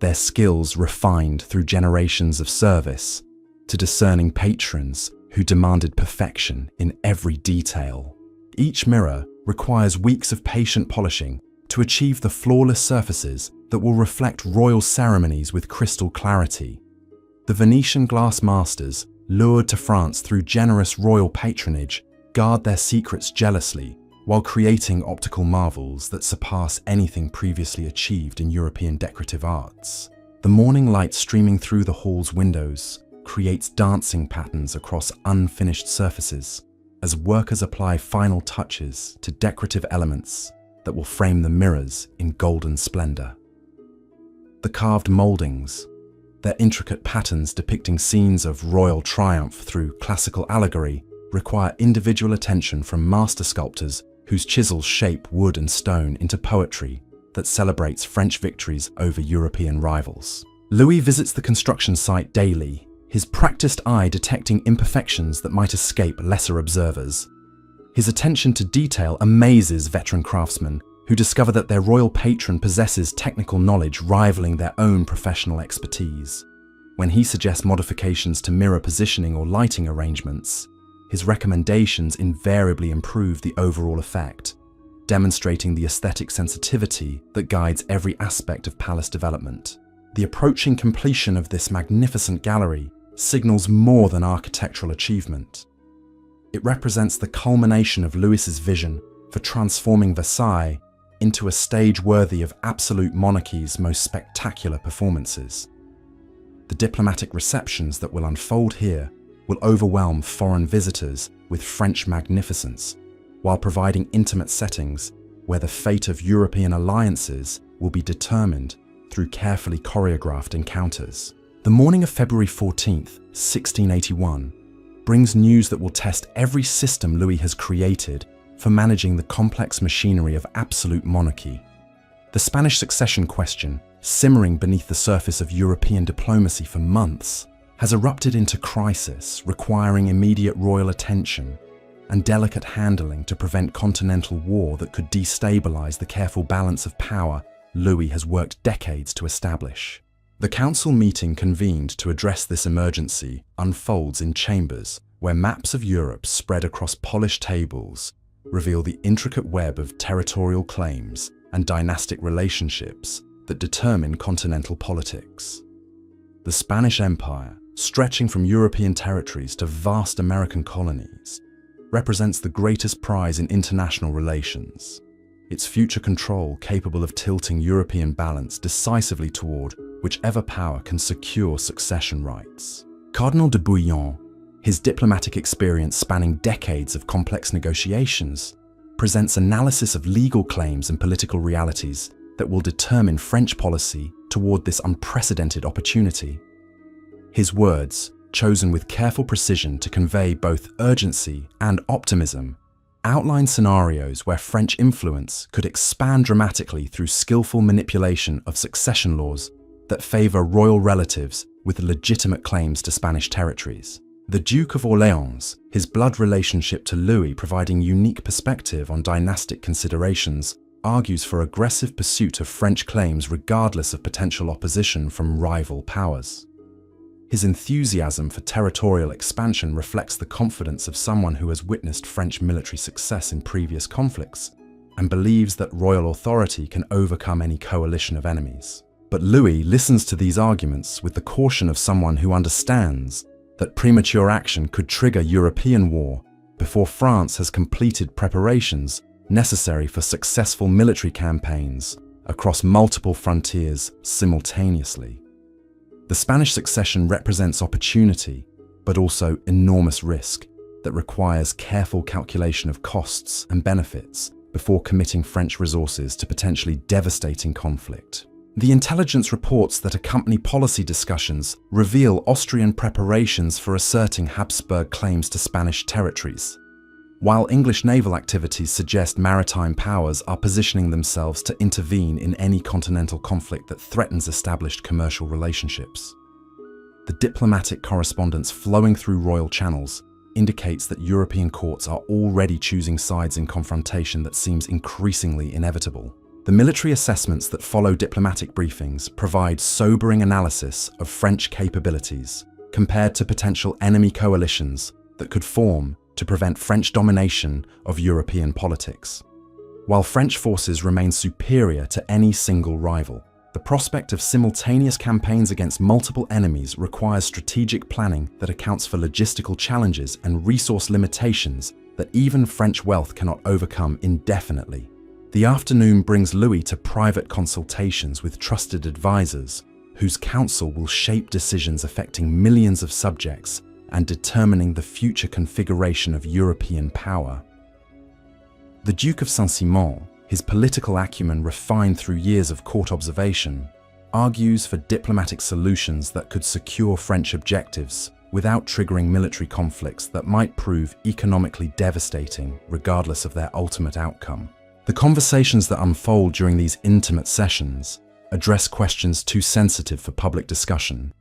their skills refined through generations of service to discerning patrons who demanded perfection in every detail. Each mirror requires weeks of patient polishing to achieve the flawless surfaces that will reflect royal ceremonies with crystal clarity. The Venetian glass masters, lured to France through generous royal patronage, guard their secrets jealously while creating optical marvels that surpass anything previously achieved in European decorative arts. The morning light streaming through the hall's windows creates dancing patterns across unfinished surfaces as workers apply final touches to decorative elements that will frame the mirrors in golden splendor. The carved moldings, their intricate patterns depicting scenes of royal triumph through classical allegory, require individual attention from master sculptors whose chisels shape wood and stone into poetry that celebrates French victories over European rivals. Louis visits the construction site daily, his practiced eye detecting imperfections that might escape lesser observers. His attention to detail amazes veteran craftsmen who discover that their royal patron possesses technical knowledge rivaling their own professional expertise. When he suggests modifications to mirror positioning or lighting arrangements, his recommendations invariably improve the overall effect. demonstrating the aesthetic sensitivity that guides every aspect of palace development. The approaching completion of this magnificent gallery signals more than architectural achievement. It represents the culmination of Louis's vision for transforming Versailles into a stage worthy of absolute monarchy's most spectacular performances. The diplomatic receptions that will unfold here will overwhelm foreign visitors with French magnificence, while providing intimate settings where the fate of European alliances will be determined through carefully choreographed encounters. The morning of February 14th, 1681, brings news that will test every system Louis has created for managing the complex machinery of absolute monarchy. The Spanish succession question, simmering beneath the surface of European diplomacy for months, has erupted into crisis, requiring immediate royal attention and delicate handling to prevent continental war that could destabilize the careful balance of power Louis has worked decades to establish. The council meeting convened to address this emergency unfolds in chambers where maps of Europe spread across polished tables reveal the intricate web of territorial claims and dynastic relationships that determine continental politics. The Spanish Empire, stretching from European territories to vast American colonies, represents the greatest prize in international relations. Its future control capable of tilting European balance decisively toward whichever power can secure succession rights. Cardinal de Bouillon, his diplomatic experience spanning decades of complex negotiations, presents analysis of legal claims and political realities that will determine French policy toward this unprecedented opportunity. His words, chosen with careful precision to convey both urgency and optimism, outline scenarios where French influence could expand dramatically through skillful manipulation of succession laws that favor royal relatives with legitimate claims to Spanish territories. The Duke of Orleans, his blood relationship to Louis providing unique perspective on dynastic considerations, argues for aggressive pursuit of French claims regardless of potential opposition from rival powers. His enthusiasm for territorial expansion reflects the confidence of someone who has witnessed French military success in previous conflicts and believes that royal authority can overcome any coalition of enemies. But Louis listens to these arguments with the caution of someone who understands that premature action could trigger European war before France has completed preparations necessary for successful military campaigns across multiple frontiers simultaneously. The Spanish succession represents opportunity, but also enormous risk that requires careful calculation of costs and benefits before committing French resources to potentially devastating conflict. The intelligence reports that accompany policy discussions reveal Austrian preparations for asserting Habsburg claims to Spanish territories, while English naval activities suggest maritime powers are positioning themselves to intervene in any continental conflict that threatens established commercial relationships. The diplomatic correspondence flowing through royal channels indicates that European courts are already choosing sides in confrontation that seems increasingly inevitable. The military assessments that follow diplomatic briefings provide sobering analysis of French capabilities compared to potential enemy coalitions that could form to prevent French domination of European politics. While French forces remain superior to any single rival, the prospect of simultaneous campaigns against multiple enemies requires strategic planning that accounts for logistical challenges and resource limitations that even French wealth cannot overcome indefinitely. The afternoon brings Louis to private consultations with trusted advisors, whose counsel will shape decisions affecting millions of subjects and determining the future configuration of European power. The Duke of Saint-Simon, his political acumen refined through years of court observation, argues for diplomatic solutions that could secure French objectives without triggering military conflicts that might prove economically devastating regardless of their ultimate outcome. The conversations that unfold during these intimate sessions address questions too sensitive for public discussion,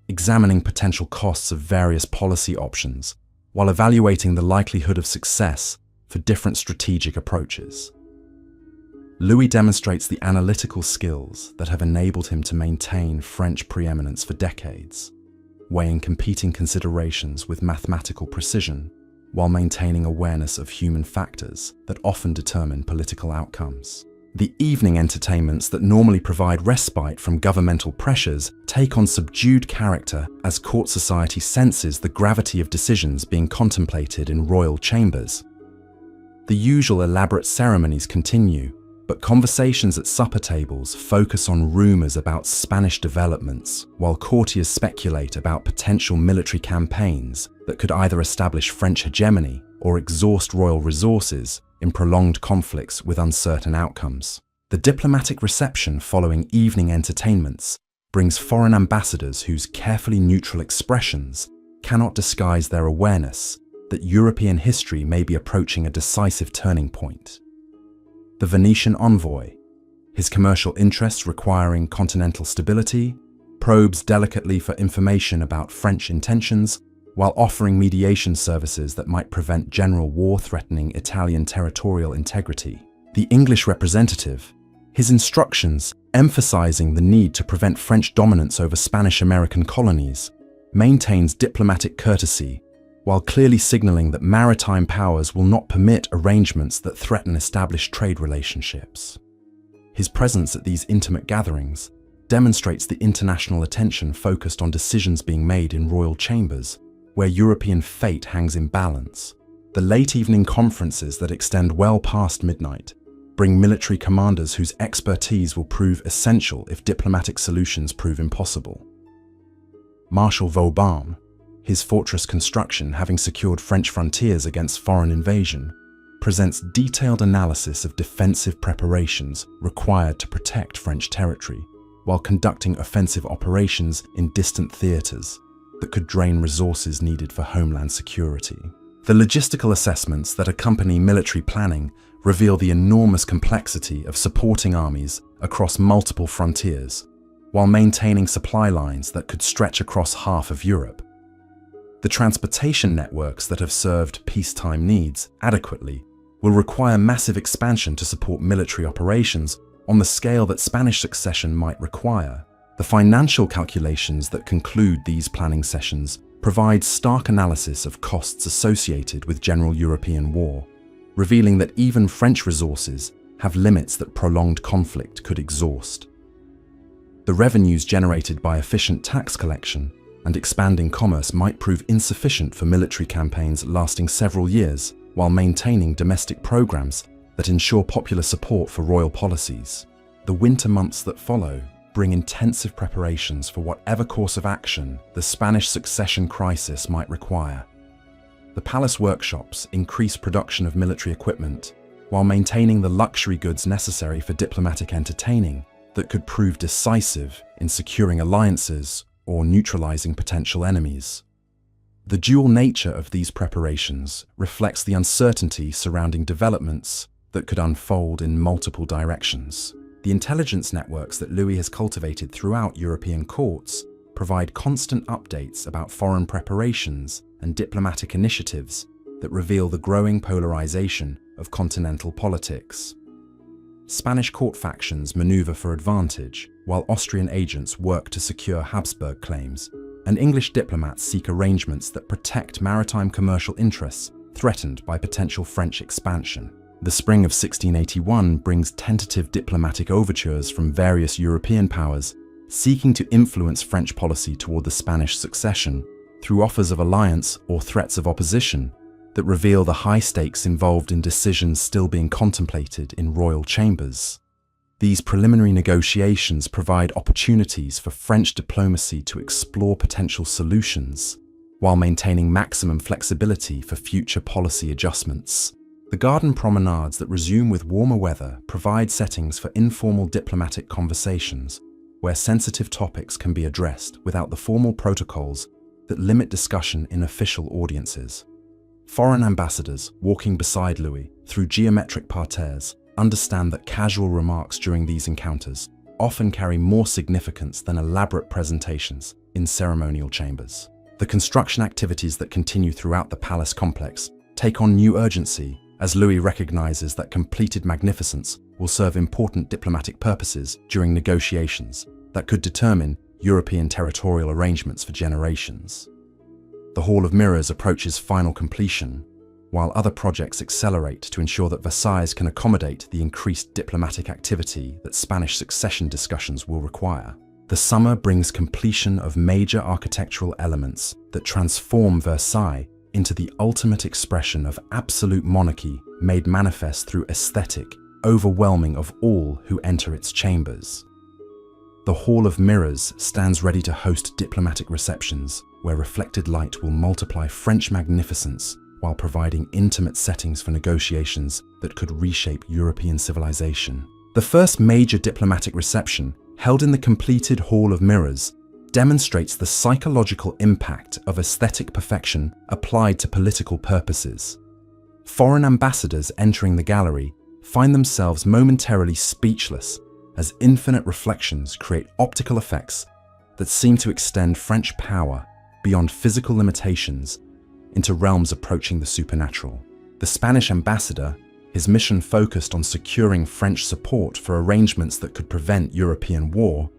examining potential costs of various policy options while evaluating the likelihood of success for different strategic approaches. Louis demonstrates the analytical skills that have enabled him to maintain French preeminence for decades, weighing competing considerations with mathematical precision while maintaining awareness of human factors that often determine political outcomes. The evening entertainments that normally provide respite from governmental pressures take on subdued character as court society senses the gravity of decisions being contemplated in royal chambers. The usual elaborate ceremonies continue, but conversations at supper tables focus on rumors about Spanish developments, while courtiers speculate about potential military campaigns that could either establish French hegemony or exhaust royal resources in prolonged conflicts with uncertain outcomes. The diplomatic reception following evening entertainments brings foreign ambassadors whose carefully neutral expressions cannot disguise their awareness that European history may be approaching a decisive turning point. The Venetian envoy, his commercial interests requiring continental stability, probes delicately for information about French intentions while offering mediation services that might prevent general war threatening Italian territorial integrity. The English representative, his instructions emphasizing the need to prevent French dominance over Spanish-American colonies, maintains diplomatic courtesy while clearly signaling that maritime powers will not permit arrangements that threaten established trade relationships. His presence at these intimate gatherings demonstrates the international attention focused on decisions being made in royal chambers, where European fate hangs in balance. The late evening conferences that extend well past midnight bring military commanders whose expertise will prove essential if diplomatic solutions prove impossible. Marshal Vauban, his fortress construction having secured French frontiers against foreign invasion, presents detailed analysis of defensive preparations required to protect French territory, while conducting offensive operations in distant theaters that could drain resources needed for homeland security. The logistical assessments that accompany military planning reveal the enormous complexity of supporting armies across multiple frontiers, while maintaining supply lines that could stretch across half of Europe. The transportation networks that have served peacetime needs adequately will require massive expansion to support military operations on the scale that Spanish succession might require. The financial calculations that conclude these planning sessions provide stark analysis of costs associated with general European war, revealing that even French resources have limits that prolonged conflict could exhaust. The revenues generated by efficient tax collection and expanding commerce might prove insufficient for military campaigns lasting several years, while maintaining domestic programs that ensure popular support for royal policies. The winter months that follow bring intensive preparations for whatever course of action the Spanish succession crisis might require. The palace workshops increase production of military equipment while maintaining the luxury goods necessary for diplomatic entertaining that could prove decisive in securing alliances or neutralizing potential enemies. The dual nature of these preparations reflects the uncertainty surrounding developments that could unfold in multiple directions. The intelligence networks that Louis has cultivated throughout European courts provide constant updates about foreign preparations and diplomatic initiatives that reveal the growing polarization of continental politics. Spanish court factions maneuver for advantage, while Austrian agents work to secure Habsburg claims, and English diplomats seek arrangements that protect maritime commercial interests threatened by potential French expansion. The spring of 1681 brings tentative diplomatic overtures from various European powers seeking to influence French policy toward the Spanish succession through offers of alliance or threats of opposition that reveal the high stakes involved in decisions still being contemplated in royal chambers. These preliminary negotiations provide opportunities for French diplomacy to explore potential solutions, while maintaining maximum flexibility for future policy adjustments. The garden promenades that resume with warmer weather provide settings for informal diplomatic conversations where sensitive topics can be addressed without the formal protocols that limit discussion in official audiences. Foreign ambassadors walking beside Louis through geometric parterres understand that casual remarks during these encounters often carry more significance than elaborate presentations in ceremonial chambers. The construction activities that continue throughout the palace complex take on new urgency as Louis recognizes that completed magnificence will serve important diplomatic purposes during negotiations that could determine European territorial arrangements for generations. The Hall of Mirrors approaches final completion, while other projects accelerate to ensure that Versailles can accommodate the increased diplomatic activity that Spanish succession discussions will require. The summer brings completion of major architectural elements that transform Versailles into the ultimate expression of absolute monarchy made manifest through aesthetic, overwhelming of all who enter its chambers. The Hall of Mirrors stands ready to host diplomatic receptions where reflected light will multiply French magnificence while providing intimate settings for negotiations that could reshape European civilization. The first major diplomatic reception, held in the completed Hall of Mirrors, demonstrates the psychological impact of aesthetic perfection applied to political purposes. Foreign ambassadors entering the gallery find themselves momentarily speechless as infinite reflections create optical effects that seem to extend French power beyond physical limitations into realms approaching the supernatural. The Spanish ambassador, his mission focused on securing French support for arrangements that could prevent European war,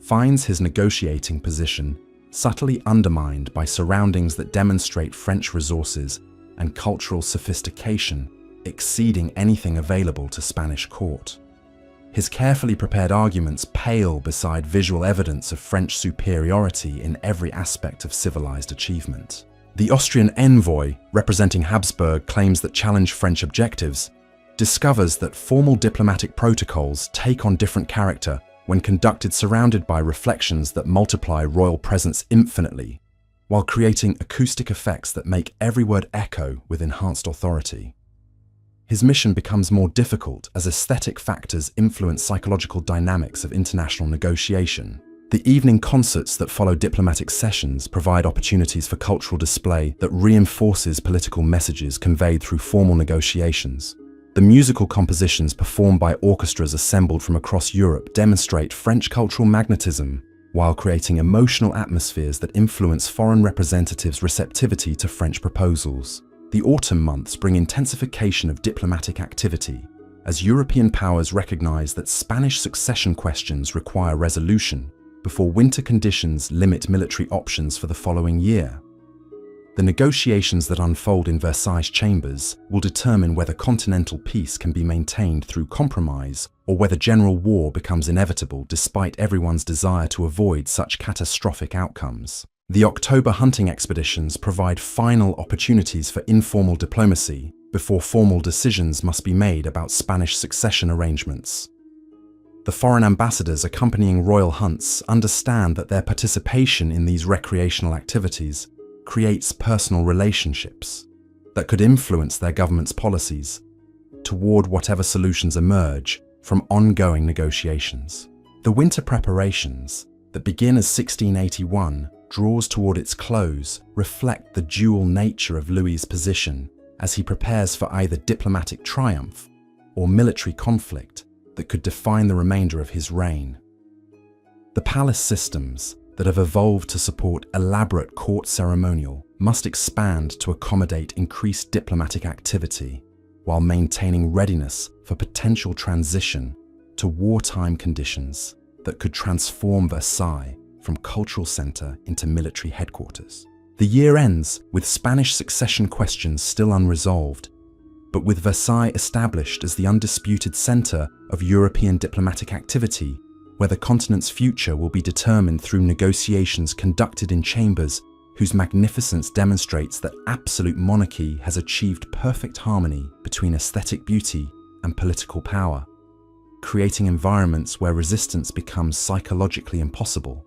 finds his negotiating position subtly undermined by surroundings that demonstrate French resources and cultural sophistication exceeding anything available to Spanish court. His carefully prepared arguments pale beside visual evidence of French superiority in every aspect of civilized achievement. The Austrian envoy, representing Habsburg claims that challenge French objectives, discovers that formal diplomatic protocols take on different character when conducted surrounded by reflections that multiply royal presence infinitely, while creating acoustic effects that make every word echo with enhanced authority. His mission becomes more difficult as aesthetic factors influence psychological dynamics of international negotiation. The evening concerts that follow diplomatic sessions provide opportunities for cultural display that reinforces political messages conveyed through formal negotiations. The musical compositions performed by orchestras assembled from across Europe demonstrate French cultural magnetism, while creating emotional atmospheres that influence foreign representatives' receptivity to French proposals. The autumn months bring intensification of diplomatic activity, as European powers recognize that Spanish succession questions require resolution before winter conditions limit military options for the following year. The negotiations that unfold in Versailles chambers will determine whether continental peace can be maintained through compromise or whether general war becomes inevitable despite everyone's desire to avoid such catastrophic outcomes. The October hunting expeditions provide final opportunities for informal diplomacy before formal decisions must be made about Spanish succession arrangements. The foreign ambassadors accompanying royal hunts understand that their participation in these recreational activities creates personal relationships that could influence their government's policies toward whatever solutions emerge from ongoing negotiations. The winter preparations that begin as 1681 draws toward its close reflect the dual nature of Louis's position as he prepares for either diplomatic triumph or military conflict that could define the remainder of his reign. The palace systems that have evolved to support elaborate court ceremonial must expand to accommodate increased diplomatic activity while maintaining readiness for potential transition to wartime conditions that could transform Versailles from cultural center into military headquarters. The year ends with Spanish succession questions still unresolved, but with Versailles established as the undisputed center of European diplomatic activity, where the continent's future will be determined through negotiations conducted in chambers whose magnificence demonstrates that absolute monarchy has achieved perfect harmony between aesthetic beauty and political power, creating environments where resistance becomes psychologically impossible,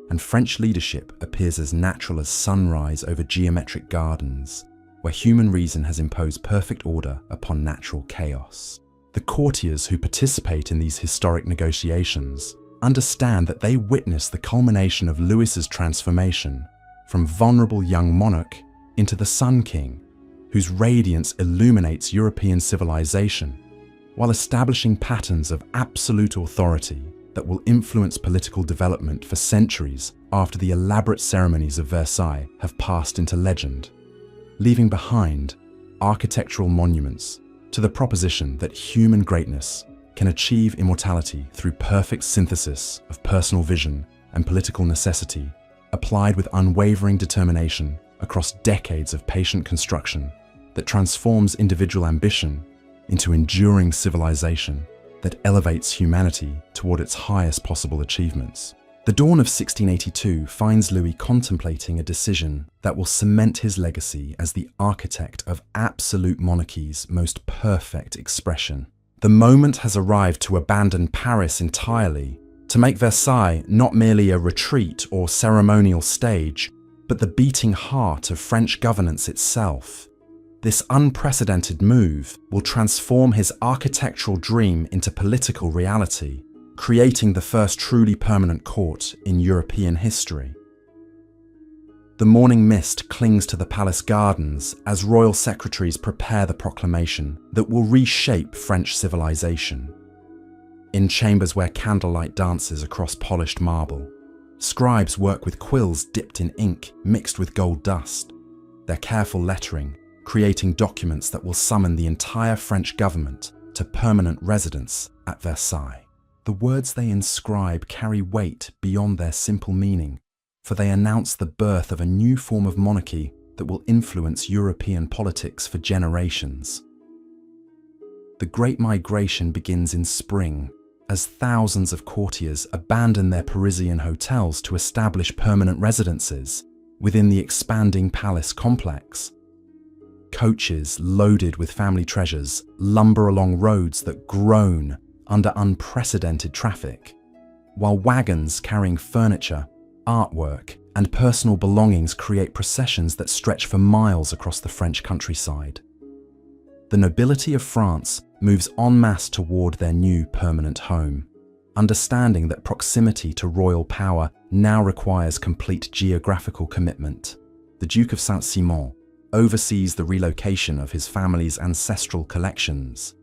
and French leadership appears as natural as sunrise over geometric gardens, where human reason has imposed perfect order upon natural chaos. The courtiers who participate in these historic negotiations understand that they witness the culmination of Louis's transformation from vulnerable young monarch into the Sun King, whose radiance illuminates European civilization, while establishing patterns of absolute authority that will influence political development for centuries after the elaborate ceremonies of Versailles have passed into legend, leaving behind architectural monuments to the proposition that human greatness can achieve immortality through perfect synthesis of personal vision and political necessity, applied with unwavering determination across decades of patient construction that transforms individual ambition into enduring civilization that elevates humanity toward its highest possible achievements. The dawn of 1682 finds Louis contemplating a decision that will cement his legacy as the architect of absolute monarchy's most perfect expression. The moment has arrived to abandon Paris entirely, to make Versailles not merely a retreat or ceremonial stage, but the beating heart of French governance itself. This unprecedented move will transform his architectural dream into political reality, creating the first truly permanent court in European history. The morning mist clings to the palace gardens as royal secretaries prepare the proclamation that will reshape French civilization. In chambers where candlelight dances across polished marble, scribes work with quills dipped in ink mixed with gold dust, their careful lettering creating documents that will summon the entire French government to permanent residence at Versailles. The words they inscribe carry weight beyond their simple meaning, for they announce the birth of a new form of monarchy that will influence European politics for generations. The Great Migration begins in spring, as thousands of courtiers abandon their Parisian hotels to establish permanent residences within the expanding palace complex. Coaches loaded with family treasures lumber along roads that groan under unprecedented traffic, while wagons carrying furniture, artwork, and personal belongings create processions that stretch for miles across the French countryside. The nobility of France moves en masse toward their new permanent home, understanding that proximity to royal power now requires complete geographical commitment. The Duke of Saint-Simon oversees the relocation of his family's ancestral collections,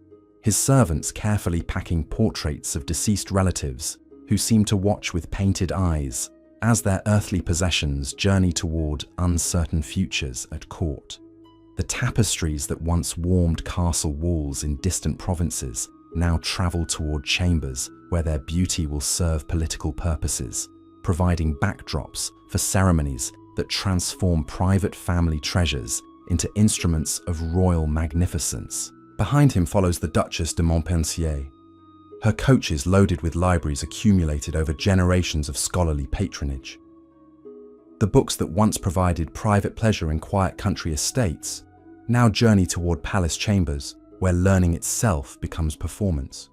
his servants carefully packing portraits of deceased relatives who seem to watch with painted eyes as their earthly possessions journey toward uncertain futures at court. The tapestries that once warmed castle walls in distant provinces now travel toward chambers where their beauty will serve political purposes, providing backdrops for ceremonies that transform private family treasures into instruments of royal magnificence. Behind him follows the Duchess de Montpensier, her coaches loaded with libraries accumulated over generations of scholarly patronage. The books that once provided private pleasure in quiet country estates now journey toward palace chambers where learning itself becomes performance,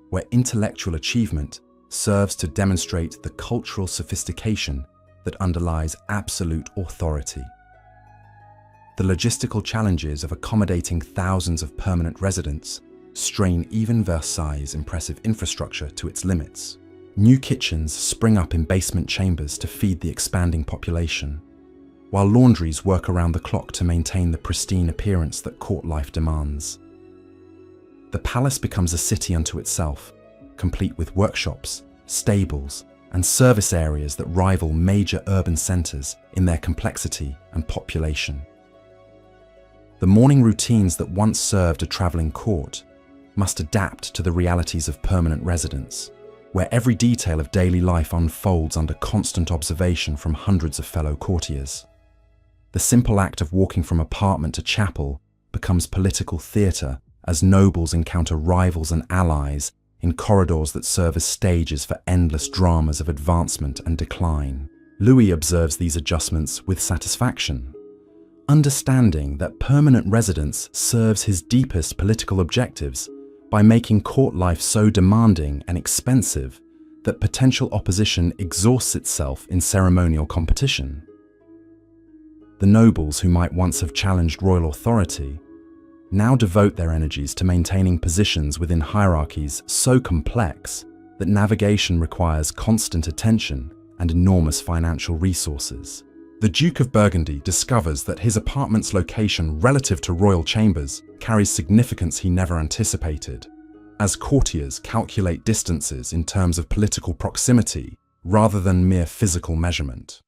where intellectual achievement serves to demonstrate the cultural sophistication that underlies absolute authority. The logistical challenges of accommodating thousands of permanent residents strain even Versailles' impressive infrastructure to its limits. New kitchens spring up in basement chambers to feed the expanding population, while laundries work around the clock to maintain the pristine appearance that court life demands. The palace becomes a city unto itself, complete with workshops, stables, and service areas that rival major urban centers in their complexity and population. The morning routines that once served a traveling court must adapt to the realities of permanent residence, where every detail of daily life unfolds under constant observation from hundreds of fellow courtiers. The simple act of walking from apartment to chapel becomes political theatre as nobles encounter rivals and allies in corridors that serve as stages for endless dramas of advancement and decline. Louis observes these adjustments with satisfaction, understanding that permanent residence serves his deepest political objectives by making court life so demanding and expensive that potential opposition exhausts itself in ceremonial competition. The nobles who might once have challenged royal authority now devote their energies to maintaining positions within hierarchies so complex that navigation requires constant attention and enormous financial resources. The Duke of Burgundy discovers that his apartment's location relative to royal chambers carries significance he never anticipated, as courtiers calculate distances in terms of political proximity rather than mere physical measurement.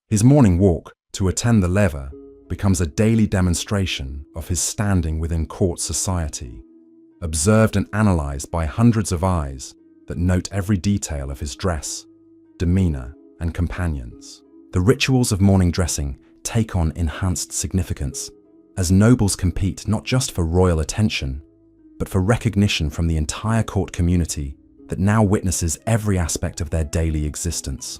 His morning walk to attend the levee becomes a daily demonstration of his standing within court society, observed and analyzed by hundreds of eyes that note every detail of his dress, demeanor, and companions. The rituals of morning dressing take on enhanced significance as nobles compete not just for royal attention, but for recognition from the entire court community that now witnesses every aspect of their daily existence.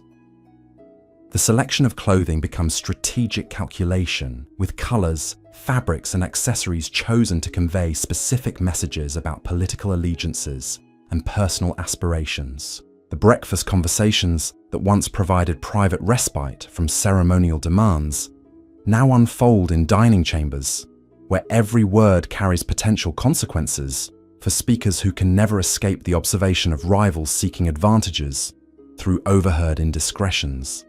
The selection of clothing becomes strategic calculation, with colors, fabrics, and accessories chosen to convey specific messages about political allegiances and personal aspirations. The breakfast conversations that once provided private respite from ceremonial demands now unfold in dining chambers, where every word carries potential consequences for speakers who can never escape the observation of rivals seeking advantages through overheard indiscretions.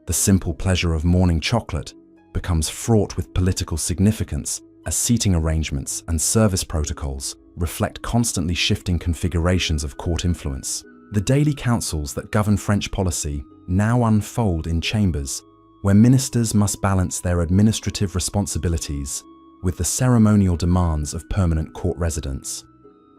The simple pleasure of morning chocolate becomes fraught with political significance as seating arrangements and service protocols reflect constantly shifting configurations of court influence. The daily councils that govern French policy now unfold in chambers where ministers must balance their administrative responsibilities with the ceremonial demands of permanent court residents.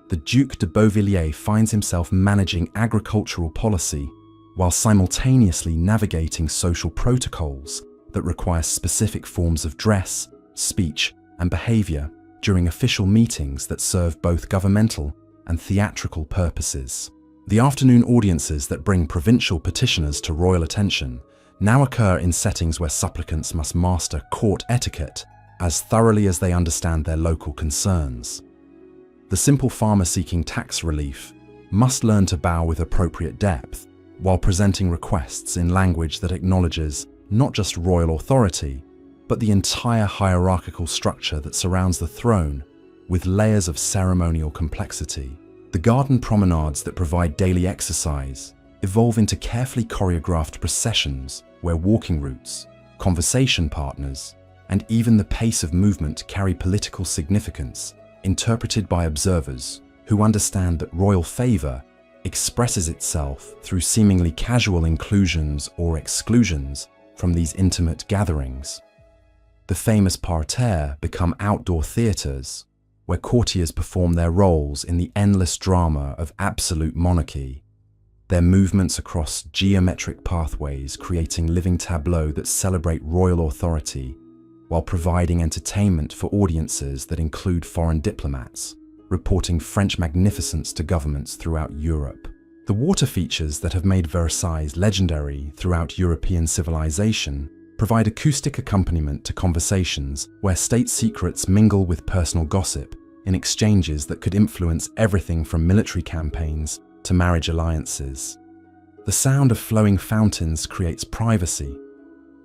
The Duc de Beauvilliers finds himself managing agricultural policy while simultaneously navigating social protocols that require specific forms of dress, speech, and behavior during official meetings that serve both governmental and theatrical purposes. The afternoon audiences that bring provincial petitioners to royal attention now occur in settings where supplicants must master court etiquette as thoroughly as they understand their local concerns. The simple farmer seeking tax relief must learn to bow with appropriate depth while presenting requests in language that acknowledges not just royal authority, but the entire hierarchical structure that surrounds the throne with layers of ceremonial complexity. The garden promenades that provide daily exercise evolve into carefully choreographed processions where walking routes, conversation partners, and even the pace of movement carry political significance, interpreted by observers who understand that royal favor expresses itself through seemingly casual inclusions or exclusions from these intimate gatherings. The famous parterres become outdoor theatres, where courtiers perform their roles in the endless drama of absolute monarchy, their movements across geometric pathways creating living tableaux that celebrate royal authority, while providing entertainment for audiences that include foreign diplomats, reporting French magnificence to governments throughout Europe. The water features that have made Versailles legendary throughout European civilization provide acoustic accompaniment to conversations where state secrets mingle with personal gossip in exchanges that could influence everything from military campaigns to marriage alliances. The sound of flowing fountains creates privacy,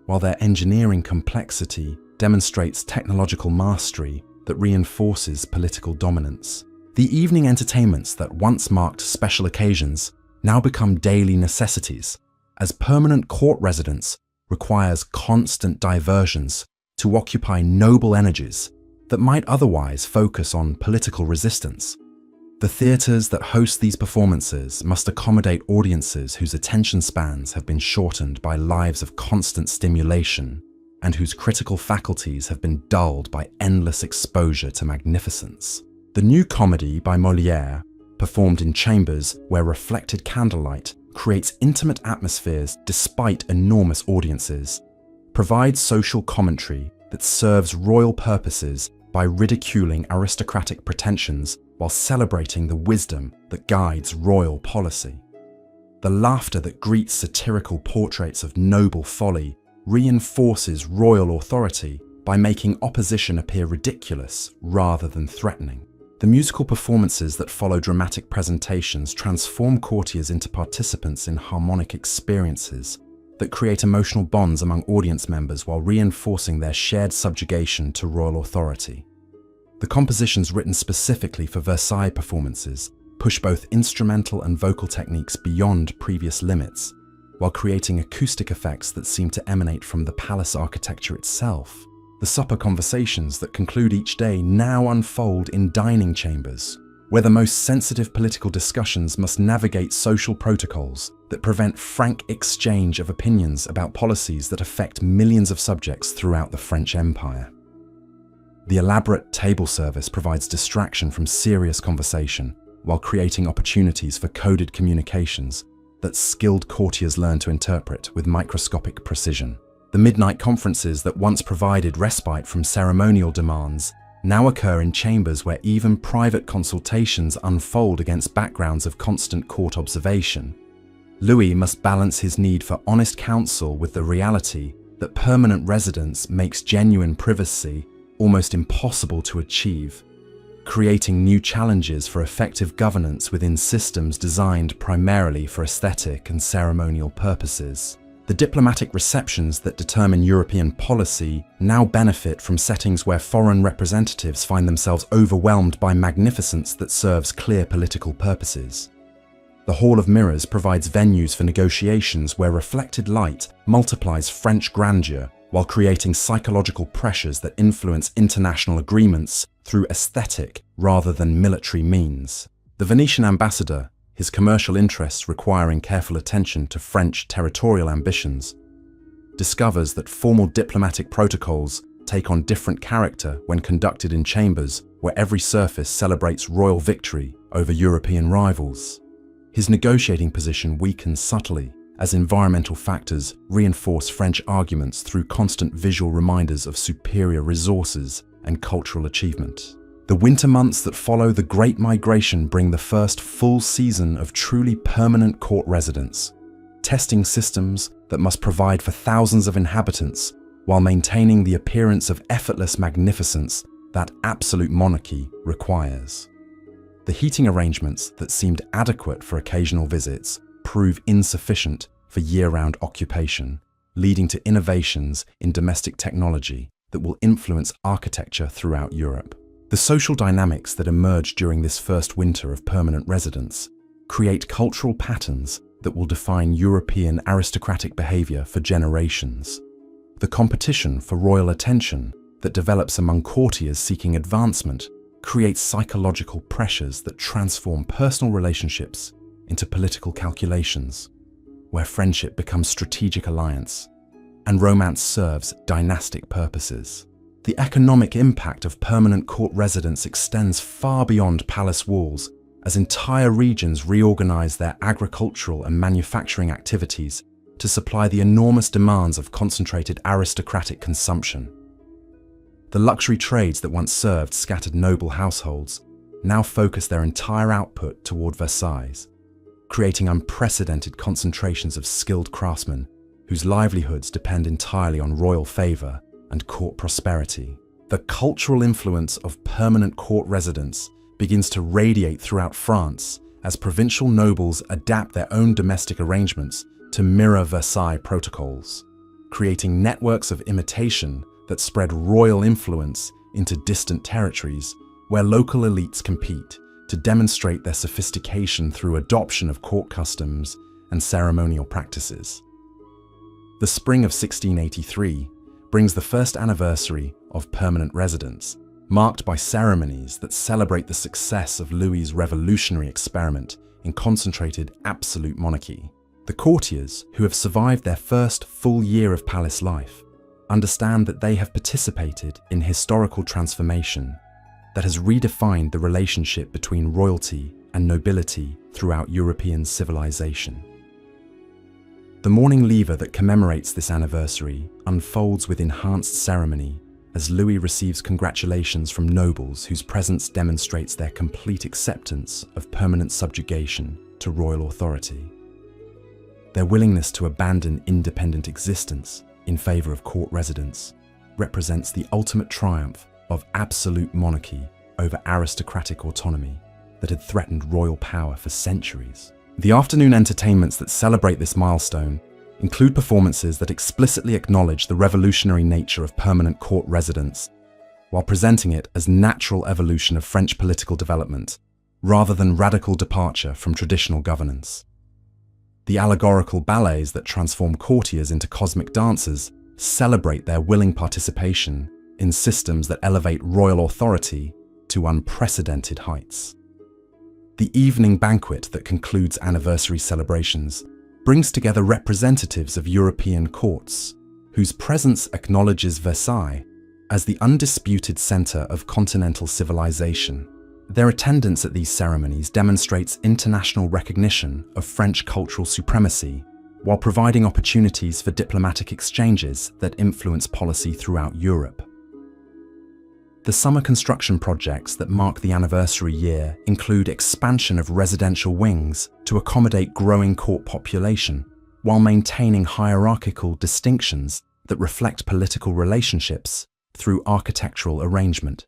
while their engineering complexity demonstrates technological mastery that reinforces political dominance. The evening entertainments that once marked special occasions now become daily necessities, as permanent court residence requires constant diversions to occupy noble energies that might otherwise focus on political resistance. The theatres that host these performances must accommodate audiences whose attention spans have been shortened by lives of constant stimulation and whose critical faculties have been dulled by endless exposure to magnificence. The new comedy by Molière, performed in chambers where reflected candlelight creates intimate atmospheres despite enormous audiences, provides social commentary that serves royal purposes by ridiculing aristocratic pretensions while celebrating the wisdom that guides royal policy. The laughter that greets satirical portraits of noble folly reinforces royal authority by making opposition appear ridiculous rather than threatening. The musical performances that follow dramatic presentations transform courtiers into participants in harmonic experiences that create emotional bonds among audience members while reinforcing their shared subjugation to royal authority. The compositions written specifically for Versailles performances push both instrumental and vocal techniques beyond previous limits, while creating acoustic effects that seem to emanate from the palace architecture itself. The supper conversations that conclude each day now unfold in dining chambers, where the most sensitive political discussions must navigate social protocols that prevent frank exchange of opinions about policies that affect millions of subjects throughout the French Empire. The elaborate table service provides distraction from serious conversation while creating opportunities for coded communications that skilled courtiers learn to interpret with microscopic precision. The midnight conferences that once provided respite from ceremonial demands now occur in chambers where even private consultations unfold against backgrounds of constant court observation. Louis must balance his need for honest counsel with the reality that permanent residence makes genuine privacy almost impossible to achieve, creating new challenges for effective governance within systems designed primarily for aesthetic and ceremonial purposes. The diplomatic receptions that determine European policy now benefit from settings where foreign representatives find themselves overwhelmed by magnificence that serves clear political purposes. The Hall of Mirrors provides venues for negotiations where reflected light multiplies French grandeur while creating psychological pressures that influence international agreements through aesthetic rather than military means. The Venetian ambassador, his commercial interests requiring careful attention to French territorial ambitions, discovers that formal diplomatic protocols take on different character when conducted in chambers where every surface celebrates royal victory over European rivals. His negotiating position weakens subtly as environmental factors reinforce French arguments through constant visual reminders of superior resources and cultural achievement. The winter months that follow the Great Migration bring the first full season of truly permanent court residence, testing systems that must provide for thousands of inhabitants while maintaining the appearance of effortless magnificence that absolute monarchy requires. The heating arrangements that seemed adequate for occasional visits prove insufficient for year-round occupation, leading to innovations in domestic technology that will influence architecture throughout Europe. The social dynamics that emerge during this first winter of permanent residence create cultural patterns that will define European aristocratic behavior for generations. The competition for royal attention that develops among courtiers seeking advancement creates psychological pressures that transform personal relationships into political calculations, where friendship becomes strategic alliance and romance serves dynastic purposes. The economic impact of permanent court residence extends far beyond palace walls as entire regions reorganize their agricultural and manufacturing activities to supply the enormous demands of concentrated aristocratic consumption. The luxury trades that once served scattered noble households now focus their entire output toward Versailles, creating unprecedented concentrations of skilled craftsmen whose livelihoods depend entirely on royal favor and court prosperity. The cultural influence of permanent court residence begins to radiate throughout France as provincial nobles adapt their own domestic arrangements to mirror Versailles protocols, creating networks of imitation that spread royal influence into distant territories where local elites compete to demonstrate their sophistication through adoption of court customs and ceremonial practices. The spring of 1683 brings the first anniversary of permanent residence, marked by ceremonies that celebrate the success of Louis's revolutionary experiment in concentrated absolute monarchy. The courtiers, who have survived their first full year of palace life, understand that they have participated in historical transformation that has redefined the relationship between royalty and nobility throughout European civilization. The morning lever that commemorates this anniversary unfolds with enhanced ceremony as Louis receives congratulations from nobles whose presence demonstrates their complete acceptance of permanent subjugation to royal authority. Their willingness to abandon independent existence in favor of court residence represents the ultimate triumph of absolute monarchy over aristocratic autonomy that had threatened royal power for centuries. The afternoon entertainments that celebrate this milestone include performances that explicitly acknowledge the revolutionary nature of permanent court residence, while presenting it as natural evolution of French political development, rather than radical departure from traditional governance. The allegorical ballets that transform courtiers into cosmic dancers celebrate their willing participation in systems that elevate royal authority to unprecedented heights. The evening banquet that concludes anniversary celebrations brings together representatives of European courts, whose presence acknowledges Versailles as the undisputed center of continental civilization. Their attendance at these ceremonies demonstrates international recognition of French cultural supremacy while providing opportunities for diplomatic exchanges that influence policy throughout Europe. The summer construction projects that mark the anniversary year include expansion of residential wings to accommodate growing court population, while maintaining hierarchical distinctions that reflect political relationships through architectural arrangement.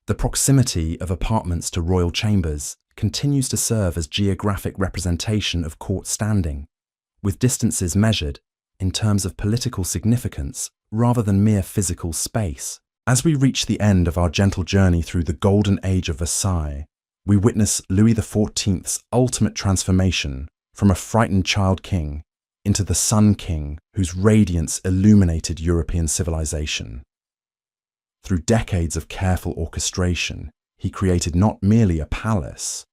The proximity of apartments to royal chambers continues to serve as geographic representation of court standing, with distances measured in terms of political significance rather than mere physical space. As we reach the end of our gentle journey through the golden age of Versailles, we witness Louis XIV's ultimate transformation from a frightened child king into the Sun King whose radiance illuminated European civilization. Through decades of careful orchestration, he created not merely a palace,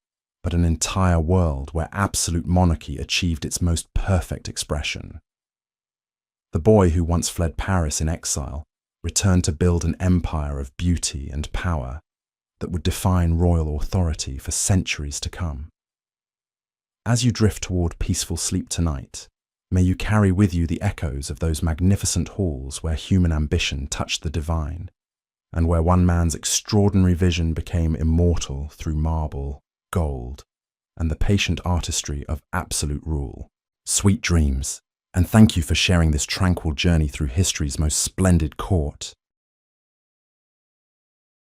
but an entire world where absolute monarchy achieved its most perfect expression. The boy who once fled Paris in exile returned to build an empire of beauty and power that would define royal authority for centuries to come. As you drift toward peaceful sleep tonight, may you carry with you the echoes of those magnificent halls where human ambition touched the divine, and where one man's extraordinary vision became immortal through marble, gold, and the patient artistry of absolute rule. Sweet dreams, and thank you for sharing this tranquil journey through history's most splendid court.